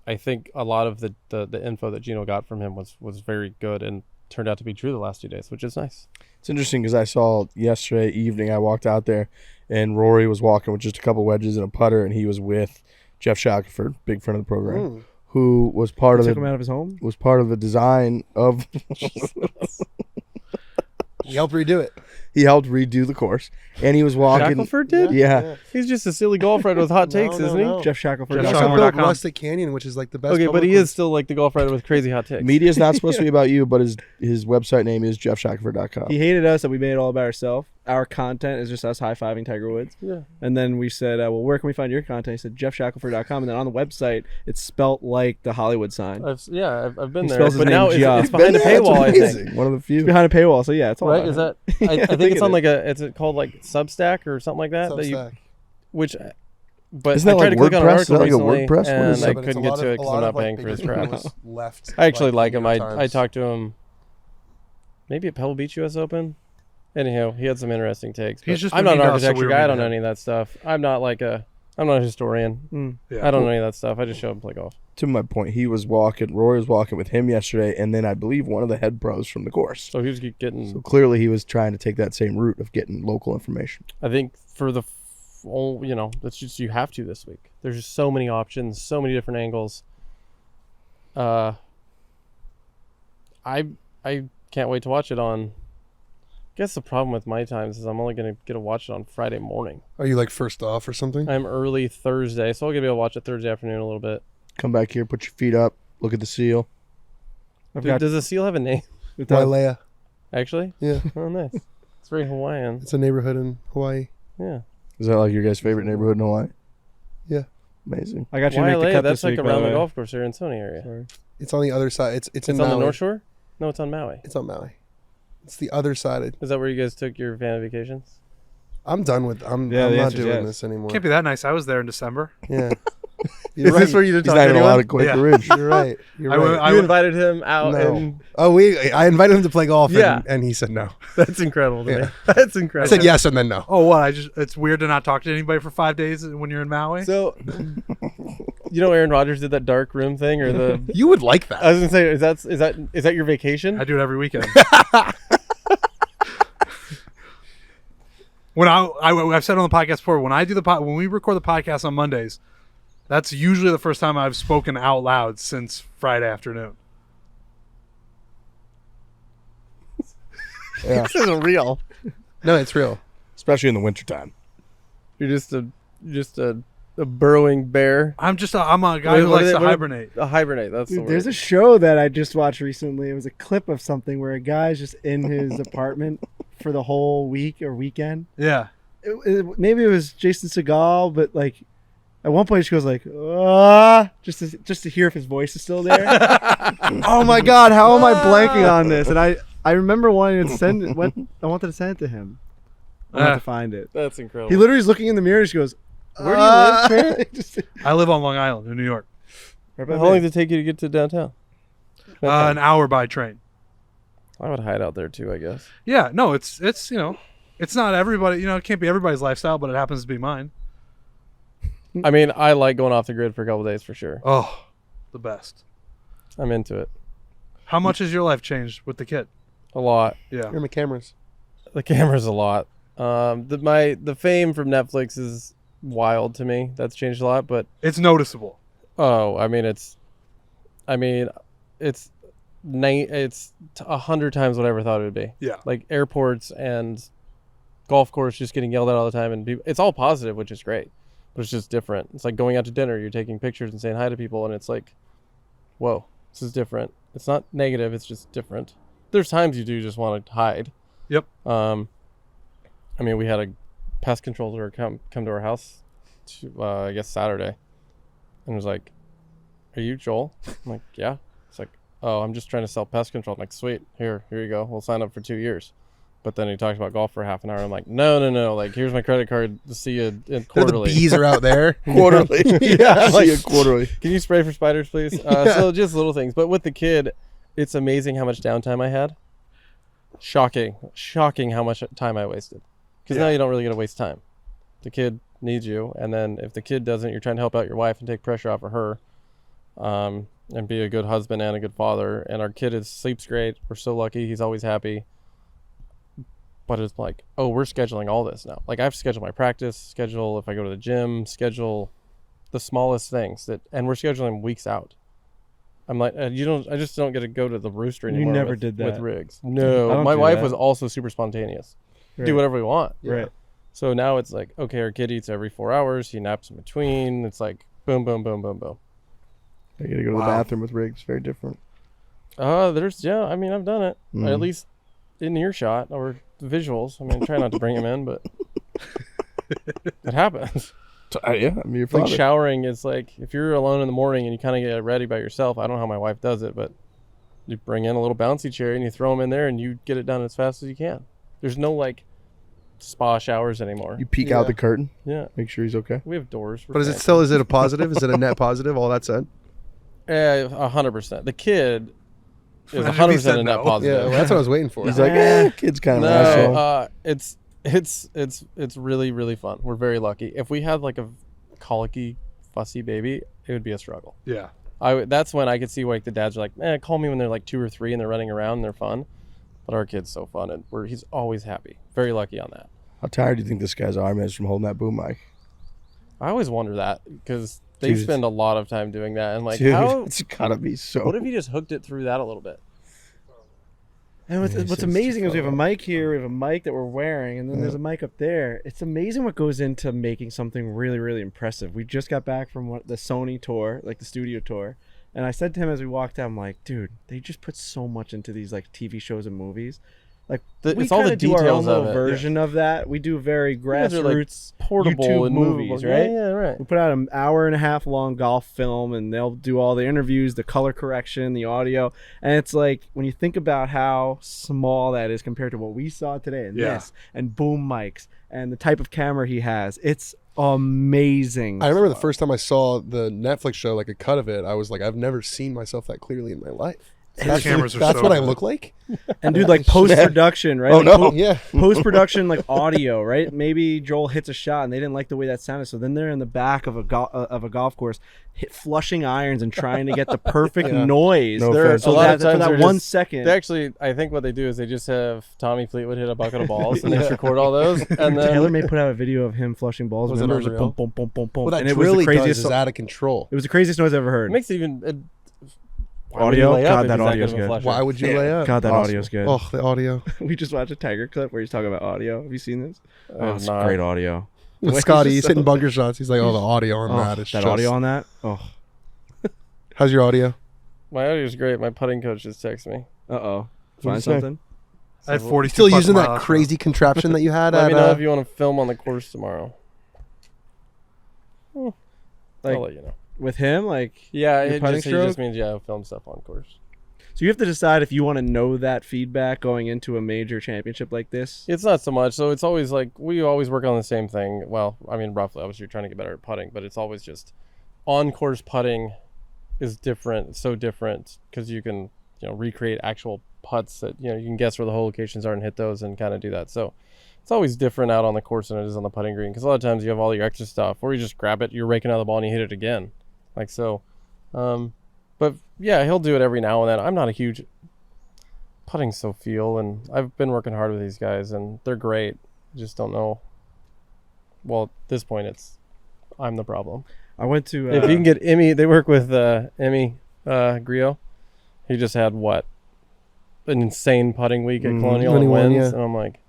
I think a lot of the info that Gino got from him was very good and turned out to be true the last 2 days, which is nice. It's interesting because I saw yesterday evening, I walked out there, and Rory was walking with just a couple wedges and a putter, and he was with Jeff Shackelford, big friend of the program, who was part of took him out of his home. Was part of the design of. He helped redo it. He helped redo the course, and he was walking. Shackelford did? Yeah. He's just a silly golf writer with hot takes, isn't he? Jeff Shackelford. He also built Rustic Canyon, which is like the best. Okay, but he is still like the golf writer with crazy hot takes. Media's not supposed to be about you, but his website name is jeffshackelford.com. He hated us that we made it all about ourselves. Our content is just us high-fiving Tiger Woods. Yeah. And then we said, well, where can we find your content? He said, jeffshackelford.com. And then on the website, it's spelt like the Hollywood sign. I've been He there. spells his But name now Jeff. it's behind a paywall, I think. One of the few. It's behind a paywall, so yeah, it's all right. about Is him. that? I think it's on like it's called like Substack or something like that. Substack. But Isn't I that tried like to click on an WordPress? article Is that like a recently, WordPress? What and is I that? But it's couldn't a get lot to it of- because a I'm lot not of, like, paying for his big crap. was left. I actually like the him. New York I Times. talked to him maybe at Pebble Beach U.S. Open. Anyhow, he had some interesting takes. He's but just I'm been not an mean to us, so architecture we guy. I were don't mean know to any of that stuff. I'm not a historian. Yeah. I don't know any of that stuff. I just show up and play golf. To my point, Rory was walking with him yesterday, and then I believe one of the head pros from the course. So he was getting. So clearly he was trying to take that same route of getting local information. I think for the, that's just you have to this week. There's just so many options, so many different angles. I can't wait to watch it on. I guess the problem with my times is I'm only going to get to watch it on Friday morning. Are you like first off or something? I'm early Thursday, so I'll get to be able to watch it Thursday afternoon a little bit. Come back here, put your feet up, look at the seal. Does the seal have a name? Wailea. Actually? Yeah. Oh, nice. It's very Hawaiian. It's a neighborhood in Hawaii. Yeah. Is that like your guys' favorite neighborhood in Hawaii? Yeah. Amazing. I got you to make the Wailea, cut that's this like week, around by the way. golf course here in Sony area. Sorry. It's on the other side. It's It's in on Maui. the North Shore? No, it's on Maui. It's on Maui. It's the other side. Is that where you guys took your family vacations? I'm done with. I'm Yeah, the not answer's doing yes. this anymore. Can't be that nice. I was there in December. Yeah. Is this where you didn't He's talk not to even allowed anyone? to Quaker Yeah. Ridge. You're right. You're I right. went- You invited him out, No. and Oh, I invited him to play golf. Yeah. And he said no. that's incredible to me. Yeah. That's I incredible. said yes and then no. Oh, what? It's weird to not talk to anybody for 5 days when you're in Maui. So, you know, Aaron Rodgers did that dark room thing, or the. You would like that. I was gonna say, is that your vacation? I do it every weekend. When I've said on the podcast before, when when we record the podcast on Mondays, that's usually the first time I've spoken out loud since Friday afternoon. Yeah. This isn't real. No, it's real. Especially in the wintertime. You're just a burrowing bear. I'm a guy who likes to hibernate. A hibernate. That's the Dude, word. there's a show that I just watched recently. It was a clip of something where a guy's just in his apartment for the whole week or weekend. Yeah. Maybe it was Jason Segal, but like at one point she goes like, just to hear if his voice is still there. Oh my God, how am I blanking on this? And I remember wanting to send it. I wanted to send it to him. I have to find it. That's incredible. He literally is looking in the mirror and she goes, "Where do you live, man?" Just- I live on Long Island in New York. right How by long me. does it take you to get to downtown? An hour by train. I would hide out there too, I guess. Yeah. No, it's it's not everybody. It can't be everybody's lifestyle, but it happens to be mine. I mean, I like going off the grid for a couple days for sure. Oh, the best. I'm into it How much has your life changed with the kid? a lot. Yeah. You're my cameras. The camera's a lot. The fame from Netflix is wild to me. That's changed a lot, but It's noticeable. I mean it's 100 times what I ever thought it would be. Yeah. Like airports and golf course just getting yelled at all the time, and it's all positive, which is great, but it's just different. It's like going out to dinner, you're taking pictures and saying hi to people, and it's like, whoa, this is different. It's not negative, it's just different. There's times you do just want to hide. Yep. I mean, we had a pest controller come to our house I guess Saturday, and was like, "Are you Joel?" I'm like, "Yeah." It's like, "Oh, I'm just trying to sell pest control." I'm like, "Sweet, here you go. We'll sign up for 2 years." But then he talked about golf for half an hour. I'm like, no. Like, here's my credit card to see you in quarterly. The bees are out there. Quarterly. Yeah, See you quarterly. Can you spray for spiders, please? So just little things. But with the kid, it's amazing how much downtime I had. Shocking how much time I wasted. Because now you don't really get to waste time. The kid needs you, and then if the kid doesn't, you're trying to help out your wife and take pressure off of her, and be a good husband and a good father. And our kid sleeps great. We're so lucky. He's always happy. But it's like, oh, we're scheduling all this now. Like, I have to schedule my practice, schedule if I go to the gym, schedule the smallest things and we're scheduling weeks out. I'm like, I just don't get to go to the rooster anymore. never did that. with Riggs. I No, don't my do wife that. was also super spontaneous. Right. Do whatever we want. Right. So now it's like, okay, our kid eats every 4 hours. He naps in between. It's like boom, boom, boom, boom, boom. I gotta go to the bathroom with Riggs. Very different. I mean, I've done it. Mm. At least in earshot or visuals. I mean, try not to bring him in, but it happens. Yeah, I mean, you're It's like father. showering. It's like if you're alone in the morning and you kind of get ready by yourself. I don't know how my wife does it, but you bring in a little bouncy chair and you throw him in there and you get it done as fast as you can. There's no like spa showers anymore. You peek out the curtain. Yeah. Make sure he's okay. We have doors. But is it a positive? Is it a net positive? All that said. 100%. The kid is Imagine if he 100% said a net no. positive. Yeah, well, that's what I was waiting for. He's like, kid's kind of No, it's really, really fun. We're very lucky. If we had like a colicky, fussy baby, it would be a struggle. Yeah. That's when I could see like the dads are like, call me when they're like 2 or 3 and they're running around and they're fun. But our kid's so fun and he's always happy. Very lucky on that. How tired do you think this guy's arm is from holding that boom mic? I always wonder that because they Dude, spend a lot of time doing that. And like, Dude, how? it's gotta be so. What if you just hooked it through that a little bit? And what's it's amazing is we have a fun. mic here, we have a mic that we're wearing, and then there's a mic up there. It's amazing what goes into making something really, really impressive. We just got back from the Sony tour, like the studio tour, and I said to him as we walked out, I'm like, dude, they just put so much into these like TV shows and movies. Like It's we all kind the of do our own details of little it. version of that. We do very guys are, like, grassroots portable YouTube and movies, movable. right? Yeah, right. We put out an hour and a half long golf film, and they'll do all the interviews, the color correction, the audio, and it's like when you think about how small that is compared to what we saw today, and this, and boom mics, and the type of camera he has, it's amazing. I remember the first time I saw the Netflix show, like a cut of it, I was like, I've never seen myself that clearly in my life. His cameras are That's so what I good. look like. And dude, like post-production, right? Oh, Like, no. Yeah. Post-production, like audio, right? Maybe Joel hits a shot and they didn't like the way that sounded, so then they're in the back of a golf course, flushing irons and trying to get the perfect noise. No They're- offense. so A lot that, of for times that they're 1 just- second. They actually, I think what they do is they just have Tommy Fleetwood hit a bucket of balls and they just record all those. And then Taylor may put out a video of him flushing balls. Was and it it was like unreal? boom, boom, boom, boom, boom. What that and it was really the craziest. does is out of control. It was the craziest noise I've ever it heard. makes even why would Audio? you lay up God, if that he's audio's good of a good. flusher? Why would you lay up? God, that Awesome. audio's good. Oh, the audio. We just watched a Tiger clip where he's talking about audio. Have you seen this? Oh, it's not. great audio. With Wait, Scotty, he's he's just hitting so- bunker shots. He's like, oh, the audio on that is that just... audio on that? Oh, How's your audio? My audio's great. My putting coach just texted me. uh-oh. What'd you Find say? something? I had 42 Still plus using that miles. crazy contraption that you had Let at... me know if you want to film on the course tomorrow. Like, I'll let you know. with him, like, Yeah, your it putting just stroke? means I'll film stuff on course. so you have to decide if you want to know that feedback going into a major championship like this. It's not so much. So it's always like we always work on the same thing. Well, I mean, roughly. Obviously, you're trying to get better at putting, but it's always just on course putting is different. It's so different because you can recreate actual putts that you can guess where the hole locations are and hit those and kind of do that. So it's always different out on the course than it is on the putting green because a lot of times you have all your extra stuff, or you just grab it, you're raking out the ball, and you hit it again, like so. But yeah, he'll do it every now and then. I'm not a huge putting's so feel, and I've been working hard with these guys, and they're great. I just don't know. Well, at this point, I'm the problem. I went to If you can get Emmy, they work with Emmy Griot. He just had an insane putting week at Colonial and 21, wins, yeah. and I'm like,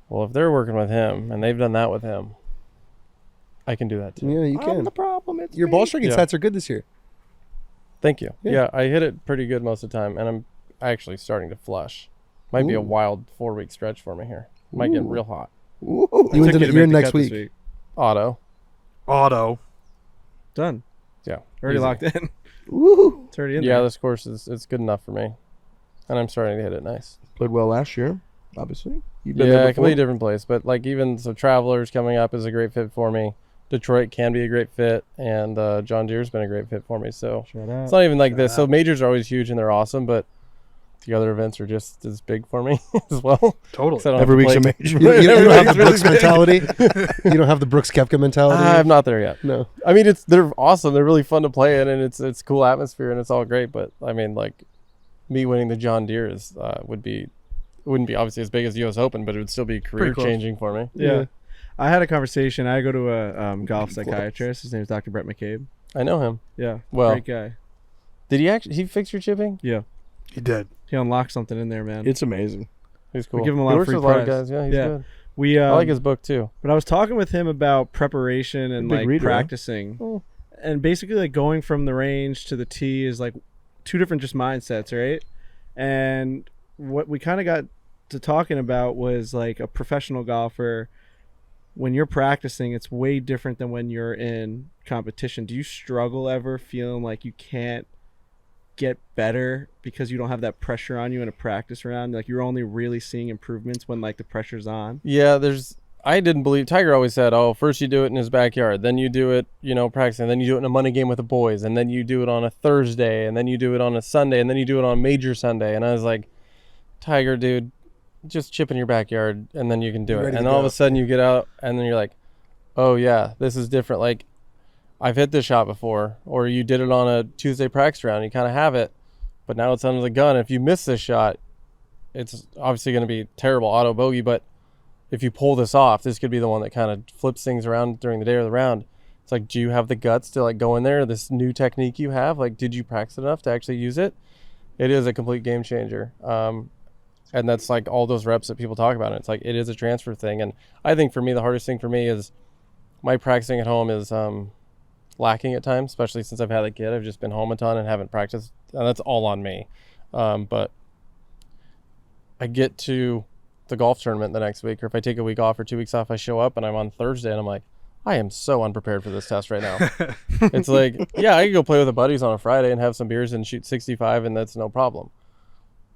well, if they're working with him and they've done that with him, I can do that too. Yeah, you I'm can. the problem. It's Your me. ball striking Yeah. stats are good this year. Thank you. Yeah. Yeah, I hit it pretty good most of the time, and I'm actually starting to flush. Might be a Ooh. wild 4-week stretch for me here. Might get Ooh. real hot. Ooh, It you took into you the, to you're make the next cut this week. Auto. Auto. Done. Yeah. Already easy. locked in. Woo! It's already in Yeah, there. this course it's good enough for me, and I'm starting to hit it nice. Played well last year, obviously. You've been Yeah, there a before. completely different place, but like even so, Travelers coming up is a great fit for me. Detroit can be a great fit, and John Deere's been a great fit for me. So Shut up. it's not even like this. So majors are always huge and they're awesome, but the other events are just as big for me as well. Totally. 'Cause I don't Every have to week's a play- major. You don't have the Everybody's Brooks really mentality. You don't have the Brooks Koepka mentality. I'm not there yet. No. I mean, they're awesome. They're really fun to play in, and it's cool atmosphere, and it's all great. But I mean, like me winning the John Deere is wouldn't be obviously as big as the U.S. Open, but it would still be career close. changing for me. Yeah. I had a conversation. I go to a golf psychiatrist. His name is Dr. Brett McCabe. I know him. Yeah. Well, Great guy. did he fix your chipping? Yeah. He did. He unlocked something in there, man. It's amazing. He's cool. give him a lot he of works free with a lot of prize. guys. Yeah, he's Yeah. good. We I like his book too. But I was talking with him about preparation and Big like reader, huh? practicing. Oh. And basically like going from the range to the tee is like two different just mindsets, right? And what we kind of got to talking about was like a professional golfer, when you're practicing, it's way different than when you're in competition. Do you struggle ever feeling like you can't get better because you don't have that pressure on you in a practice round? Like you're only really seeing improvements when like the pressure's on? Yeah, I didn't believe Tiger always said, "Oh, first you do it in his backyard, then you do it, practicing, then you do it in a money game with the boys, and then you do it on a Thursday, and then you do it on a Sunday, and then you do it on a major Sunday." And I was like, "Tiger, dude, just chip in your backyard, and then you can do You're it." ready And to all of go. a sudden you get out, and then you're like, "Oh yeah, this is different." Like, I've hit this shot before, or you did it on a Tuesday practice round. You kind of have it, but now it's under the gun. If you miss this shot, it's obviously going to be terrible auto bogey, but if you pull this off, this could be the one that kind of flips things around during the day or the round. It's like, do you have the guts to like go in there? This new technique you have, like, did you practice enough to actually use it? It is a complete game changer. And that's like all those reps that people talk about. It's like, it is a transfer thing. And I think for me, the hardest thing for me is my practicing at home is lacking at times, especially since I've had a kid. I've just been home a ton and haven't practiced. And that's all on me. But I get to the golf tournament the next week, or if I take a week off or 2 weeks off, I show up and I'm on Thursday and I'm like, I am so unprepared for this test right now. It's like, yeah, I could go play with the buddies on a Friday and have some beers and shoot 65 and that's no problem.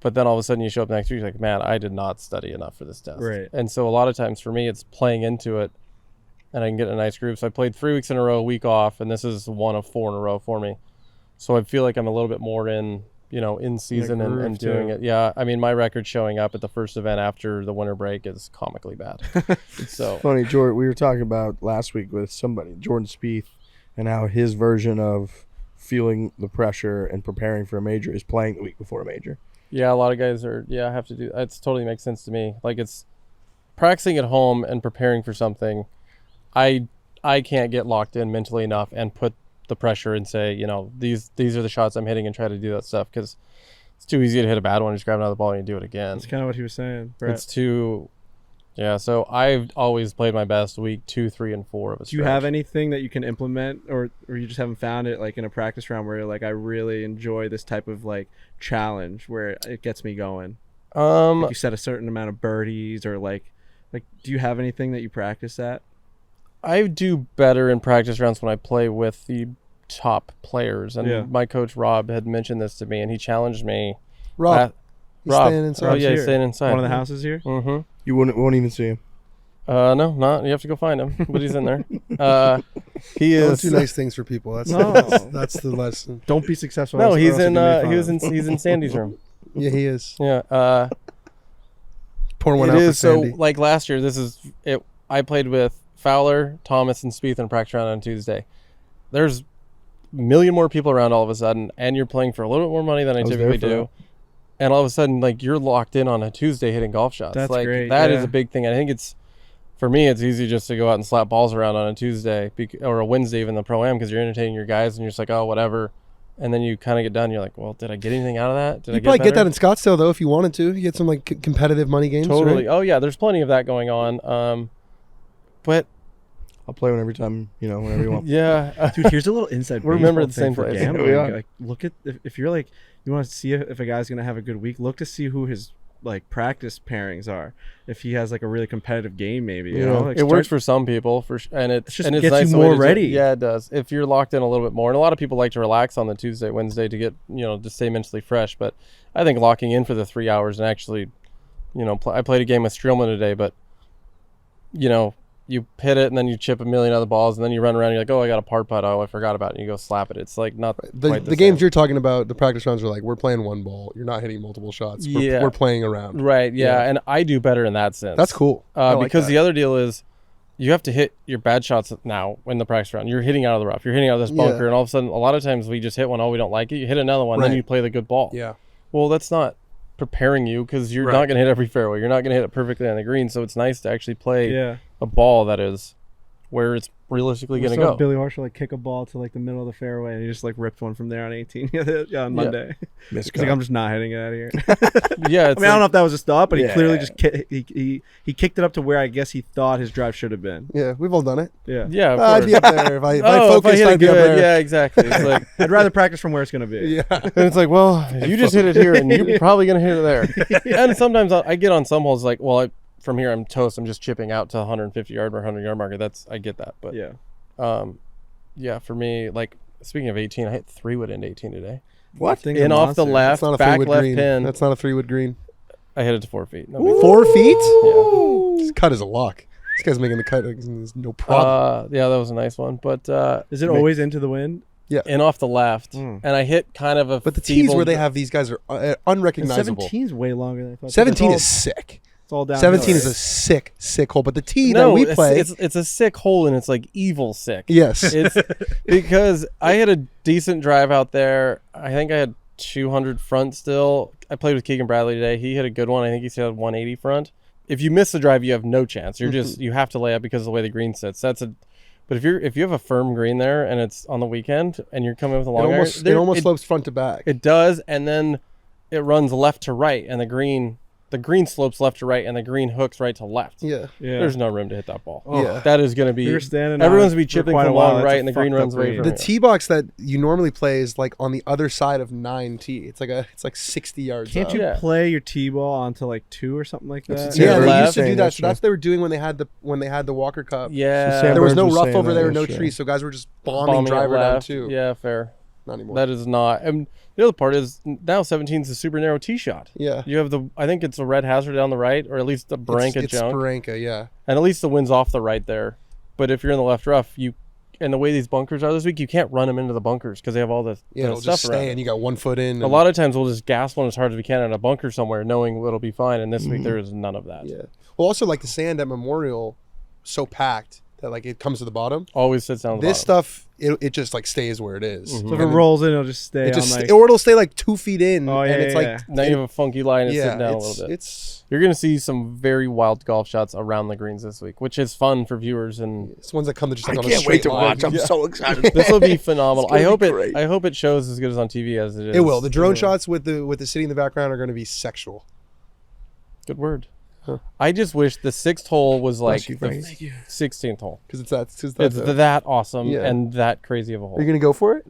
But then all of a sudden you show up next week, you're like, man, I did not study enough for this test. Right. And so a lot of times for me, it's playing into it and I can get in a nice groove. So I played 3 weeks in a row, a week off, and this is 1 of 4 in a row for me. So I feel like I'm a little bit more in season and doing it. Yeah. I mean, my record showing up at the first event after the winter break is comically bad. So Funny, Jordan, we were talking about last week with somebody, Jordan Spieth, and how his version of feeling the pressure and preparing for a major is playing the week before a major. yeah, a lot of guys have to do it. Totally makes sense to me. Like, it's practicing at home and preparing for something. I can't get locked in mentally enough and put the pressure and say, these are the shots I'm hitting and try to do that stuff, because it's too easy to hit a bad one, just grab another ball and you do it again. That's kind of what he was saying, Brett. It's too, so I've always played my best week 2, 3, and 4 of a stretch. Do you have anything that you can implement, or you just haven't found it, like in a practice round where you're like, I really enjoy this type of like challenge where it gets me going? Like you set a certain amount of birdies, or like do you have anything that you practice at? I do better in practice rounds when I play with the top players, and my coach Rob had mentioned this to me, and he challenged me. Rob, he's Rob, staying inside. oh yeah, he's staying inside. One of the houses here. Mm-hmm. You won't even see him. No, not. You have to go find him, but he's in there. He Don't is. do nice things for people. That's No. that's the lesson. Don't be successful. No, or he's else you're in. gonna be He's fine. in Sandy's room. Yeah, he is. Yeah. Pour one It out for is so. Sandy. Like last year, this is it. I played with Fowler, Thomas, and Spieth in a practice round on Tuesday. There's a million more people around all of a sudden, and you're playing for a little bit more money than I was typically there for do. And all of a sudden, like, you're locked in on a Tuesday hitting golf shots. That's like, great, That is yeah. a big thing. I think for me, it's easy just to go out and slap balls around on a Tuesday or a Wednesday, even the Pro-Am, because you're entertaining your guys, and you're just like, oh, whatever. And then you kind of get done. You're like, well, did I get anything out of that? Did I You probably get that better? in Scottsdale though, if you wanted to. You get some like competitive money games. Totally. Right? Oh, yeah, there's plenty of that going on. But I'll play one every time, whenever you want. yeah. Dude, here's a little inside. We remember baseball the same thing for place. gambling. We are. Like, look at if you're like, you want to see if a guy's gonna have a good week. Look to see who his like practice pairings are. If he has like a really competitive game, maybe you know, like It works for some people, and it's just and it's gets nice you the way more to ready. Yeah, it does. If you're locked in a little bit more, and a lot of people like to relax on the Tuesday, Wednesday to get to stay mentally fresh. But I think locking in for the 3 hours and actually, I played a game with Streelman today, but you hit it and then you chip a million other balls and then you run around and you're like, oh, I got a par putt. Oh, I forgot about it. And you go slap it. It's like not The quite the games same. you're talking about, the practice rounds are like, we're playing one ball. You're not hitting multiple shots. Yeah. We're playing around. Right. Yeah. Yeah. And I do better in that sense. That's cool. I like because that. the other deal is you have to hit your bad shots now in the practice round. You're hitting out of the rough. You're hitting out of this bunker. Yeah. And all of a sudden, a lot of times we just hit one. Oh, we don't like it. You hit another one. Then Right. you play the good ball. Yeah. Well, that's not preparing you because you're Right. not going to hit every fairway. You're not going to hit it perfectly on the green. So it's nice to actually play yeah. a ball that is where it's realistically going to So go. Billy Marshall like kick a ball to like the middle of the fairway and he just like ripped one from there on 18 on Monday. He's like, I'm just not hitting it out of here. Yeah. I It's mean, I don't know if that was a stop, but he Yeah. clearly just he kicked it up to where I guess he thought his drive should have been. Yeah, we've all done it. Yeah. Yeah. Of I'd course. be up there if I Oh, if I focused. hit I'd it be up good. there. Yeah, exactly. It's like, I'd rather practice from where it's gonna be. Yeah. and it's like, well, you just hit it here, and you're probably gonna hit it there. And sometimes I get on some holes like, well, from here I'm toast. I'm just chipping out to 150 yard or 100 yard marker. I get that, but Yeah. for me, like speaking of 18, I hit 3-wood into 18 today. What? Thing's In a off the monster. left, That's not a back 3-wood left green. pin. That's not a 3-wood green. I hit it to 4 feet. No big deal. 4 feet? Yeah. This cut is a lock. This guy's making the cut. There's no problem. Yeah, that was a nice one, but Is it always into the wind? in off the left, and I hit kind of a. But the tees feeble where they have these guys are unrecognizable. 17's way longer than I thought. 17 It's is sick. all down. 17 is a sick hole. But the tee no, that we play, it's a sick hole, and it's like evil sick. yes. It's because I had a decent drive out there. I think I had 200 front still. I played with Keegan Bradley today. He hit a good one. I think he said 180 front. If you miss the drive, you have no chance. You're just you have to lay up because of the way the green sits. But if you have a firm green there and it's on the weekend and you're coming with a long iron, it almost slopes front to back. It does, and then it runs left to right, and the green the green slopes left to right and the green hooks right to left. Yeah. There's no room to hit that ball. Yeah. That is going to be. You're standing Everyone's on going to be it for chipping quite a from while. long That's right a and the green fucked runs up away green. from The you. tee box that you normally play is like on the other side of 9T. It's like 60 yards. Can't up. you Yeah. play your T-ball onto like 2 or something like that? Yeah, they left. used to do Saying that. that So that's what they were doing when they had the Walker Cup. Yeah. Sam There was Burns no was rough saying over that there, no yesterday. trees, so guys were just bombing Bombing it driver down left. too. Yeah, fair. Not anymore. That is not. And the other part is now 17 is a super narrow tee shot. Yeah. You have I think it's a red hazard down the right, or at least the Branca It's junk. Branca, yeah. And at least the wind's off the right there. But if you're in the left rough, and the way these bunkers are this week, you can't run them into the bunkers because they have all the It'll stuff just around stay, it. and you got 1 foot in. A lot of times we'll just gas one as hard as we can in a bunker somewhere, knowing it'll be fine. And this week there is none of that. Yeah. Well, also like the sand at Memorial, so packed that like it comes to the bottom. Always sits down. This bottom. stuff, it just like stays where it is. So if And it then rolls in, it'll just stay it just on like... or it'll stay like 2 feet in, Oh, yeah, and it's yeah, like Now you have a funky line and yeah, sitting down a it's, little bit. it's You're going to see some very wild golf shots around the greens this week, which is fun for viewers. And it's ones that come to just I like on a can't wait straight to line. watch. I'm so excited. this will be phenomenal. gonna I hope be great. I hope it shows as good as on TV as it is. It will. The drone Yeah. shots with the city in the background are going to be sexual. Good word. Huh. I just wish the 6th hole was like Bless you, the Frankie. 16th hole. Because it's that. It's that awesome Yeah. and that crazy of a hole. Are you going to go for it?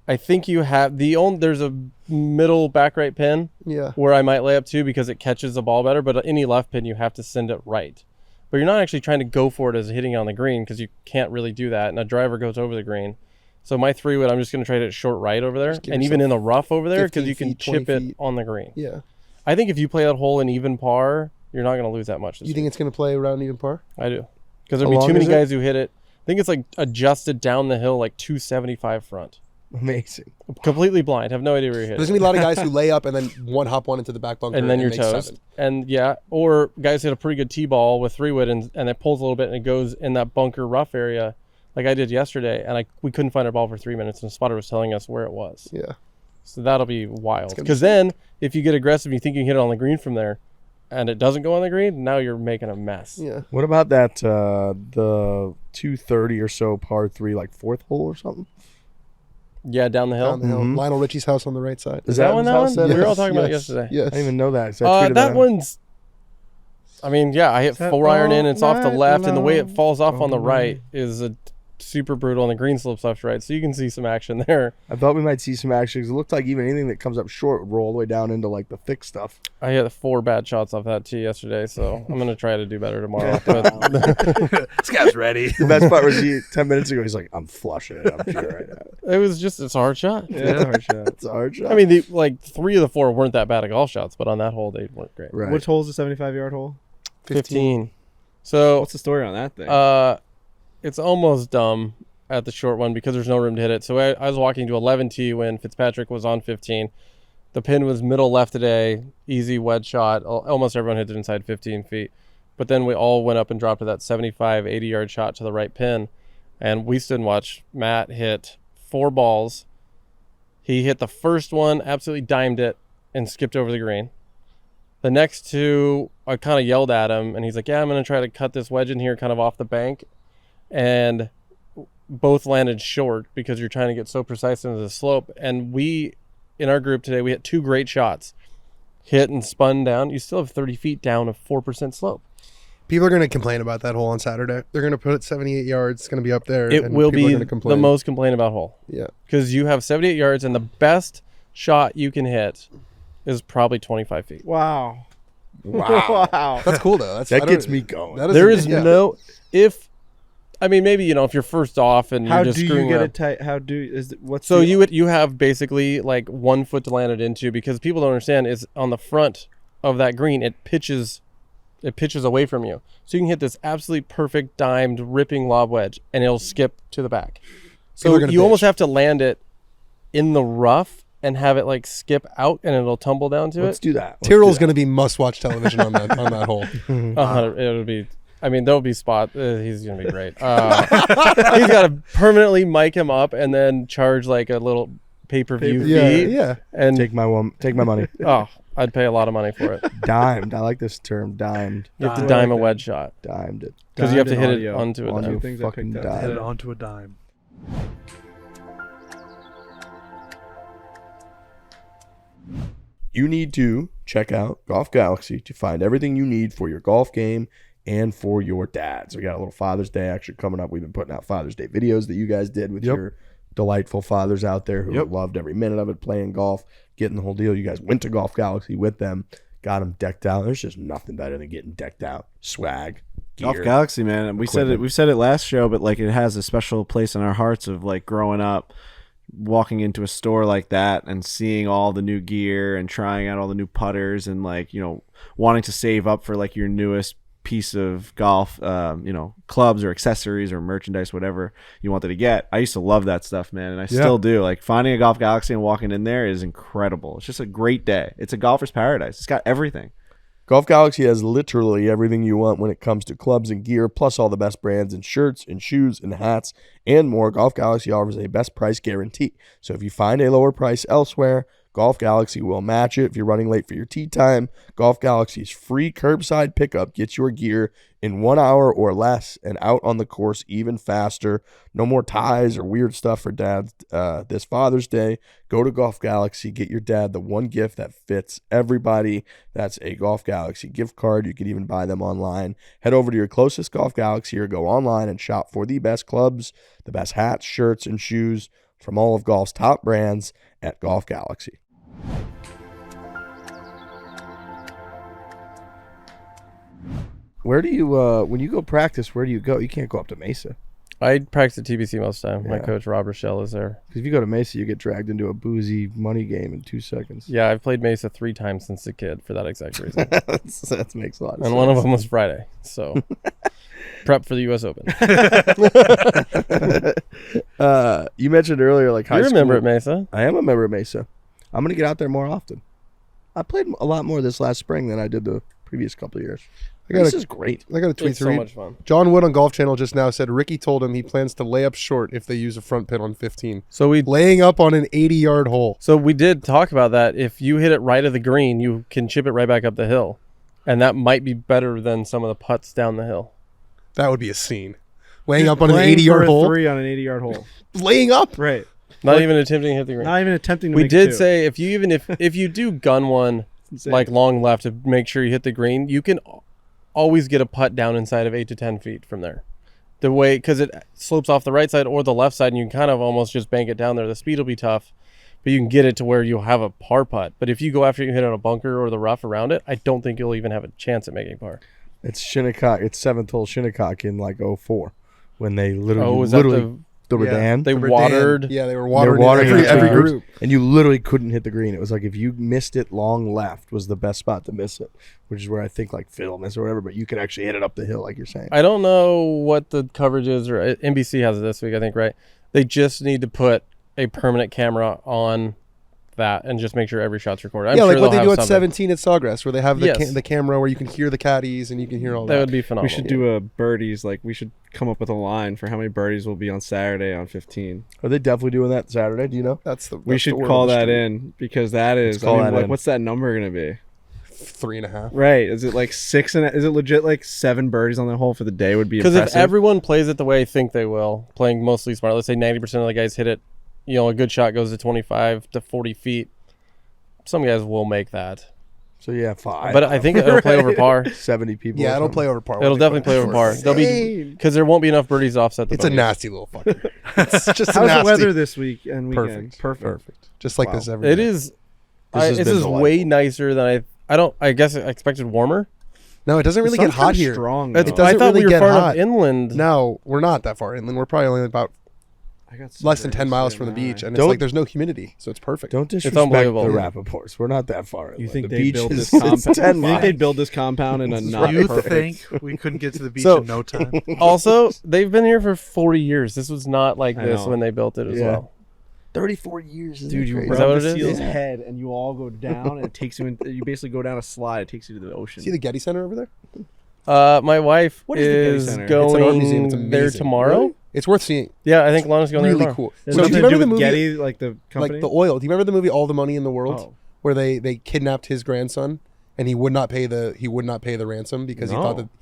I think you have there's a middle back right pin Yeah. where I might lay up too because it catches the ball better, but any left pin you have to send it right. But you're not actually trying to go for it as hitting on the green because you can't really do that, and a driver goes over the green. So my 3-wood, I'm just going to try to hit short right over there, give and even yourself in the rough over there because 15 you can feet, 20 chip it feet. on the green. Yeah. I think if you play that hole in even par, you're not going to lose that much. This You think week. it's going to play around even par? I do, because How there'll be long too many is it? guys who hit it. I think it's like adjusted down the hill like 275 front. Amazing. Completely blind. Have no idea where you're hitting. There's going to be a lot of guys who lay up and then hop one into the back bunker And then you're make toast. 7. And yeah, or guys hit a pretty good tee ball with 3-wood and it pulls a little bit and it goes in that bunker rough area, like I did yesterday. And we couldn't find our ball for 3 minutes, and the spotter was telling us where it was. Yeah. So that'll be wild. gonna be Because then, if you get aggressive, and you think you can hit it on the green from there, and it doesn't go on the green, now you're making a mess. Yeah. What about that the 230 or so par 3 like 4th hole or something? Yeah, down the hill. Down the hill. Mhm. Lionel Richie's house on the right side. Is that one? his That house? one? We were all Yes, talking about it yes, yesterday. Yes. I didn't even know that. So I tweeted That out. one's. I mean, yeah, I hit that 4-iron in. It's off the all left, and the way it night falls off on the long? right is a super brutal, and the green slopes left to right. So you can see some action there. I thought we might see some action because it looked like even anything that comes up short would roll all the way down into like the thick stuff. I hit 4 bad shots off that tee yesterday, so I'm gonna try to do better tomorrow. But This guy's ready. The best part was 10 minutes ago. He's like, "I'm flushing it. I'm sure right now." it's a hard shot. Yeah, it's a hard shot. It's a hard shot. I mean, 3 of the 4 weren't that bad at golf shots, but on that hole they weren't great. right. Which hole's the 75-yard hole? 15. So What's the story on that thing? it's almost dumb at the short one because there's no room to hit it. So I was walking to 11T when Fitzpatrick was on 15. The pin was middle left today, easy wedge shot. Almost everyone hit it inside 15 feet. But then we all went up and dropped to that 75, 80-yard shot to the right pin. And we stood and watched Matt hit 4 balls. He hit the first one, absolutely dimed it, and skipped over the green. The next 2, I kind of yelled at him, and he's like, yeah, I'm going to try to cut this wedge in here kind of off the bank. And both landed short because you're trying to get so precise into the slope. And we, in our group today, we hit 2 great shots. Hit and spun down. You still have 30 feet down of 4% slope. People are going to complain about that hole on Saturday. They're going to put it 78 yards. It's going to be up there. It and will people are be gonna the complain. most complained about hole. Yeah. Because you have 78 yards, and the best shot you can hit is probably 25 feet. wow. Wow. Wow. That's cool, though. That's, I That don't- gets me going. that There is yeah. no... I mean, maybe, if you're first off and How you're just do you screwing get up. it tight? How do is it, what's So the, you have basically like 1 foot to land it into, because people don't understand is on the front of that green it pitches away from you, so you can hit this absolutely perfect dimed ripping lob wedge and it'll skip to the back. So People are gonna you almost bitch. have to land it in the rough and have it like skip out and it'll tumble down to Let's it. do that. Tyrrell's going to be must-watch television on that hole. It'll be. I mean, there'll be spot. He's gonna be great. He's got to permanently mic him up and then charge like a little pay-per-view Yeah, fee. yeah. And Take my money. oh, I'd pay a lot of money for it. Dimed. I like this term. Dimed. You have to I dime like a that. wedge shot Dimed it. because you have to Dimed hit and it audio. onto a Onto dime. things I fucking picked up. dime. Hit it onto a dime. You need to check out Golf Galaxy to find everything you need for your golf game and for your dads. We got a little Father's Day action coming up. We've been putting out Father's Day videos that you guys did with your delightful fathers out there who loved every minute of it, playing golf, getting the whole deal. You guys went to Golf Galaxy with them, got them decked out. There's just nothing better than getting decked out. Swag, gear, Golf Galaxy, man. We've said it last show, but like it has a special place in our hearts of like growing up, walking into a store like that and seeing all the new gear and trying out all the new putters and like, you know, wanting to save up for like your newest piece of golf, you know, clubs or accessories or merchandise, whatever you wanted to get. I used to love that stuff, man, and I still do. Like finding a Golf Galaxy and walking in there is incredible. It's just a great day. It's a golfer's paradise. It's got everything. Golf Galaxy has literally everything you want when it comes to clubs and gear, plus all the best brands in shirts and shoes and hats and more. Golf Galaxy offers a best price guarantee. So if you find a lower price elsewhere, Golf Galaxy will match it. If you're running late for your tee time, Golf Galaxy's free curbside pickup gets your gear in 1 hour or less and out on the course even faster. No more ties or weird stuff for dads this Father's Day. Go to Golf Galaxy. Get your dad the one gift that fits everybody. That's a Golf Galaxy gift card. You can even buy them online. Head over to your closest Golf Galaxy or go online and shop for the best clubs, the best hats, shirts, and shoes from all of golf's top brands at Golf Galaxy. Where do you, when you go practice, where do you go? You can't go up to Mesa. I practice at TBC most of the time. My Yeah. coach, Rob Rochelle, is there. Because if you go to Mesa, you get dragged into a boozy money game in 2 seconds. Yeah, I've played Mesa 3 times since a kid for that exact reason. that makes a lot of sense. And one of them was Friday. So prep for the U.S. Open. You mentioned earlier, like high You're a school. member at Mesa. I am a member at Mesa. I'm going to get out there more often. I played a lot more this last spring than I did the previous couple of years. This is great. I got a tweet It's to so read. much fun. John Wood on Golf Channel just now said Ricky told him he plans to lay up short if they use a front pin on 15. So Laying up on an 80-yard hole. So we did talk about that. If you hit it right of the green, you can chip it right back up the hill. And that might be better than some of the putts down the hill. That would be a scene. Laying up on an Playing 80-yard for a hole. 3 on an 80-yard hole. Laying up. Right. Not even attempting to hit the green. Not even attempting to We make did 2. say if you do gun one Insane. like long left to make sure you hit the green, you can always get a putt down inside of 8 to 10 feet from there. The way, because it slopes off the right side or the left side, and you can kind of almost just bank it down there. The speed will be tough, but you can get it to where you'll have a par putt. But if you go after you hit on a bunker or the rough around it, I don't think you'll even have a chance at making par. It's Shinnecock. It's 7th hole Shinnecock in like 04 when they literally Oh, was that the Redan. They Redan. watered? Yeah, they were watering, every group. group, and you literally couldn't hit the green. It was like if you missed it long left was the best spot to miss it, which is where I think like Phil missed or whatever. But you could actually hit it up the hill, like you're saying. I don't know what the coverage is, or NBC has it this week, I think, right? They just need to put a permanent camera on that and just make sure every shot's recorded. I'm Yeah, sure like what they they'll do have at something. 17 at Sawgrass, where they have the, Yes. the camera where you can hear the caddies and you can hear all that. That would be phenomenal. We should do a birdies. Like we should come up with a line for how many birdies will be on Saturday on 15. Are they definitely doing that Saturday? Do you know? That's the. We that's should the order call of the that street. in because that is. call I mean, that like, in. what's that number gonna be? 3.5. Right? Is it like 6 and is it legit like 7 birdies on the hole for the day would be Because impressive? if everyone plays it the way I think they will, playing mostly smart, let's say 90% of the guys hit it, a good shot goes to 25 to 40 feet. Some guys will make that. So yeah, 5. But I think it'll play over par. 70 people. Yeah, or it'll something. play over par. It'll definitely play over par. They'll be because there won't be enough birdies to offset the It's a bogeys. nasty little fucker. It's just a How's the nasty. weather this week and weekend? Perfect. Just like Wow. this every It day. is. has This been is delightful. way nicer than I guess I expected warmer. No, it doesn't really The get sun's hot kinda here. Strong. That's, It doesn't I thought really we were get far hot. enough inland. No, we're not that far inland. We're probably only about I got less than 10 miles from the beach, and it's Don't- like there's no humidity, so it's perfect. Don't disrespect unbelievable. the Rappaports. We're not that far. You inland. think the they beach built is this compound? 10 You think miles. they build this compound in a not You perfect? think we couldn't get to the beach So- in no time? Also, they've been here for 40 years. This was not like I this know. when they built it as Yeah. well. 34 years. Isn't Dude, it you crazy? Is that rub what the it is? seal's Yeah. head and you all go down and it takes you in. You basically go down a slide. It takes you to the ocean. See the Getty Center over there? My wife What is the Getty is Center? It's an art going museum. It's there amazing. tomorrow. Really? It's worth seeing. Yeah, I think Lana's going there Really tomorrow. cool. There's So do nothing you to do remember the with movie, Getty, like the company? like the oil? Do you remember the movie All the Money in the World, Oh. where they kidnapped his grandson and he would not pay the ransom because he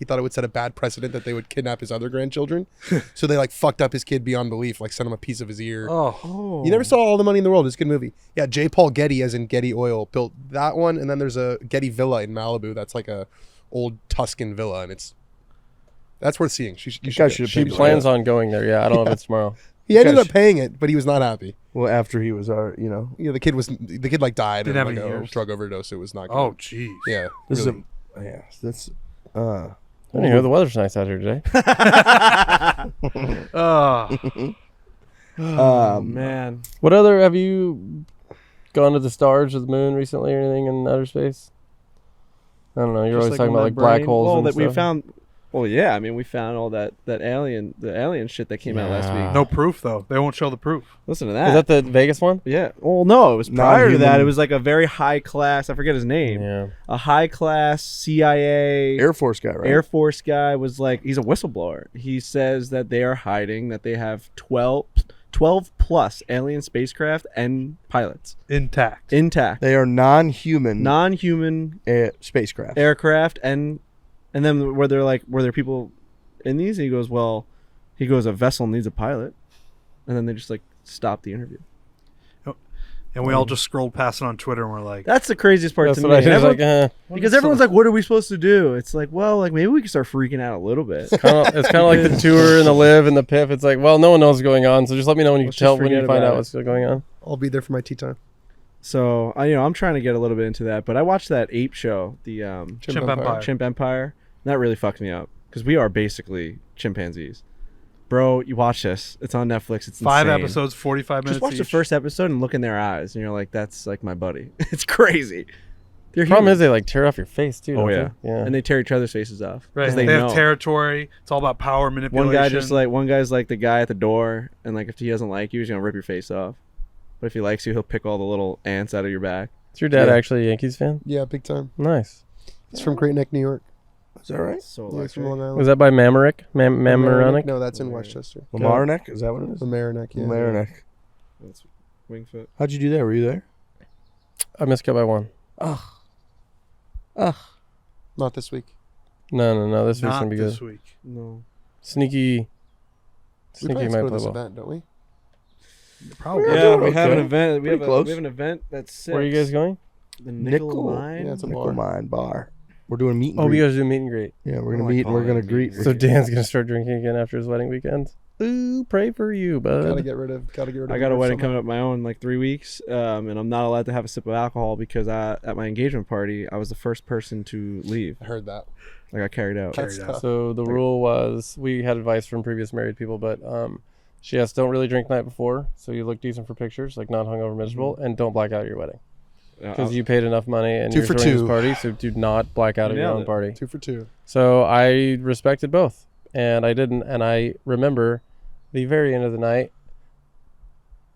thought it would set a bad precedent that they would kidnap his other grandchildren. So they like fucked up his kid beyond belief, like sent him a piece of his ear. Oh. You never saw All the Money in the World. It's a good movie. Yeah, J. Paul Getty, as in Getty Oil, built that one, and then there's a Getty Villa in Malibu. That's like a old Tuscan villa, and that's worth seeing. She plans on going there. Yeah, I don't know if it's tomorrow. He ended up paying it, but he was not happy. Well, after he was the kid like died Didn't of have like any a years. drug overdose. It was not good. Oh, jeez. Yeah. This really. that's I don't know. The weather's nice out here today. Man. What other have you gone to the stars or the moon recently or anything in outer space? I don't know. You're Just always talking on about my like black brain. holes Well, and that we stuff. found. Well, yeah. I mean, we found all the alien shit that came out last week. No proof, though. They won't show the proof. Listen to that. Is that the Vegas one? Yeah. Well, no, it was prior to that. Non-human. It was like a very high class. I forget his name. Yeah. A high class CIA Air Force guy, right? Air Force guy was like, he's a whistleblower. He says that they are hiding, that they have 12 plus alien spacecraft and pilots Intact. They are non-human spacecraft. aircraft, and then were there people in these? And he goes, a vessel needs a pilot, and then they just like stop the interview. And we all just scrolled past it on Twitter, and we're like, That's the craziest part That's to what me. I was like. Because everyone's like, what are we supposed to do? It's like, well, like maybe we can start freaking out a little bit. It's kind of like the tour and the live and the PIF. It's like, well, no one knows what's going on, so just let me know when you Let's just when you forget find about out it. what's going on. I'll be there for my tea time. So I'm trying to get a little bit into that, but I watched that ape show, the Chimp Empire. Chimp Empire. That really fucked me up because we are basically chimpanzees. Bro, you watch this. It's on Netflix. It's 5 insane. episodes, 45 minutes Just watch the each. first episode and look in their eyes, and you're like, that's like my buddy. It's crazy. The problem is they like tear off your face too. Oh don't yeah. they? Yeah. And they tear each other's faces off. Right. They They know. have territory. It's all about power manipulation. One guy's like the guy at the door, and like if he doesn't like you, he's gonna rip your face off. But if he likes you, he'll pick all the little ants out of your back. Is your dad actually a Yankees fan? Yeah, big time. Nice. It's from Great Neck, New York. Is that right? So Yeah, it's from electric. Long Island. Was that by Mamaroneck? Mamaroneck? No, that's in Westchester. Mamaroneck? Is that what it is? Mamaroneck, yeah. Mamaroneck. That's Wingfoot. How'd you do that? Were you there? I missed cut by one. Not this week. No. This week's Not gonna be this good. week. No. We Sneaky probably have to might go to play this well. event, don't we? Probably. We're Yeah, doing we have an okay. event. We Pretty have, close. we have an event that's sick. Where are you guys going? The Nickel Yeah, Mine. it's a Nickel bar. Mine Bar. We're doing a meet and Oh, greet. we guys do meet and greet. Yeah, we're I gonna like meet and we're calling gonna it greet. meet and So greet. Dan's gonna start drinking again after his wedding weekend. Ooh, pray for you, Gotta bud. get rid of. I got a wedding coming up of my own in like 3 weeks, and I'm not allowed to have a sip of alcohol because at my engagement party, I was the first person to leave. I heard that. I got carried out. That's tough. So the rule was we had advice from previous married people, but she asked don't really drink the night before, so you look decent for pictures, like not hungover, miserable, and don't black out at your wedding because you paid enough money and 2 you're for throwing this 2. party, so do not black out at your nailed own it. party. 2 for 2. So I respected both, and I didn't, and I remember the very end of the night,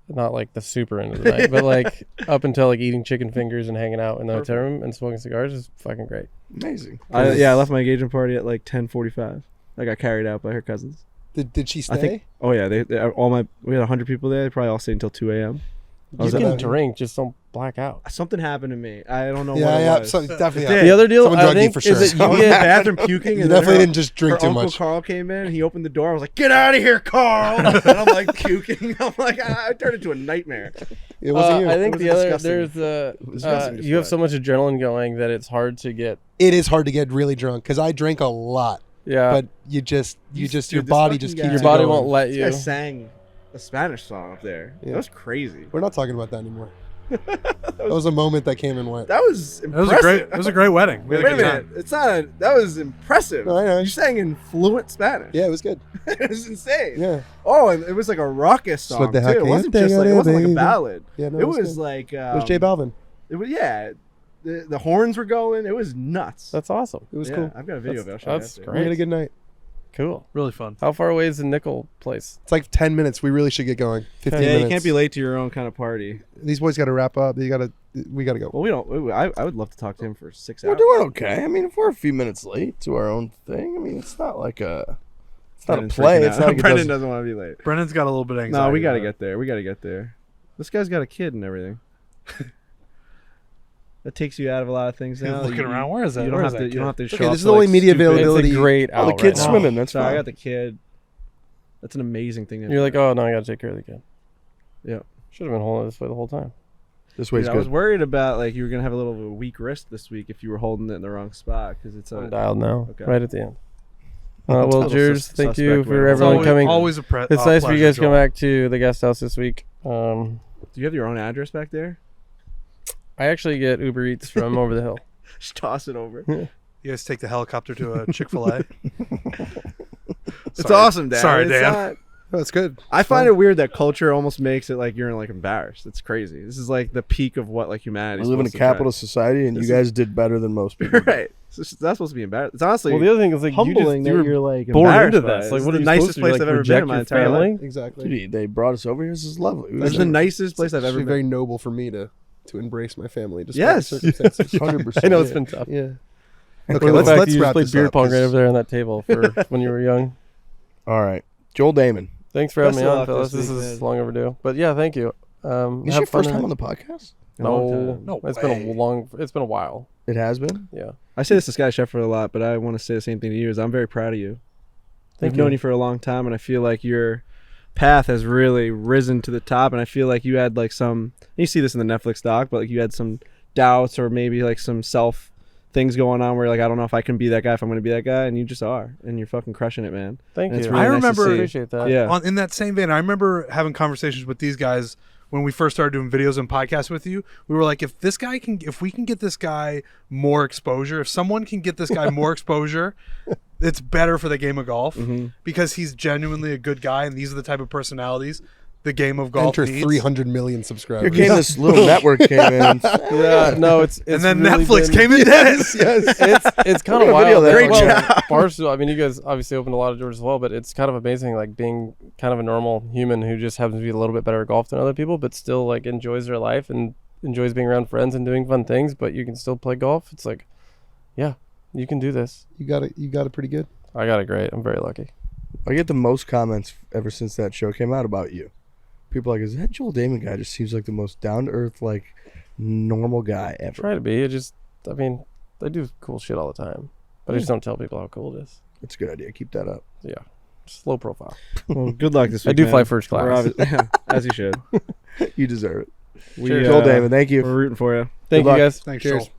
not like the super end of the night, but like up until like eating chicken fingers and hanging out in the hotel room and smoking cigars is fucking great. Amazing. I left my engagement party at like 10:45. I got carried out by her cousins. Did she stay? I think. Oh yeah, we had 100 people there. They probably all stayed until 2 a.m. You can drink, just don't black out. Something happened to me. I don't know what yeah, it was. so definitely. It did. The other deal Someone I drugged you think for is sure. that I was you in the get bathroom puking. You and then definitely her- didn't just drink her too Uncle much. Carl came in. He opened the door. I was like, "Get out of here, Carl!" and I'm like puking. I'm like, I turned into a nightmare. It wasn't you. I think was the other disgusting. there's the disgusting you have so much adrenaline going that it's hard to get. It is hard to get really drunk because I drank a lot, Yeah, but your Dude, body this just fucking keeps guy- your body going. won't let This you. guy sang a Spanish song up there. Yeah. That was crazy. We're not talking about that anymore. That was a moment that came and went. That was It impressive. was a great wedding. We Wait had a a good minute. time. It's not. That was impressive. No, I know. You sang in fluent Spanish. Yeah, it was good. It was insane. Yeah, Oh, and it was like a raucous Slip song the too. heck It wasn't in, just like it wasn't like a baby. ballad. yeah. No, It was good. like It was J Balvin. It was The horns were going. It was nuts. That's awesome. It was Yeah, cool. I've got a video of it. I'll show you That's after. We had a good night. Cool. Really fun. How far away is the Nickel place? It's like 10 minutes. We really should get going. 15 Yeah, minutes. you can't be late to your own kind of party. These boys got to wrap up. We got to go. Well, we don't. I would love to talk to him for 6 We're hours. doing okay. I mean, if we're a few minutes late to our own thing, I mean, it's not like a. It's not a Brendan's play. freaking It's out. not like it Brendan doesn't- doesn't want to be late. Brennan's got a little bit of anxiety. No, we got to about it. get there. We got to get there. This guy's got a kid and everything. That takes you out of a lot of things now. Looking around, where is that? You don't Where have is to. that You don't kid? have to show Okay, up this is to, the only like, media stupid- availability. It's a great Oh, the out kid's right now. swimming. That's Sorry, I fine. got the kid. That's an amazing thing. to You're do. like, oh no, I gotta take care of the kid. Yeah. Should have been holding it this way the whole time. This way's Dude, I was good. worried about like you were gonna have a little of a weak wrist this week if you were holding it in the wrong spot because it's I'm a. dialed now, Okay. right at the end. That's a Well, little cheers. Thank suspect you way for to- everyone always, coming. Always It's nice for you guys to come back to the guest house this week. Do you have your own address back there? I actually get Uber Eats from over the hill. Just toss it over. You guys take the helicopter to a Chick-fil-A. It's awesome, Dan. Sorry, It's Dan. not- That's good. I find it weird that culture almost makes it like you're like embarrassed. It's crazy. This is like the peak of what like humanity. We live in a capitalist society, and you guys did better than most people. Right. It's not supposed to be embarrassed. It's honestly Well, the other thing is like humbling you that were you're like born embarrassed into by this. it. Like, This what is are the you nicest supposed to do, place like, I've ever been reject in my your entire family? life. Exactly. Dude, they brought us over here. This is lovely. This is the nicest place I've ever Actually been. very noble for me to embrace my family. Despite Yes. the circumstances. 100%. I know it's been tough. Yeah. Or Okay, the let's fact that you just wrap played this beer up, pong 'cause- right over there on that table for when you were young. All right, Joel Damon. Thanks for having Best me of on, luck fellas. this This week, is man. long overdue. But yeah, thank you. This Have is your fun first time tonight. on the podcast? No, No it's way. been a long. It's been a while. It has been. Yeah. I say this to Sky Sheffer a lot, but I want to say the same thing to you. Is I'm very proud of you. Thank I've known you. you for a long time, and I feel like your path has really risen to the top. And I feel like you had like some. You see this in the Netflix doc, but like you had some doubts or maybe like some self things going on where like I don't know if I can be that guy if I'm going to be that guy, and you just are, and you're fucking crushing it, man. Thank And it's you. really I nice to remember- see. Appreciate that. Yeah. In that same vein, I remember having conversations with these guys when we first started doing videos and podcasts with you. We were like, if we can get this guy more exposure, if someone can get this guy more exposure, it's better for the game of golf because he's genuinely a good guy, and these are the type of personalities the game of golf Enter needs. 300 million Here subscribers. came this little network came in. Yeah. No, it's and then really Netflix been- came in. Yes, yes. It's kind of What a video wild. that That, was. well, Barstool. I mean, you guys obviously opened a lot of doors as well, but it's kind of amazing, like being kind of a normal human who just happens to be a little bit better at golf than other people, but still like enjoys their life and enjoys being around friends and doing fun things. But you can still play golf. It's like, yeah, you can do this. You got it pretty good. I got it great. I'm very lucky. I get the most comments ever since that show came out about you. People are like, is that Joel Damon guy? Just seems like the most down to earth, like normal guy ever. Try to be. I mean, I do cool shit all the time, but I just don't tell people how cool it is. It's a good idea. Keep that up. Yeah, just low profile. Well, good luck this week. I do man. fly first We're class. obvi- as you should. You deserve it. We, Joel Damon, thank you. We're rooting for you. Thank Good you luck. guys. Thanks, Cheers. Joel.